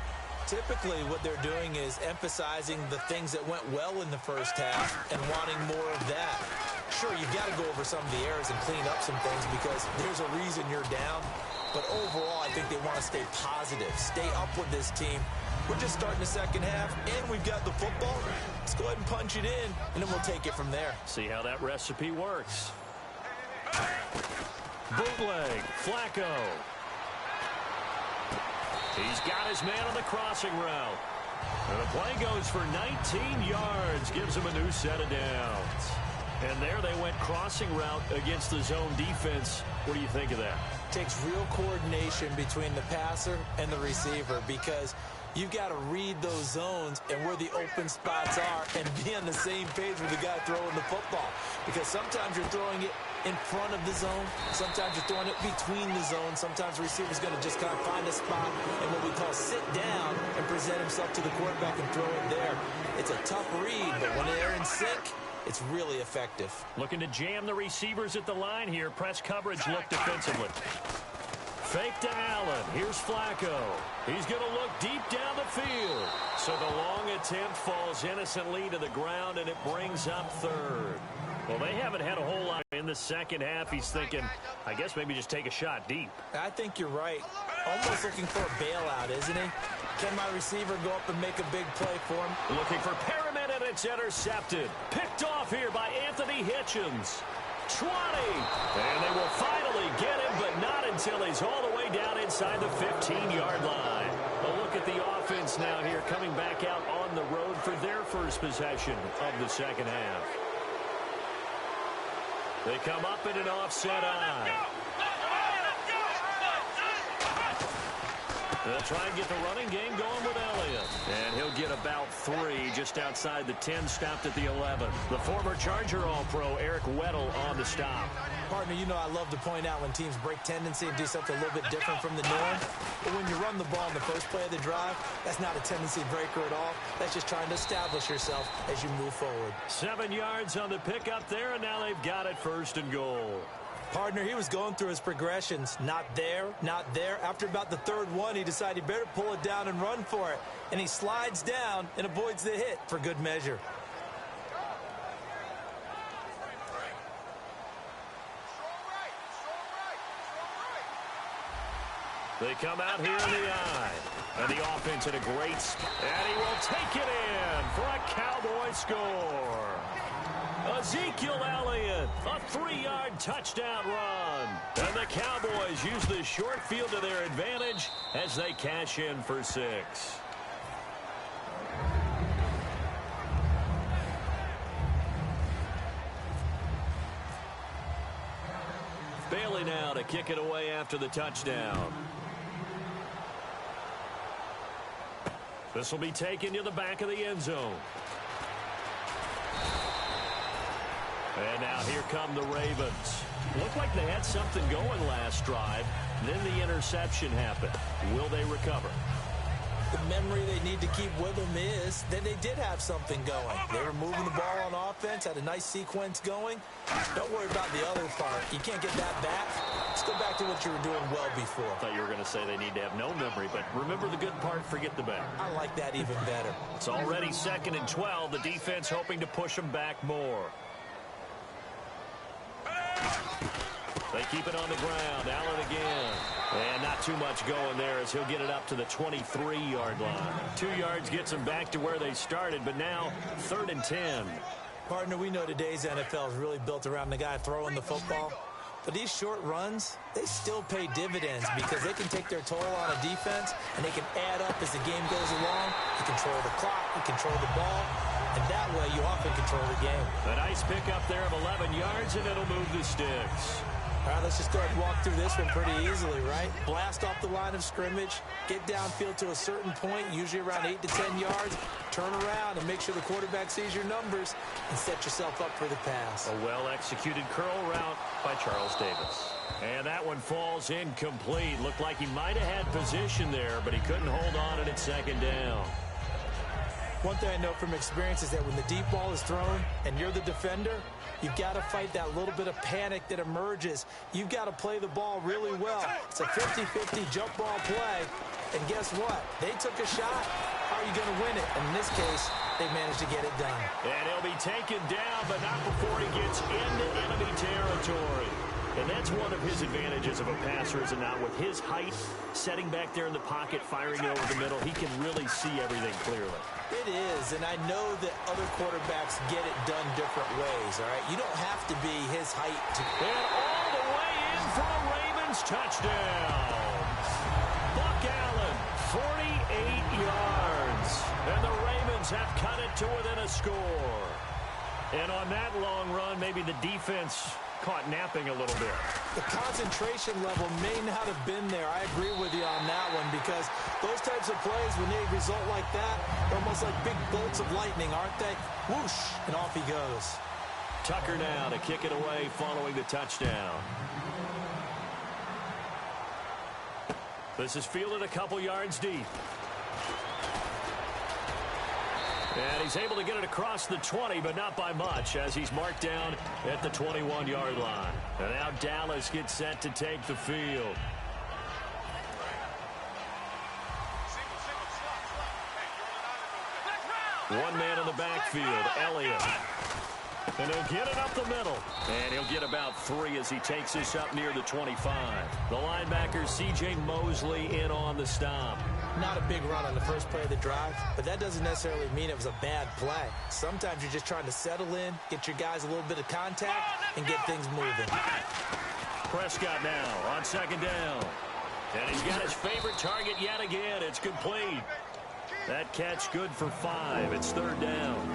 [SPEAKER 3] Typically, what they're doing is emphasizing the things that went well in the first half and wanting more of that. Sure, you've got to go over some of the errors and clean up some things because there's a reason you're down. But overall, I think they want to stay positive, stay up with this team. We're just starting the second half, and we've got the football. Let's go ahead and punch it in, and then we'll take it from there.
[SPEAKER 2] See how that recipe works. Bootleg, Flacco. He's got his man on the crossing route. And the play goes for 19 yards, gives him a new set of downs. And there they went crossing route against the zone defense. What do you think of that?
[SPEAKER 3] Takes real coordination between the passer and the receiver because you've got to read those zones and where the open spots are and be on the same page with the guy throwing the football. Because sometimes you're throwing it in front of the zone. Sometimes you're throwing it between the zones. Sometimes the receiver's going to just kind of find a spot and what we call sit down and present himself to the quarterback and throw it there. It's a tough read, but when they're in sync, it's really effective.
[SPEAKER 2] Looking to jam the receivers at the line here. Press coverage look defensively. Fake to Allen. Here's Flacco. He's going to look deep down the field. So the long attempt falls innocently to the ground, and it brings up third. Well, they haven't had a whole lot in the second half. He's thinking, I guess maybe just take a shot deep.
[SPEAKER 3] I think you're right. Almost looking for a bailout, isn't he? Can my receiver go up and make a big play for him?
[SPEAKER 2] Looking for Perriman, and it's intercepted. Picked off here by Anthony Hitchens. 20. And they will finally get him, but not until he's all the way down inside the 15-yard line. A look at the offense now here coming back out on the road for their first possession of the second half. They come up in an offset eye. They'll try and get the running game going with Elliott. And he'll get about 3 just outside the 10, stopped at the 11. The former Charger All-Pro Eric Weddle on the stop.
[SPEAKER 3] Partner, you know I love to point out when teams break tendency and do something a little bit different from the norm. But when you run the ball in the first play of the drive, that's not a tendency breaker at all. That's just trying to establish yourself as you move forward.
[SPEAKER 2] 7 yards on the pickup there, and now they've got it first and goal.
[SPEAKER 3] Partner, he was going through his progressions. Not there, not there. After about the third one, he decided he better pull it down and run for it. And he slides down and avoids the hit for good measure.
[SPEAKER 2] They come out here in the eye. And the offense in a great spot. And he will take it in for a Cowboy score. Ezekiel Elliott, a 3-yard touchdown run. And the Cowboys use the short field to their advantage as they cash in for 6. Bailey now to kick it away after the touchdown. This will be taken to the back of the end zone. And now here come the Ravens. Looked like they had something going last drive. Then the interception happened. Will they recover?
[SPEAKER 3] The memory they need to keep with them is that they did have something going. They were moving the ball on offense, had a nice sequence going. Don't worry about the other part. You can't get that back. Let's go back to what you were doing well before.
[SPEAKER 2] I thought you were going to say they need to have no memory, but remember the good part, forget the bad.
[SPEAKER 3] I like that even better.
[SPEAKER 2] It's already 2nd and 12. The defense hoping to push them back more. They keep it on the ground. Allen again. And not too much going there as he'll get it up to the 23-yard line. 2 yards gets them back to where they started, but now 3rd and 10.
[SPEAKER 3] Partner, we know today's NFL is really built around the guy throwing the football. But these short runs, they still pay dividends because they can take their toll on a defense and they can add up as the game goes along. You control the clock, you control the ball, and that way you often control the game.
[SPEAKER 2] A nice pickup there of 11 yards, and it'll move the sticks.
[SPEAKER 3] All right, let's just go ahead and walk through this one pretty easily, right? Blast off the line of scrimmage, get downfield to a certain point, usually around 8 to 10 yards, turn around and make sure the quarterback sees your numbers and set yourself up for the pass.
[SPEAKER 2] A well-executed curl route by Charles Davis. And that one falls incomplete. Looked like he might have had position there, but he couldn't hold on it at 2nd down.
[SPEAKER 3] One thing I know from experience is that when the deep ball is thrown and you're the defender, you've got to fight that little bit of panic that emerges. You've got to play the ball really well. It's a 50-50 jump ball play. And guess what? They took a shot. How are you going to win it? And in this case, they managed to get it done.
[SPEAKER 2] And he'll be taken down, but not before he gets into enemy territory. And that's one of his advantages of a passer, is it not? With his height, setting back there in the pocket, firing it over the middle, he can really see everything clearly.
[SPEAKER 3] It is, and I know that other quarterbacks get it done different ways, all right? You don't have to be his height.
[SPEAKER 2] And all the way in for a Ravens touchdown. Buck Allen, 48 yards. And the Ravens have cut it to within a score. And on that long run, maybe the defense caught napping a little bit.
[SPEAKER 3] The concentration level may not have been there. I agree with you on that one, because those types of plays, when they result like that, they're almost like big bolts of lightning, aren't they? Whoosh, and off he goes.
[SPEAKER 2] Tucker now to kick it away following the touchdown. This is fielded a couple yards deep. And he's able to get it across the 20, but not by much, as he's marked down at the 21-yard line. And now Dallas gets set to take the field. One man in the backfield, Elliott. And he'll get it up the middle. And he'll get about 3 as he takes this up near the 25. The linebacker, C.J. Mosley, in on the stop.
[SPEAKER 3] Not a big run on the first play of the drive, but that doesn't necessarily mean it was a bad play. Sometimes you're just trying to settle in, get your guys a little bit of contact, and get things moving.
[SPEAKER 2] Prescott now on 2nd down. And he's got his favorite target yet again. It's complete. That catch good for 5. It's 3rd down.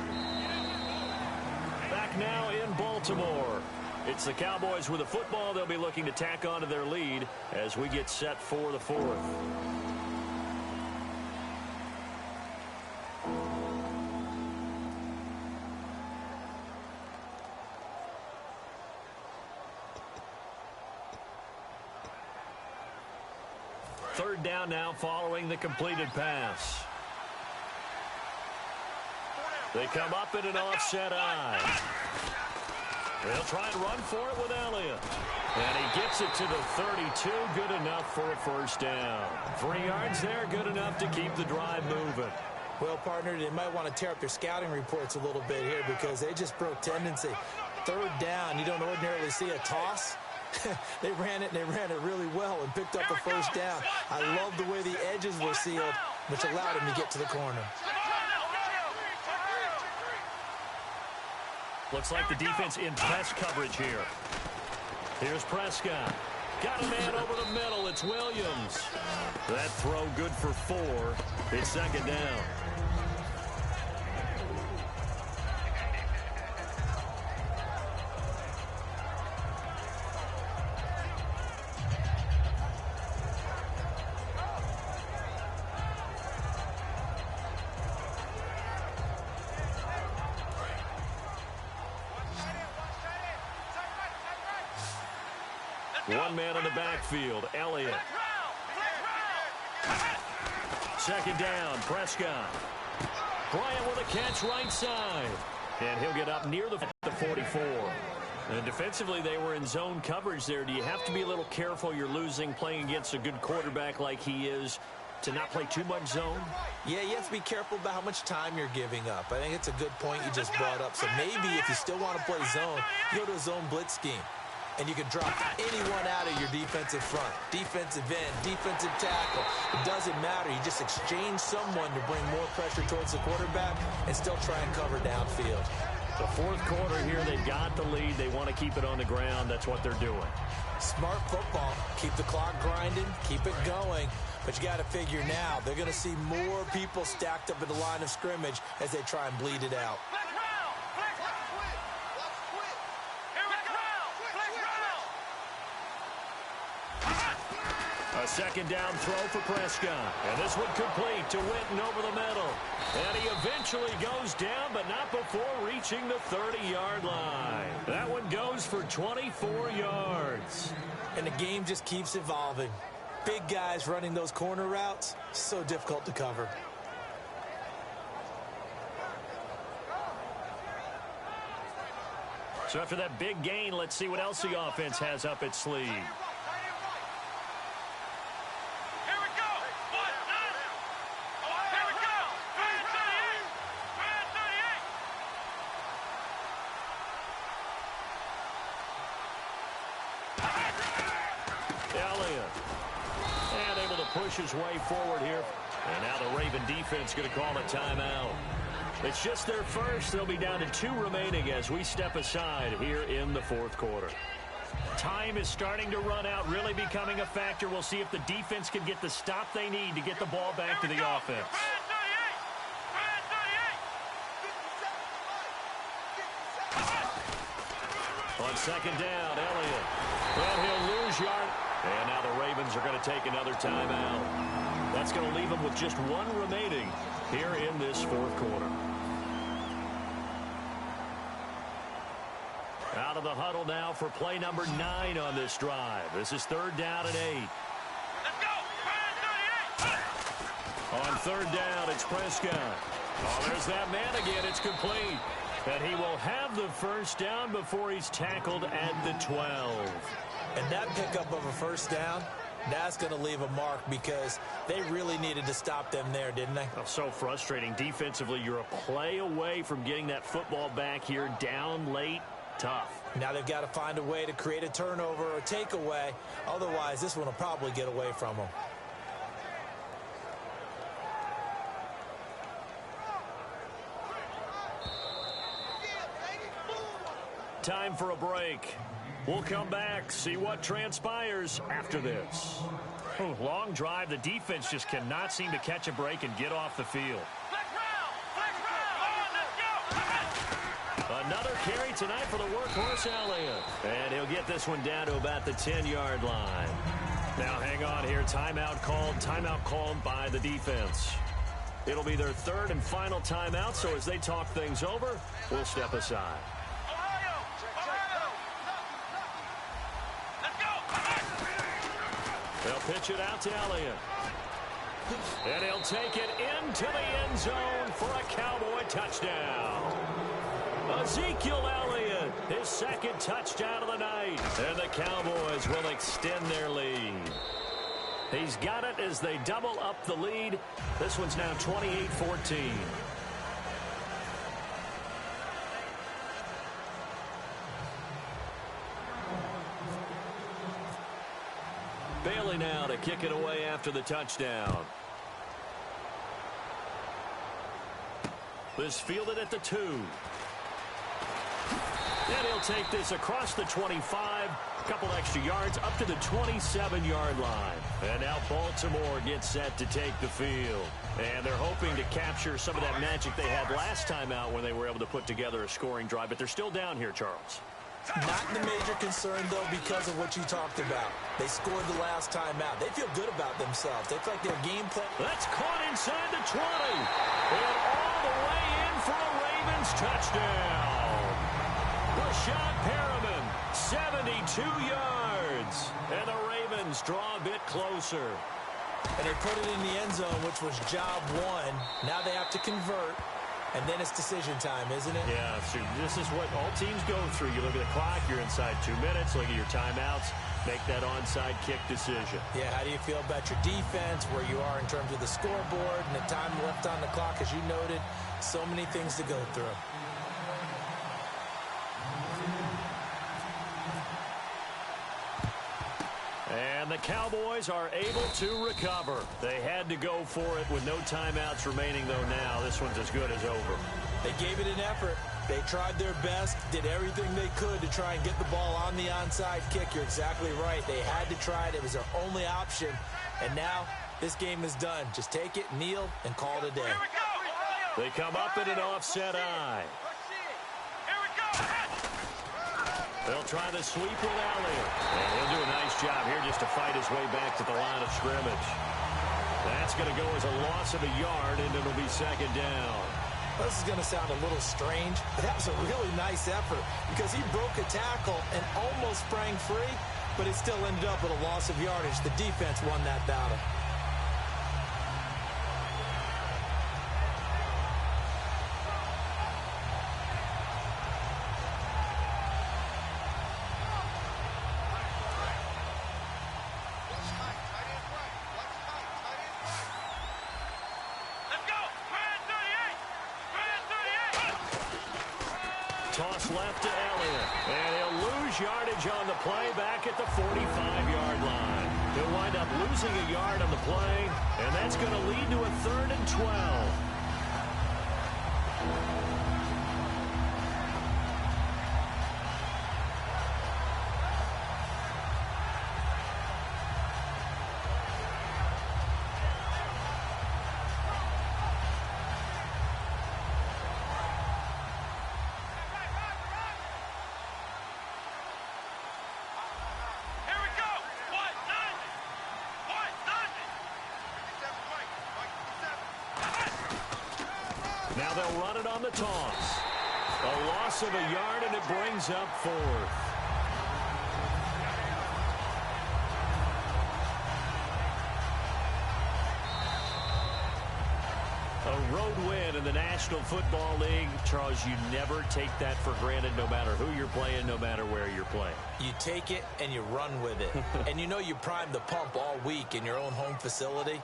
[SPEAKER 2] Back now in Baltimore. It's the Cowboys with the football. They'll be looking to tack on to their lead as we get set for the 4th. Third down now following the completed pass. They come up in an offset eye. They'll try and run for it with Elliott. And he gets it to the 32. Good enough for a 1st down. 3 yards there, good enough to keep the drive moving.
[SPEAKER 3] Well, partner, they might want to tear up their scouting reports a little bit here, because they just broke tendency. 3rd down, you don't ordinarily see a toss. They ran it really well and picked up the first down. I love the way the edges were sealed, which allowed him to get to the corner.
[SPEAKER 2] Looks like the defense in press coverage here. Here's Prescott. Got a man over the middle. It's Williams. That throw good for 4. It's second down. One man in the backfield, Elliott. Second down, Prescott. Bryant with a catch right side. And he'll get up near the 44. And defensively, they were in zone coverage there. Do you have to be a little careful? You're losing playing against a good quarterback like he is to not play too much zone?
[SPEAKER 3] Yeah, you have to be careful about how much time you're giving up. I think it's a good point you just brought up. So maybe if you still want to play zone, you go to a zone blitz scheme. And you can drop anyone out of your defensive front. Defensive end, defensive tackle. It doesn't matter. You just exchange someone to bring more pressure towards the quarterback and still try and cover downfield.
[SPEAKER 2] The fourth quarter here, they've got the lead. They want to keep it on the ground. That's what they're doing.
[SPEAKER 3] Smart football. Keep the clock grinding. Keep it going. But you got to figure now, they're going to see more people stacked up at the line of scrimmage as they try and bleed it out.
[SPEAKER 2] A second down throw for Prescott. And this one complete to Witten over the middle. And he eventually goes down, but not before reaching the 30-yard line. That one goes for 24 yards.
[SPEAKER 3] And the game just keeps evolving. Big guys running those corner routes, so difficult to cover.
[SPEAKER 2] So after that big gain, let's see what else the offense has up its sleeve. Push his way forward here. And now the Raven defense going to call a timeout. It's just their first. They'll be down to 2 remaining as we step aside here in the fourth quarter. Time is starting to run out, really becoming a factor. We'll see if the defense can get the stop they need to get the ball back to the offense. On second down, Elliott. Well, he'll lose yard. And now the Ravens are going to take another timeout. That's going to leave them with just 1 remaining here in this fourth quarter. Out of the huddle now for play number 9 on this drive. This is 3rd down and 8. On 3rd down, it's Prescott. Oh, there's that man again. It's complete. And he will have the first down before he's tackled at the 12.
[SPEAKER 3] And that pickup of a first down, that's going to leave a mark because they really needed to stop them there, didn't they?
[SPEAKER 2] Oh, so frustrating. Defensively, you're a play away from getting that football back here down late. Tough.
[SPEAKER 3] Now they've got to find a way to create a turnover or takeaway. Otherwise, this one will probably get away from them.
[SPEAKER 2] Time for a break. We'll come back, see what transpires after this. Long drive. The defense just cannot seem to catch a break and get off the field. Another carry tonight for the workhorse Elliott. And he'll get this one down to about the 10-yard line. Now hang on here. Timeout called by the defense. It'll be their 3rd and final timeout, so as they talk things over, we'll step aside. They'll pitch it out to Elliott. And he'll take it into the end zone for a Cowboy touchdown. Ezekiel Elliott, his 2nd touchdown of the night. And the Cowboys will extend their lead. He's got it as they double up the lead. This one's now 28-14. kick it away after the touchdown. This fielded at the 2. And he'll take this across the 25, a couple extra yards up to the 27-yard line. And now Baltimore gets set to take the field. And they're hoping to capture some of that magic they had last time out when they were able to put together a scoring drive. But they're still down here, Charles.
[SPEAKER 3] Not the major concern, though, because of what you talked about. They scored the last time out. They feel good about themselves. They feel like their game plan.
[SPEAKER 2] That's caught inside the 20. And all the way in for a Ravens touchdown. Rashad Perriman, 72 yards. And the Ravens draw a bit closer.
[SPEAKER 3] And they put it in the end zone, which was job one. Now they have to convert. And then it's decision time, isn't it?
[SPEAKER 2] Yeah, so this is what all teams go through. You look at the clock, you're inside 2 minutes, look at your timeouts, make that onside kick decision.
[SPEAKER 3] Yeah, how do you feel about your defense, where you are in terms of the scoreboard, and the time left on the clock, as you noted? So many things to go through.
[SPEAKER 2] And the Cowboys are able to recover. They had to go for it with no timeouts remaining, though now. This one's as good as over.
[SPEAKER 3] They gave it an effort. They tried their best, did everything they could to try and get the ball on the onside kick. You're exactly right. They had to try it. It was their only option. And now this game is done. Just take it, kneel, and call it a day.
[SPEAKER 2] They come up in an offset eye. They'll try the sweep with Elliott. And he'll do a nice job here just to fight his way back to the line of scrimmage. That's going to go as a loss of a yard, and it'll be second down.
[SPEAKER 3] Well, this is going to sound a little strange, but that was a really nice effort because he broke a tackle and almost sprang free, but it still ended up with a loss of yardage. The defense won that battle.
[SPEAKER 2] Toss left to Elliott. And he'll lose yardage on the play back at the 45-yard line. He'll wind up losing a yard on the play, and that's going to lead to a 3rd and 12. Now they'll run it on the toss. A loss of a yard, and it brings up 4th. A road win in the National Football League. Charles, you never take that for granted, no matter who you're playing, no matter where you're playing.
[SPEAKER 3] You take it and you run with it. And you know you primed the pump all week in your own home facility.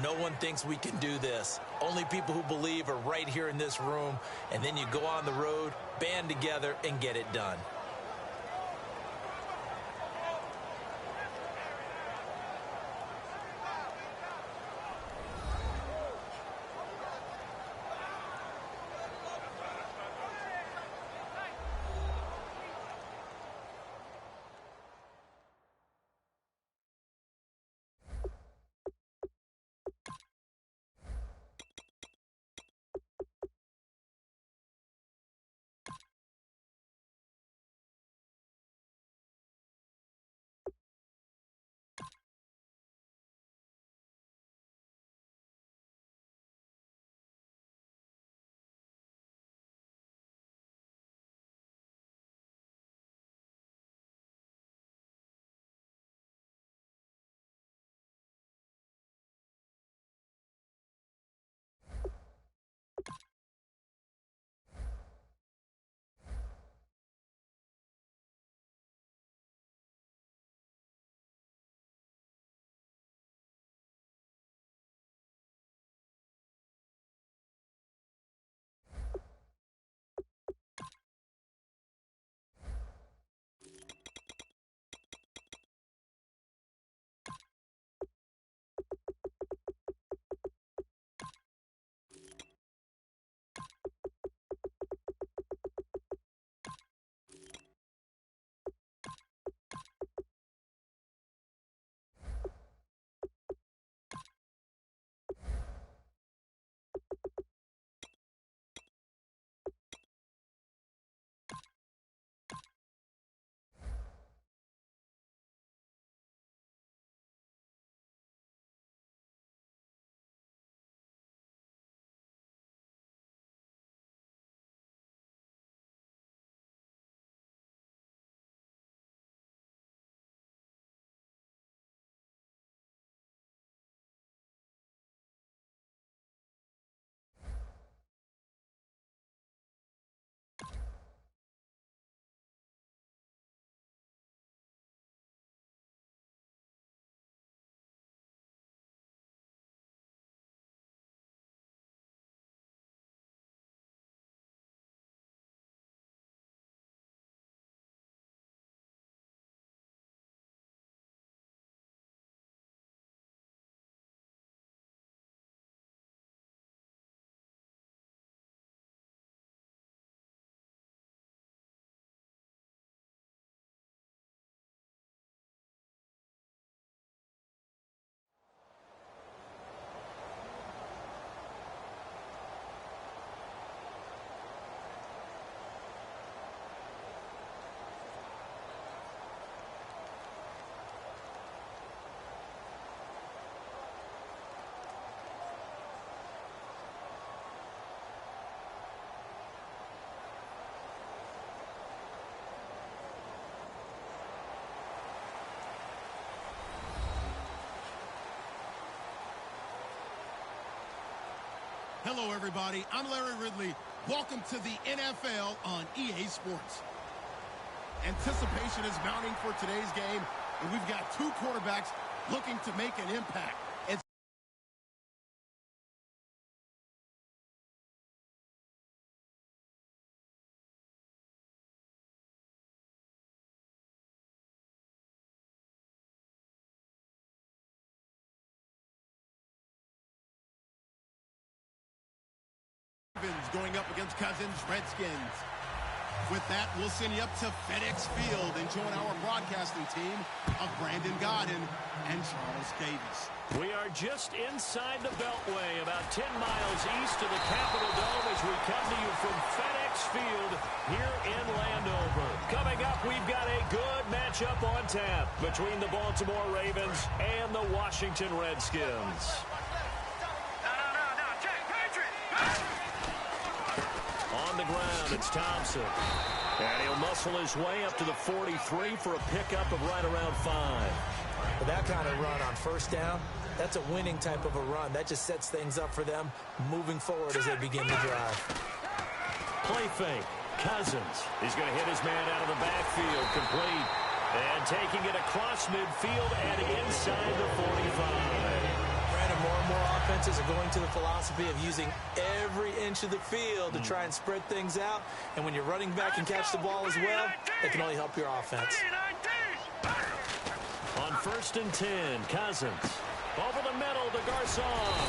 [SPEAKER 3] No one thinks we can do this. Only people who believe are right here in this room. And then you go on the road, band together, and get it done.
[SPEAKER 1] Hello, everybody. I'm Larry Ridley. Welcome to the NFL on EA Sports. Anticipation is mounting for today's game, and we've got two quarterbacks looking to make an impact. It's going up against Cousins, Redskins. With that, we'll send you up to FedEx Field and join our broadcasting team of Brandon Godden and Charles Davis.
[SPEAKER 2] We are just inside the Beltway, about 10 miles east of the Capitol Dome as we come to you from FedEx Field here in Landover. Coming up, we've got a good matchup on tap between the Baltimore Ravens and the Washington Redskins. On the ground, it's Thompson. And he'll muscle his way up to the 43 for a pickup of right around 5.
[SPEAKER 3] But that kind of run on first down, that's a winning type of a run. That just sets things up for them moving forward as they begin to drive.
[SPEAKER 2] Play fake. Cousins. He's going to hit his man out of the backfield. Complete. And taking it across midfield and inside the 45.
[SPEAKER 3] More and more offenses are going to the philosophy of using every inch of the field to try and spread things out. And when you're running back and catch the ball as well, it can only help your offense.
[SPEAKER 2] On 1st and 10, Cousins. Over the middle to Garcon.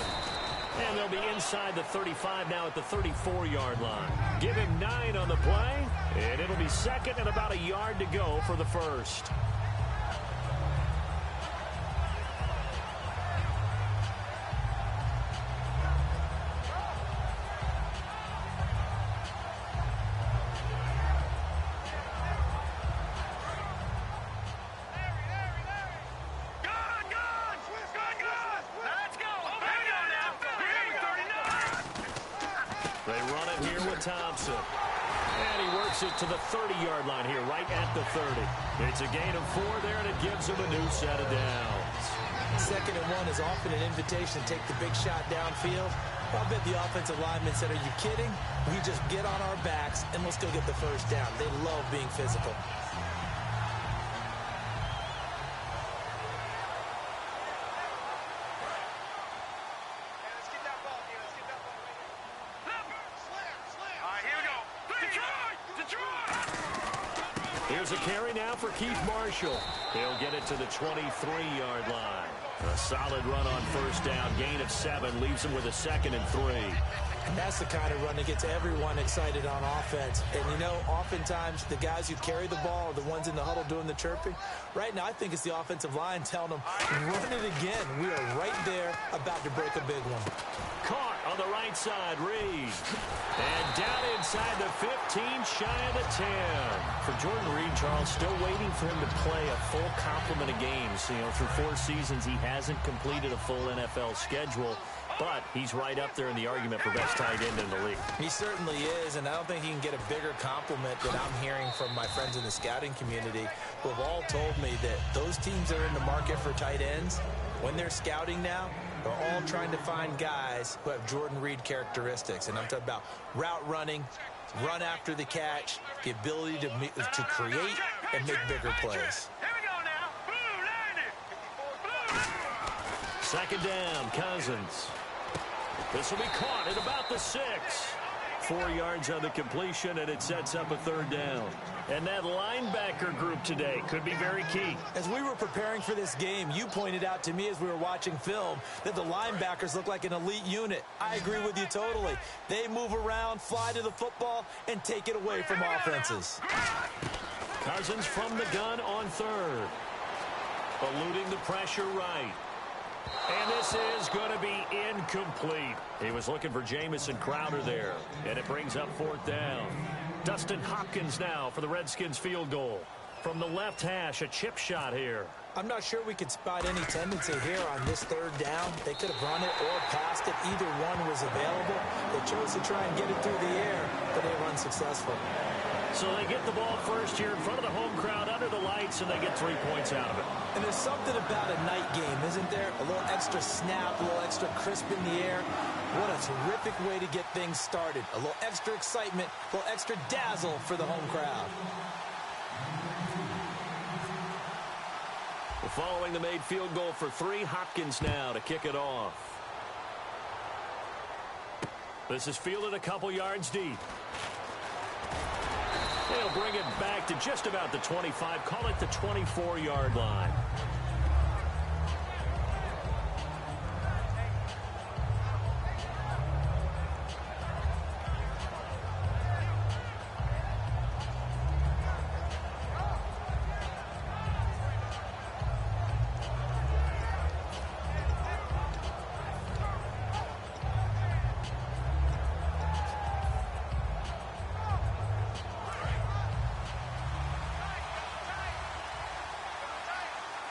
[SPEAKER 2] And they'll be inside the 35 now at the 34-yard line. Give him 9 on the play, and it'll be second and about a yard to go for the first. Thompson. And he works it to the 30-yard line here, right at the 30. It's a gain of 4 there, and it gives him a new set of downs.
[SPEAKER 3] 2nd and 1 is often an invitation to take the big shot downfield. I'll bet the offensive lineman said, "Are you kidding? We just get on our backs, and let's go get the first down." They love being physical.
[SPEAKER 2] Here's a carry now for Keith Marshall. He'll get it to the 23-yard line. A solid run on first down. Gain of 7 leaves him with a 2nd and 3.
[SPEAKER 3] And that's the kind of run that gets everyone excited on offense. And, you know, oftentimes the guys who carry the ball are the ones in the huddle doing the chirping. Right now, I think it's the offensive line telling them, run it again. We are right there about to break a big one.
[SPEAKER 2] Caught on the right side, Reed. And down inside the 15, shy of the 10. For Jordan Reed, Charles, still waiting for him to play a full complement of games. You know, through 4 seasons, he hasn't completed a full NFL schedule. But he's right up there in the argument for best tight end in the league.
[SPEAKER 3] He certainly is, and I don't think he can get a bigger compliment than I'm hearing from my friends in the scouting community who have all told me that those teams that are in the market for tight ends, when they're scouting now, they're all trying to find guys who have Jordan Reed characteristics. And I'm talking about route running, run after the catch, the ability to create and make bigger plays.
[SPEAKER 2] Second down, Cousins. This will be caught at about the 6. 4 yards on the completion, and it sets up a 3rd down. And that linebacker group today could be very key.
[SPEAKER 3] As we were preparing for this game, you pointed out to me as we were watching film that the linebackers look like an elite unit. I agree with you totally. They move around, fly to the football, and take it away from offenses.
[SPEAKER 2] Cousins from the gun on 3rd. Eluding the pressure right. And this is going to be incomplete. He was looking for Jamison Crowder there. And it brings up 4th down. Dustin Hopkins now for the Redskins field goal. From the left hash, a chip shot here.
[SPEAKER 3] I'm not sure we could spot any tendency here on this 3rd down. They could have run it or passed it. Either one was available. They chose to try and get it through the air, but they were unsuccessful.
[SPEAKER 2] So they get the ball first here in front of the home crowd under the lights, and they get 3 points out of it.
[SPEAKER 3] And there's something about a night game, isn't there? A little extra snap, a little extra crisp in the air. What a terrific way to get things started. A little extra excitement, a little extra dazzle for the home crowd.
[SPEAKER 2] Well, following the made field goal for 3, Hopkins now to kick it off. This is fielded a couple yards deep. They'll bring it back to just about the 25. Call it the 24-yard line.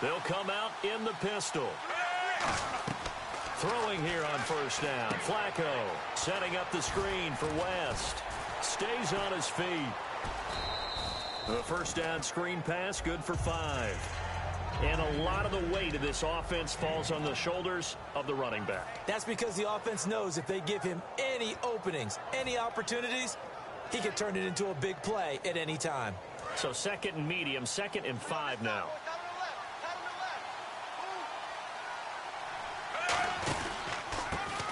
[SPEAKER 2] They'll come out in the pistol. Throwing here on first down. Flacco setting up the screen for West. Stays on his feet. The first down screen pass, good for 5. And a lot of the weight of this offense falls on the shoulders of the running back.
[SPEAKER 3] That's because the offense knows if they give him any openings, any opportunities, he can turn it into a big play at any time.
[SPEAKER 2] So second and medium, 2nd and 5 now.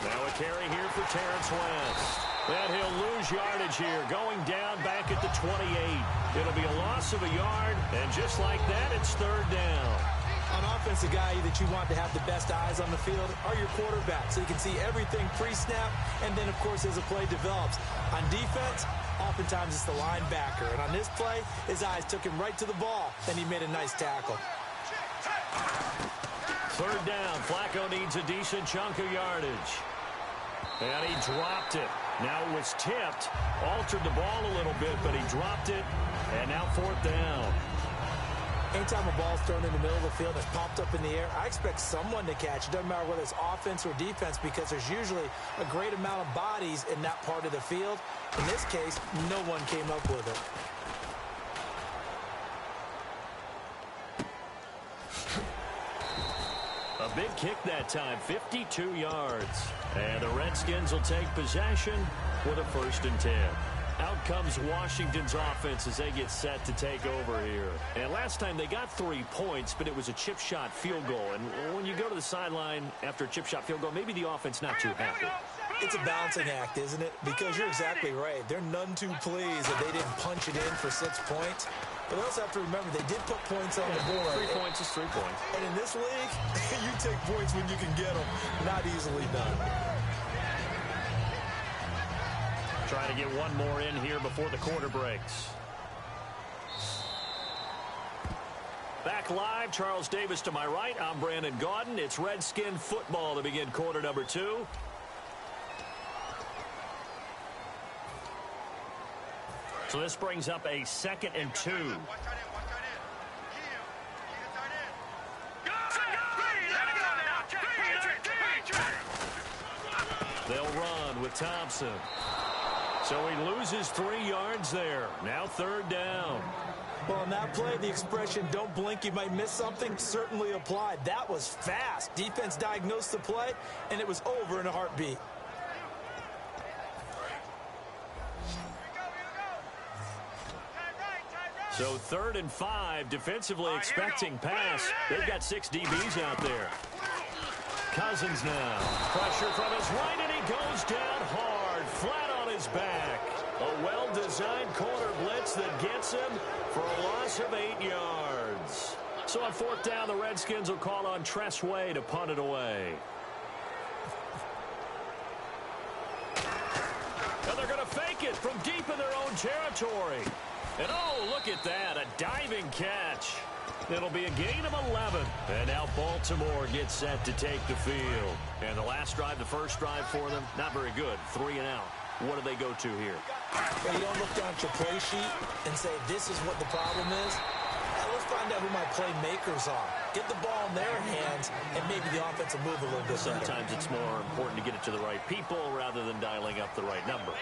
[SPEAKER 2] Now a carry here for Terrence West. And he'll lose yardage here, going down back at the 28. It'll be a loss of a yard, and just like that, it's 3rd down.
[SPEAKER 3] On offense, the guy that you want to have the best eyes on the field are your quarterback, so you can see everything pre-snap, and then, of course, as the play develops. On defense, oftentimes it's the linebacker, and on this play, his eyes took him right to the ball, and he made a nice tackle.
[SPEAKER 2] 3rd down. Flacco needs a decent chunk of yardage. And he dropped it. Now it was tipped. Altered the ball a little bit, but he dropped it. And now 4th down.
[SPEAKER 3] Anytime a ball's thrown in the middle of the field that's popped up in the air, I expect someone to catch. It doesn't matter whether it's offense or defense, because there's usually a great amount of bodies in that part of the field. In this case, no one came up with it.
[SPEAKER 2] A big kick that time, 52 yards. And the Redskins will take possession with a 1st and 10. Out comes Washington's offense as they get set to take over here. And last time they got 3 points, but it was a chip shot field goal. And when you go to the sideline after a chip shot field goal, maybe the offense not too happy.
[SPEAKER 3] It's a balancing act, isn't it? Because you're exactly right. They're none too pleased that they didn't punch it in for 6 points. But we also have to remember they did put points on the board.
[SPEAKER 2] 3 points is 3 points.
[SPEAKER 3] And in this league, you take points when you can get them. Not easily done.
[SPEAKER 2] Trying to get one more in here before the quarter breaks. Back live, Charles Davis to my right. I'm Brandon Gaudin. It's Redskin football to begin quarter number 2. So this brings up a 2nd and 2. They'll run with Thompson. So he loses 3 yards there. Now 3rd down.
[SPEAKER 3] Well, on that play, the expression, don't blink, you might miss something, certainly applied. That was fast. Defense diagnosed the play, and it was over in a heartbeat.
[SPEAKER 2] So 3rd and 5, defensively expecting pass. They've got 6 DBs out there. Cousins now. Pressure from his right, and he goes down hard, flat on his back. A well-designed corner blitz that gets him for a loss of 8 yards. So on 4th down, the Redskins will call on Tress Way to punt it away. And they're going to fake it from deep in their own territory. And oh, look at that, a diving catch. It'll be a gain of 11. And now Baltimore gets set to take the field. And the last drive, the first drive for them, not very good. 3 and out. What do they go to here?
[SPEAKER 3] Well, you don't look down at your play sheet and say, this is what the problem is. Now let's find out who my playmakers are. Get the ball in their hands, and maybe the offense will move a little bit better.
[SPEAKER 2] Sometimes it's more important to get it to the right people rather than dialing up the right number.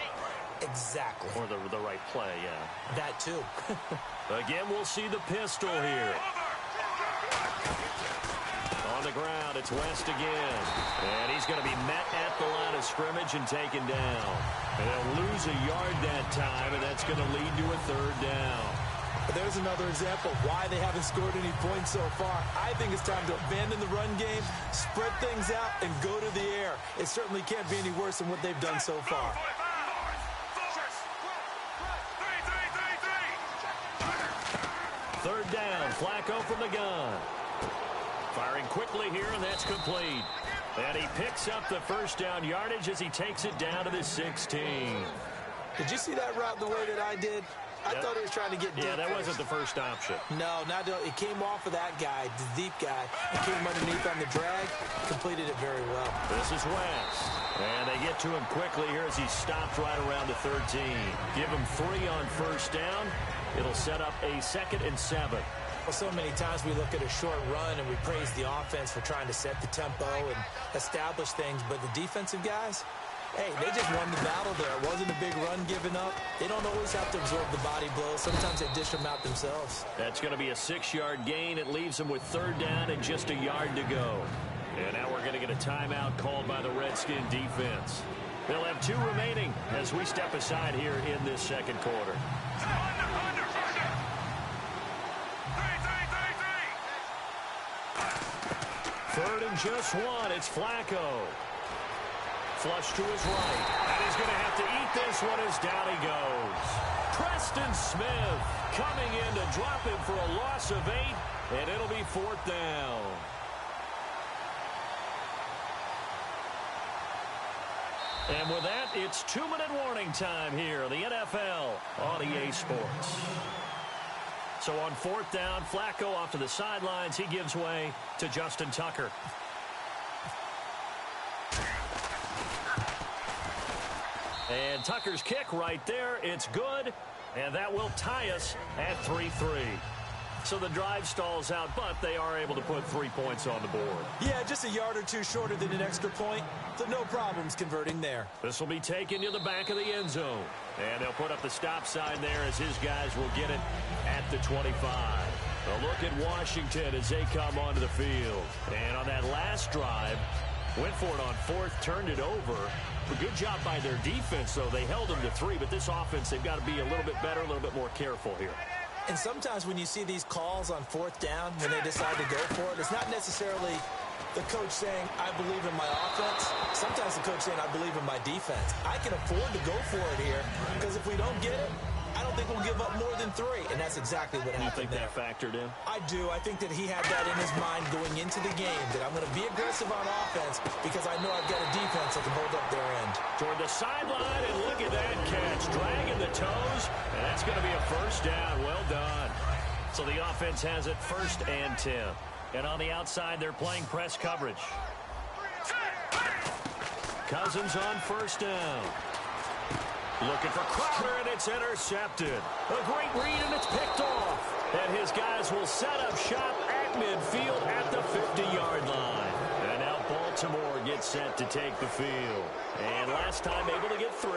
[SPEAKER 3] Exactly.
[SPEAKER 2] Or the right play, yeah.
[SPEAKER 3] That too.
[SPEAKER 2] Again, we'll see the pistol here. On the ground, it's West again. And he's going to be met at the line of scrimmage and taken down. And they'll lose a yard that time, and that's going to lead to a third down.
[SPEAKER 3] There's another example of why they haven't scored any points so far. I think it's time to abandon the run game, spread things out, and go to the air. It certainly can't be any worse than what they've done so far.
[SPEAKER 2] Third down, Flacco from the gun. Firing quickly here, and that's complete. And he picks up the first down yardage as he takes it down to the 16.
[SPEAKER 3] Did you see that route the way that I did? I thought he was trying to get deep.
[SPEAKER 2] Yeah, that wasn't the first option.
[SPEAKER 3] No, it came off of that guy, the deep guy. It came underneath on the drag, completed it very well.
[SPEAKER 2] This is West. And they get to him quickly here as he stopped right around the 13. Give him 3 on first down. It'll set up a 2nd and 7.
[SPEAKER 3] Well, so many times we look at a short run and we praise the offense for trying to set the tempo and establish things, but the defensive guys, hey, they just won the battle there. It wasn't a big run given up. They don't always have to absorb the body blows. Sometimes they dish them out themselves.
[SPEAKER 2] That's going to be a 6-yard gain. It leaves them with third down and just a yard to go. And now we're going to get a timeout called by the Redskin defense. They'll have 2 remaining as we step aside here in this second quarter. Third and just 1. It's Flacco. Flush to his right. And he's going to have to eat this one as down he goes. Preston Smith coming in to drop him for a loss of 8, and it'll be 4th down. And with that, it's 2-minute warning time here in the NFL on EA Sports. So on 4th down, Flacco off to the sidelines. He gives way to Justin Tucker. And Tucker's kick right there. It's good, and that will tie us at 3-3. So the drive stalls out, but they are able to put 3 points on the board.
[SPEAKER 3] Yeah, just a yard or 2 shorter than an extra point, so no problems converting there.
[SPEAKER 2] This will be taken to the back of the end zone. And they'll put up the stop sign there as his guys will get it at the 25. A look at Washington as they come onto the field. And on that last drive, went for it on 4th, turned it over. A good job by their defense, though. They held them to 3, but this offense, they've got to be a little bit better, a little bit more careful here.
[SPEAKER 3] And sometimes when you see these calls on 4th down, when they decide to go for it, it's not necessarily the coach saying, I believe in my offense. Sometimes the coach saying, I believe in my defense. I can afford to go for it here because if we don't get it, I don't think we'll give up more than 3. And that's exactly what happened there.
[SPEAKER 2] You think that factored in?
[SPEAKER 3] I do. I think that he had that in his mind going into the game, that I'm going to be aggressive on offense because I know I've got a defense that can hold up their end.
[SPEAKER 2] Toward the sideline, and look at that catch. Dragging the toes, and that's going to be a first down. Well done. So the offense has it 1st and 10. And on the outside, they're playing press coverage. Cousins on 1st down. Looking for Crowder, and it's intercepted. A great read, and it's picked off. And his guys will set up shop at midfield at the 50-yard line. And now Baltimore gets set to take the field. And last time able to get 3.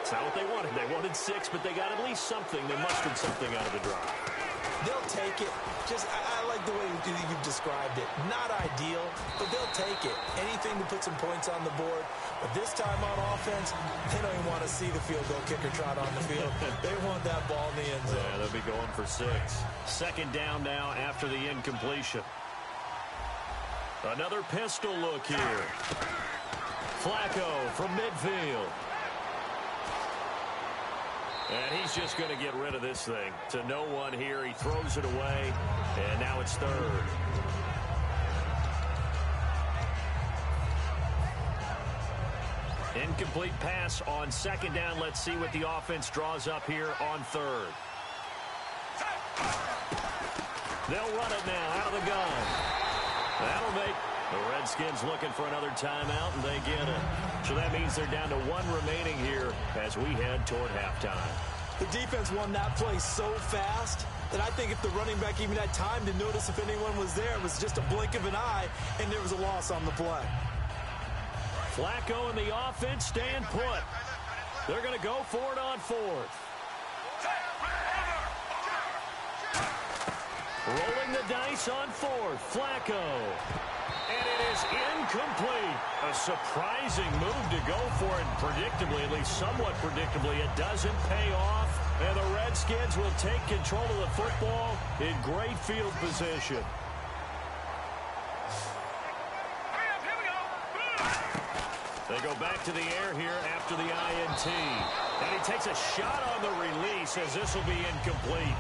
[SPEAKER 2] It's not what they wanted. They wanted 6, but they got at least something. They mustered something out of the drive.
[SPEAKER 3] They'll take it. I like the way you've described it. Not ideal, but they'll take it. Anything to put some points on the board. But this time on offense, they don't even want to see the field goal kicker trot on the field. They want that ball in the end zone.
[SPEAKER 2] Yeah, they'll be going for 6. 2nd down now after the incompletion. Another pistol look here. Flacco from midfield. And he's just going to get rid of this thing to no one here. He throws it away, and now it's 3rd. Incomplete pass on 2nd down. Let's see what the offense draws up here on 3rd. They'll run it now out of the gun. That'll make the Redskins looking for another timeout, and they get it. So that means they're down to 1 remaining here as we head toward halftime.
[SPEAKER 3] The defense won that play so fast that I think if the running back even had time to notice if anyone was there, it was just a blink of an eye, and there was a loss on the play.
[SPEAKER 2] Flacco and the offense staying put. They're going to go for it on fourth. Rolling the dice on fourth, Flacco. And it is incomplete. A surprising move to go for it. Predictably, at least somewhat predictably, it doesn't pay off. And the Redskins will take control of the football in great field position. They go back to the air here after the INT. And he takes a shot on the release as this will be incomplete.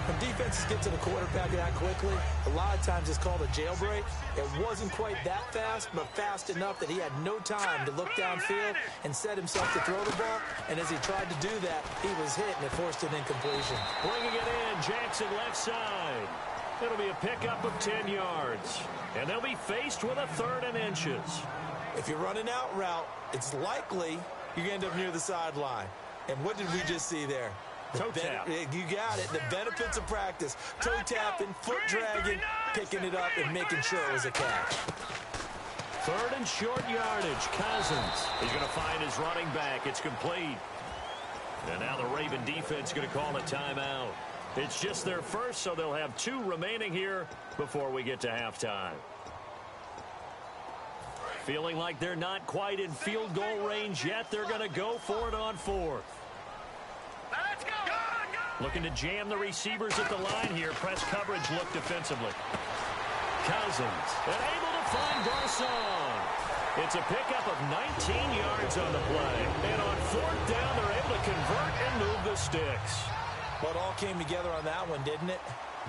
[SPEAKER 3] When defenses get to the quarterback that quickly, a lot of times it's called a jailbreak. It wasn't quite that fast, but fast enough that he had no time to look downfield and set himself to throw the ball. And as he tried to do that, he was hit, and it forced an incompletion.
[SPEAKER 2] Bringing it in, Jackson left side. It'll be a pickup of 10 yards. And they'll be faced with a 3rd and inches.
[SPEAKER 3] If you're running out route, it's likely you end up near the sideline. And what did we just see there?
[SPEAKER 2] Toe tap.
[SPEAKER 3] You got it. The benefits of practice. Toe tapping, foot dragging, picking it up, and making sure it was a catch.
[SPEAKER 2] 3rd and short yardage. Cousins. He's going to find his running back. It's complete. And now the Raven defense going to call a timeout. It's just their first, so they'll have 2 remaining here before we get to halftime. Feeling like they're not quite in field goal range yet. They're going to go for it on fourth.
[SPEAKER 4] Let's go.
[SPEAKER 2] Looking to jam the receivers at the line here. Press coverage look defensively. Cousins and able to find Garcon. It's a pickup of 19 yards on the play. And on 4th down, they're able to convert and move the sticks.
[SPEAKER 3] Well, it all came together on that one, didn't it?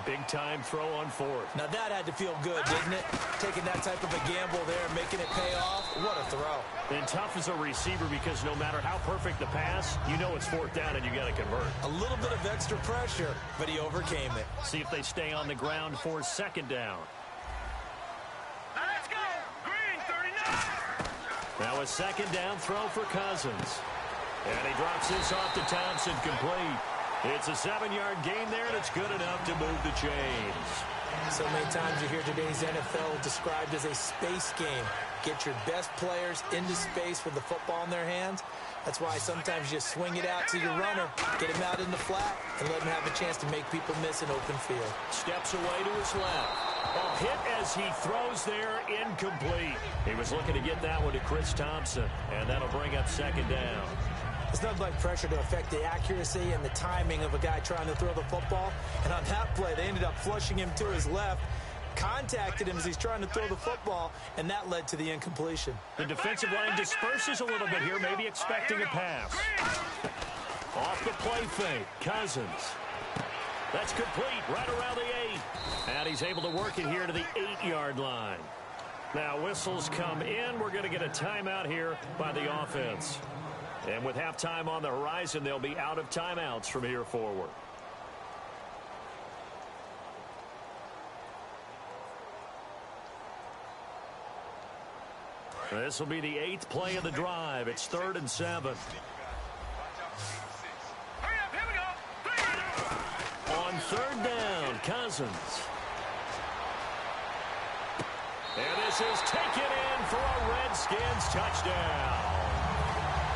[SPEAKER 2] Big-time throw on fourth.
[SPEAKER 3] Now, that had to feel good, didn't it? Taking that type of a gamble there, making it pay off. What a throw.
[SPEAKER 2] And tough as a receiver because no matter how perfect the pass, you know it's 4th down and you got to convert.
[SPEAKER 3] A little bit of extra pressure, but he overcame it.
[SPEAKER 2] See if they stay on the ground for 2nd down.
[SPEAKER 4] Let's go. Green 39.
[SPEAKER 2] Now a 2nd down throw for Cousins. And he drops this off to Thompson, complete. It's a 7-yard gain there, and it's good enough to move the chains.
[SPEAKER 3] So many times you hear today's NFL described as a space game. Get your best players into space with the football in their hands. That's why sometimes you swing it out to your runner, get him out in the flat, and let him have a chance to make people miss an open field.
[SPEAKER 2] Steps away to his left. A hit as he throws there, incomplete. He was looking to get that one to Chris Thompson, and that'll bring up 2nd down.
[SPEAKER 3] It's nothing like pressure to affect the accuracy and the timing of a guy trying to throw the football. And on that play, they ended up flushing him to his left, contacted him as he's trying to throw the football, and that led to the incompletion.
[SPEAKER 2] The defensive line disperses a little bit here, maybe expecting a pass. Off the play fake, Cousins. That's complete right around the 8. And he's able to work it here to the 8-yard line. Now whistles come in. We're going to get a timeout here by the offense. And with halftime on the horizon, they'll be out of timeouts from here forward. This will be the 8th play of the drive. It's 3rd and 7.
[SPEAKER 4] Hurry up, here we go.
[SPEAKER 2] On 3rd down, Cousins. And this is taken in for a Redskins touchdown.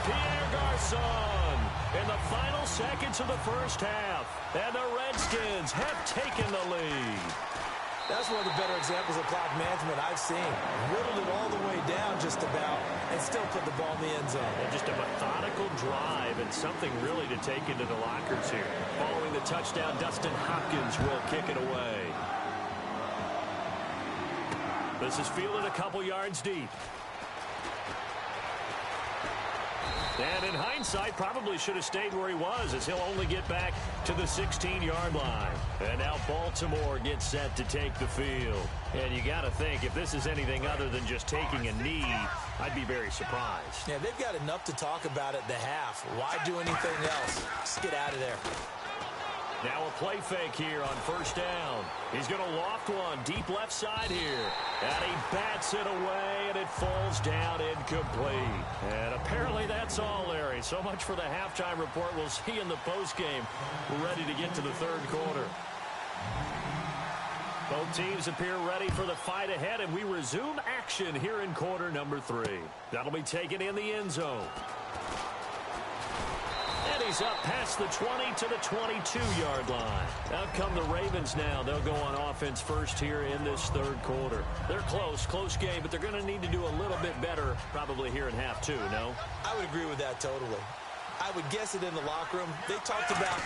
[SPEAKER 2] Pierre Garcon in the final seconds of the first half. And the Redskins have taken the lead.
[SPEAKER 3] That's one of the better examples of clock management I've seen. Whittled it all the way down just about and still put the ball in the end zone.
[SPEAKER 2] And just a methodical drive and something really to take into the lockers here. Following the touchdown, Dustin Hopkins will kick it away. This is fielded a couple yards deep. And in hindsight, probably should have stayed where he was, as he'll only get back to the 16-yard line. And now Baltimore gets set to take the field. And you got to think, if this is anything other than just taking a knee, I'd be very surprised.
[SPEAKER 3] Yeah, they've got enough to talk about at the half. Why do anything else? Just get out of there.
[SPEAKER 2] Now a play fake here on 1st down. He's going to loft one deep left side here. And he bats it away, and it falls down incomplete. And apparently that's all, Larry. So much for the halftime report. We'll see in the postgame. We're ready to get to the 3rd quarter. Both teams appear ready for the fight ahead, and we resume action here in quarter number 3. That'll be taken in the end zone. And he's up past the 20 to the 22-yard line. Out come the Ravens now. They'll go on offense first here in this third quarter. They're close game, but they're going to need to do a little bit better probably here in half two, no?
[SPEAKER 3] I would agree with that totally. I would guess it in the locker room. They talked about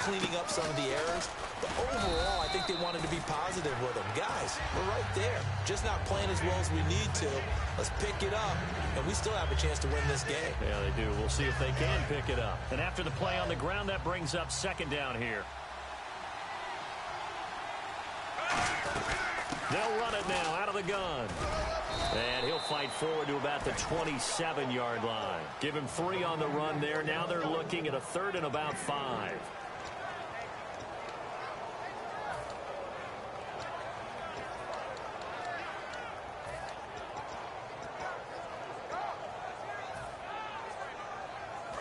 [SPEAKER 3] cleaning up some of the errors, but overall, I think they wanted to be positive with them. Guys, we're right there. Just not playing as well as we need to. Let's pick it up, and we still have a chance to win this game.
[SPEAKER 2] Yeah, they do. We'll see if they can pick it up. And after the play on the ground, that brings up second down here. They'll run it now out of the gun. And he'll fight forward to about the 27-yard line. Give him 3 on the run there. Now they're looking at a 3rd and about 5.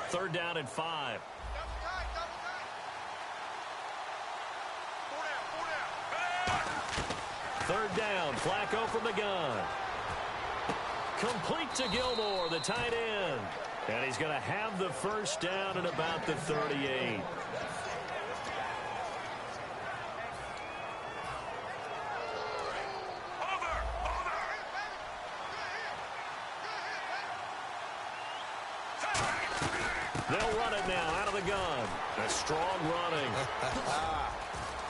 [SPEAKER 2] Third down and 5. Third down, Flacco from the gun. Complete to Gilmore, the tight end. And he's going to have the first down at about the 38. They'll run it now out of the gun. A strong running.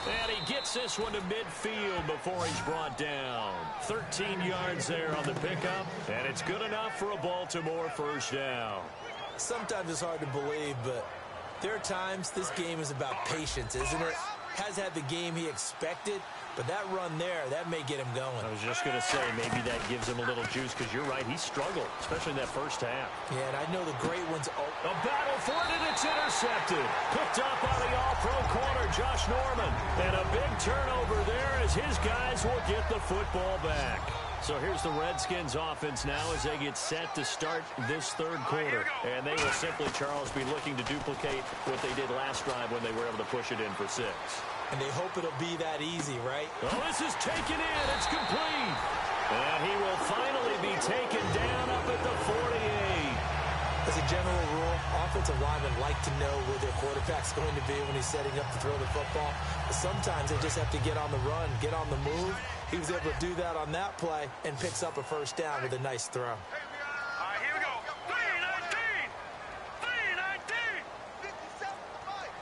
[SPEAKER 2] And he gets this one to midfield before he's brought down. 13 yards there on the pickup, and it's good enough for a Baltimore first down.
[SPEAKER 3] Sometimes it's hard to believe, but there are times this game is about patience, isn't it? Has had the game he expected, but that run there, that may get him going.
[SPEAKER 2] I was just going to say, maybe that gives him a little juice, because you're right, he struggled, especially in that first half.
[SPEAKER 3] Yeah, and I know the great ones.
[SPEAKER 2] A battle for it, and it's intercepted. Picked up by the all-pro corner, Josh Norman. And a big turnover there as his guys will get the football back. So here's the Redskins offense now as they get set to start this third quarter. And they will simply, Charles, be looking to duplicate what they did last drive when they were able to push it in for 6.
[SPEAKER 3] And they hope it'll be that easy, right?
[SPEAKER 2] Oh, this is taken in. It's complete. And he will finally be taken down up at the 48.
[SPEAKER 3] As a general rule, offensive linemen like to know where their quarterback's going to be when he's setting up to throw the football. But sometimes they just have to get on the run, get on the move. He was able to do that on that play and picks up a first down with a nice throw.
[SPEAKER 4] All right, here we go. 3-19. 3-19. 57-5.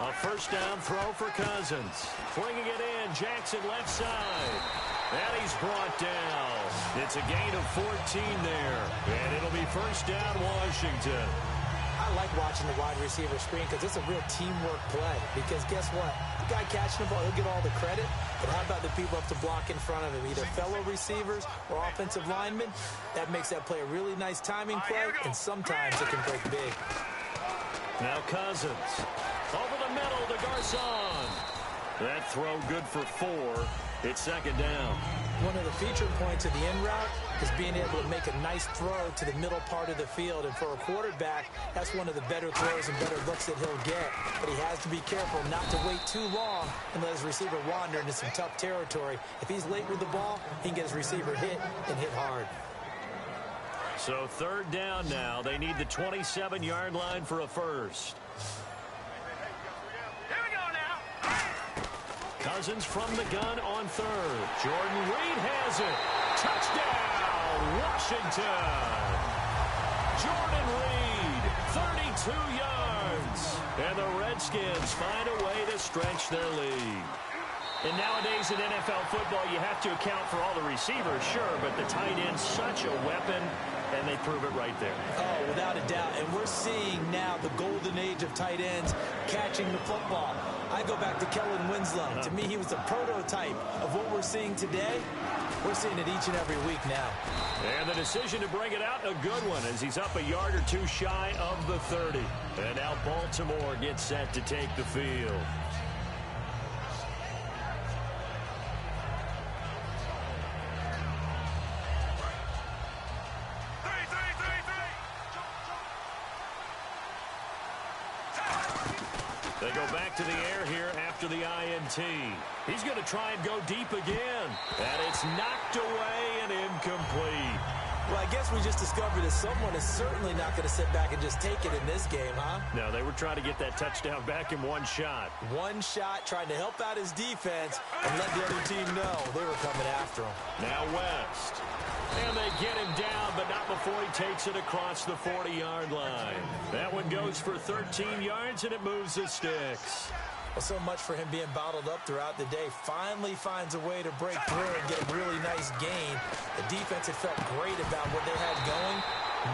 [SPEAKER 4] 57-5.
[SPEAKER 2] A first down throw for Cousins. Flinging it in, Jackson left side. And he's brought down. It's a gain of 14 there. And it'll be first down, Washington.
[SPEAKER 3] I like watching the wide receiver screen because it's a real teamwork play. Because guess what? The guy catching the ball, he'll get all the credit. But how about the people up to block in front of him? Either fellow receivers or offensive linemen. That makes that play a really nice timing play. And sometimes it can break big.
[SPEAKER 2] Now Cousins. Over the middle to Garcon. That throw good for 4. It's second down.
[SPEAKER 3] One of the feature points of the in route is being able to make a nice throw to the middle part of the field. And for a quarterback, that's one of the better throws and better looks that he'll get. But he has to be careful not to wait too long and let his receiver wander into some tough territory. If he's late with the ball, he can get his receiver hit and hit hard.
[SPEAKER 2] So third down now. They need the 27-yard line for a first. Cousins from the gun on third. Jordan Reed has it. Touchdown, Washington. Jordan Reed, 32 yards. And the Redskins find a way to stretch their lead. And nowadays in NFL football, you have to account for all the receivers, sure, but the tight end's such a weapon, and they prove it right there.
[SPEAKER 3] Oh, without a doubt. And we're seeing now the golden age of tight ends catching the football. I go back to Kellen Winslow. To me, he was the prototype of what we're seeing today. We're seeing it each and every week now.
[SPEAKER 2] And the decision to bring it out, a good one, as he's up a yard or two shy of the 30. And now Baltimore gets set to take the field. They go back to the air here after the INT. He's going to try and go deep again. And it's knocked away and incomplete.
[SPEAKER 3] Well, I guess we just discovered that someone is certainly not going to sit back and just take it in this game, huh?
[SPEAKER 2] No, they were trying to get that touchdown back in one shot.
[SPEAKER 3] One shot, trying to help out his defense and let the other team know they were coming after him.
[SPEAKER 2] Now West. And they get him down, but not before he takes it across the 40-yard line. That one goes for 13 yards, and it moves the sticks.
[SPEAKER 3] Well, so much for him being bottled up throughout the day. Finally finds a way to break through and get a really nice gain. The defense had felt great about what they had going.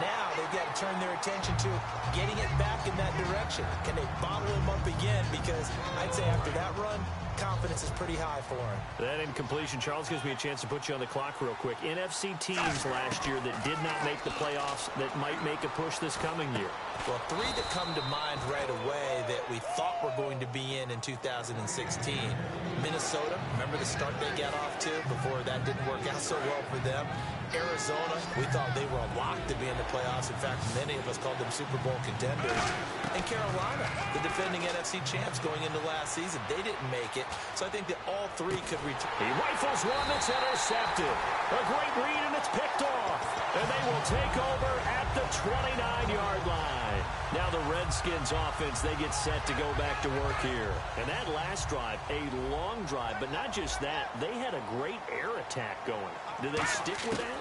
[SPEAKER 3] Now they've got to turn their attention to getting it back in that direction. Can they bottle him up again? Because I'd say after that run, confidence is pretty high for him.
[SPEAKER 2] That incompletion, Charles, gives me a chance to put you on the clock real quick. NFC teams last year that did not make the playoffs that might make a push this coming year.
[SPEAKER 3] Well, three that come to mind right away that we thought were going to be in 2016. Minnesota, remember the start they got off to before that didn't work out so well for them. Arizona, we thought they were a lock to be in the playoffs. In fact, many of us called them Super Bowl contenders. And Carolina, the defending NFC champs going into last season, they didn't make it. So I think that all three could return.
[SPEAKER 2] He rifles one that's intercepted. A great read, and it's picked off. And they will take over at the 29-yard line. Now the Redskins offense, they get set to go back to work here. And that last drive, a long drive, but not just that. They had a great air attack going. Do they stick with that?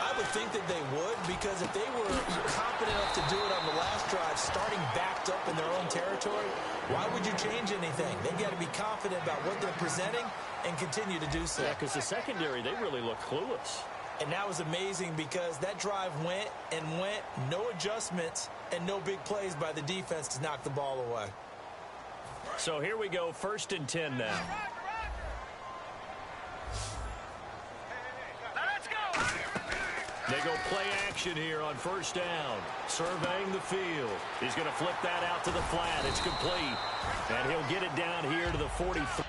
[SPEAKER 3] I would think that they would, because if they were confident enough to do it on the last drive, starting backed up in their own territory, why would you change anything? They've got to be confident about what they're presenting and continue to do so.
[SPEAKER 2] Yeah, because the secondary, they really look clueless.
[SPEAKER 3] And that was amazing because that drive went and went, no adjustments and no big plays by the defense to knock the ball away.
[SPEAKER 2] So here we go, 1st and 10 now. They go play action here on 1st down. Surveying the field. He's going to flip that out to the flat. It's complete. And he'll get it down here to the 43.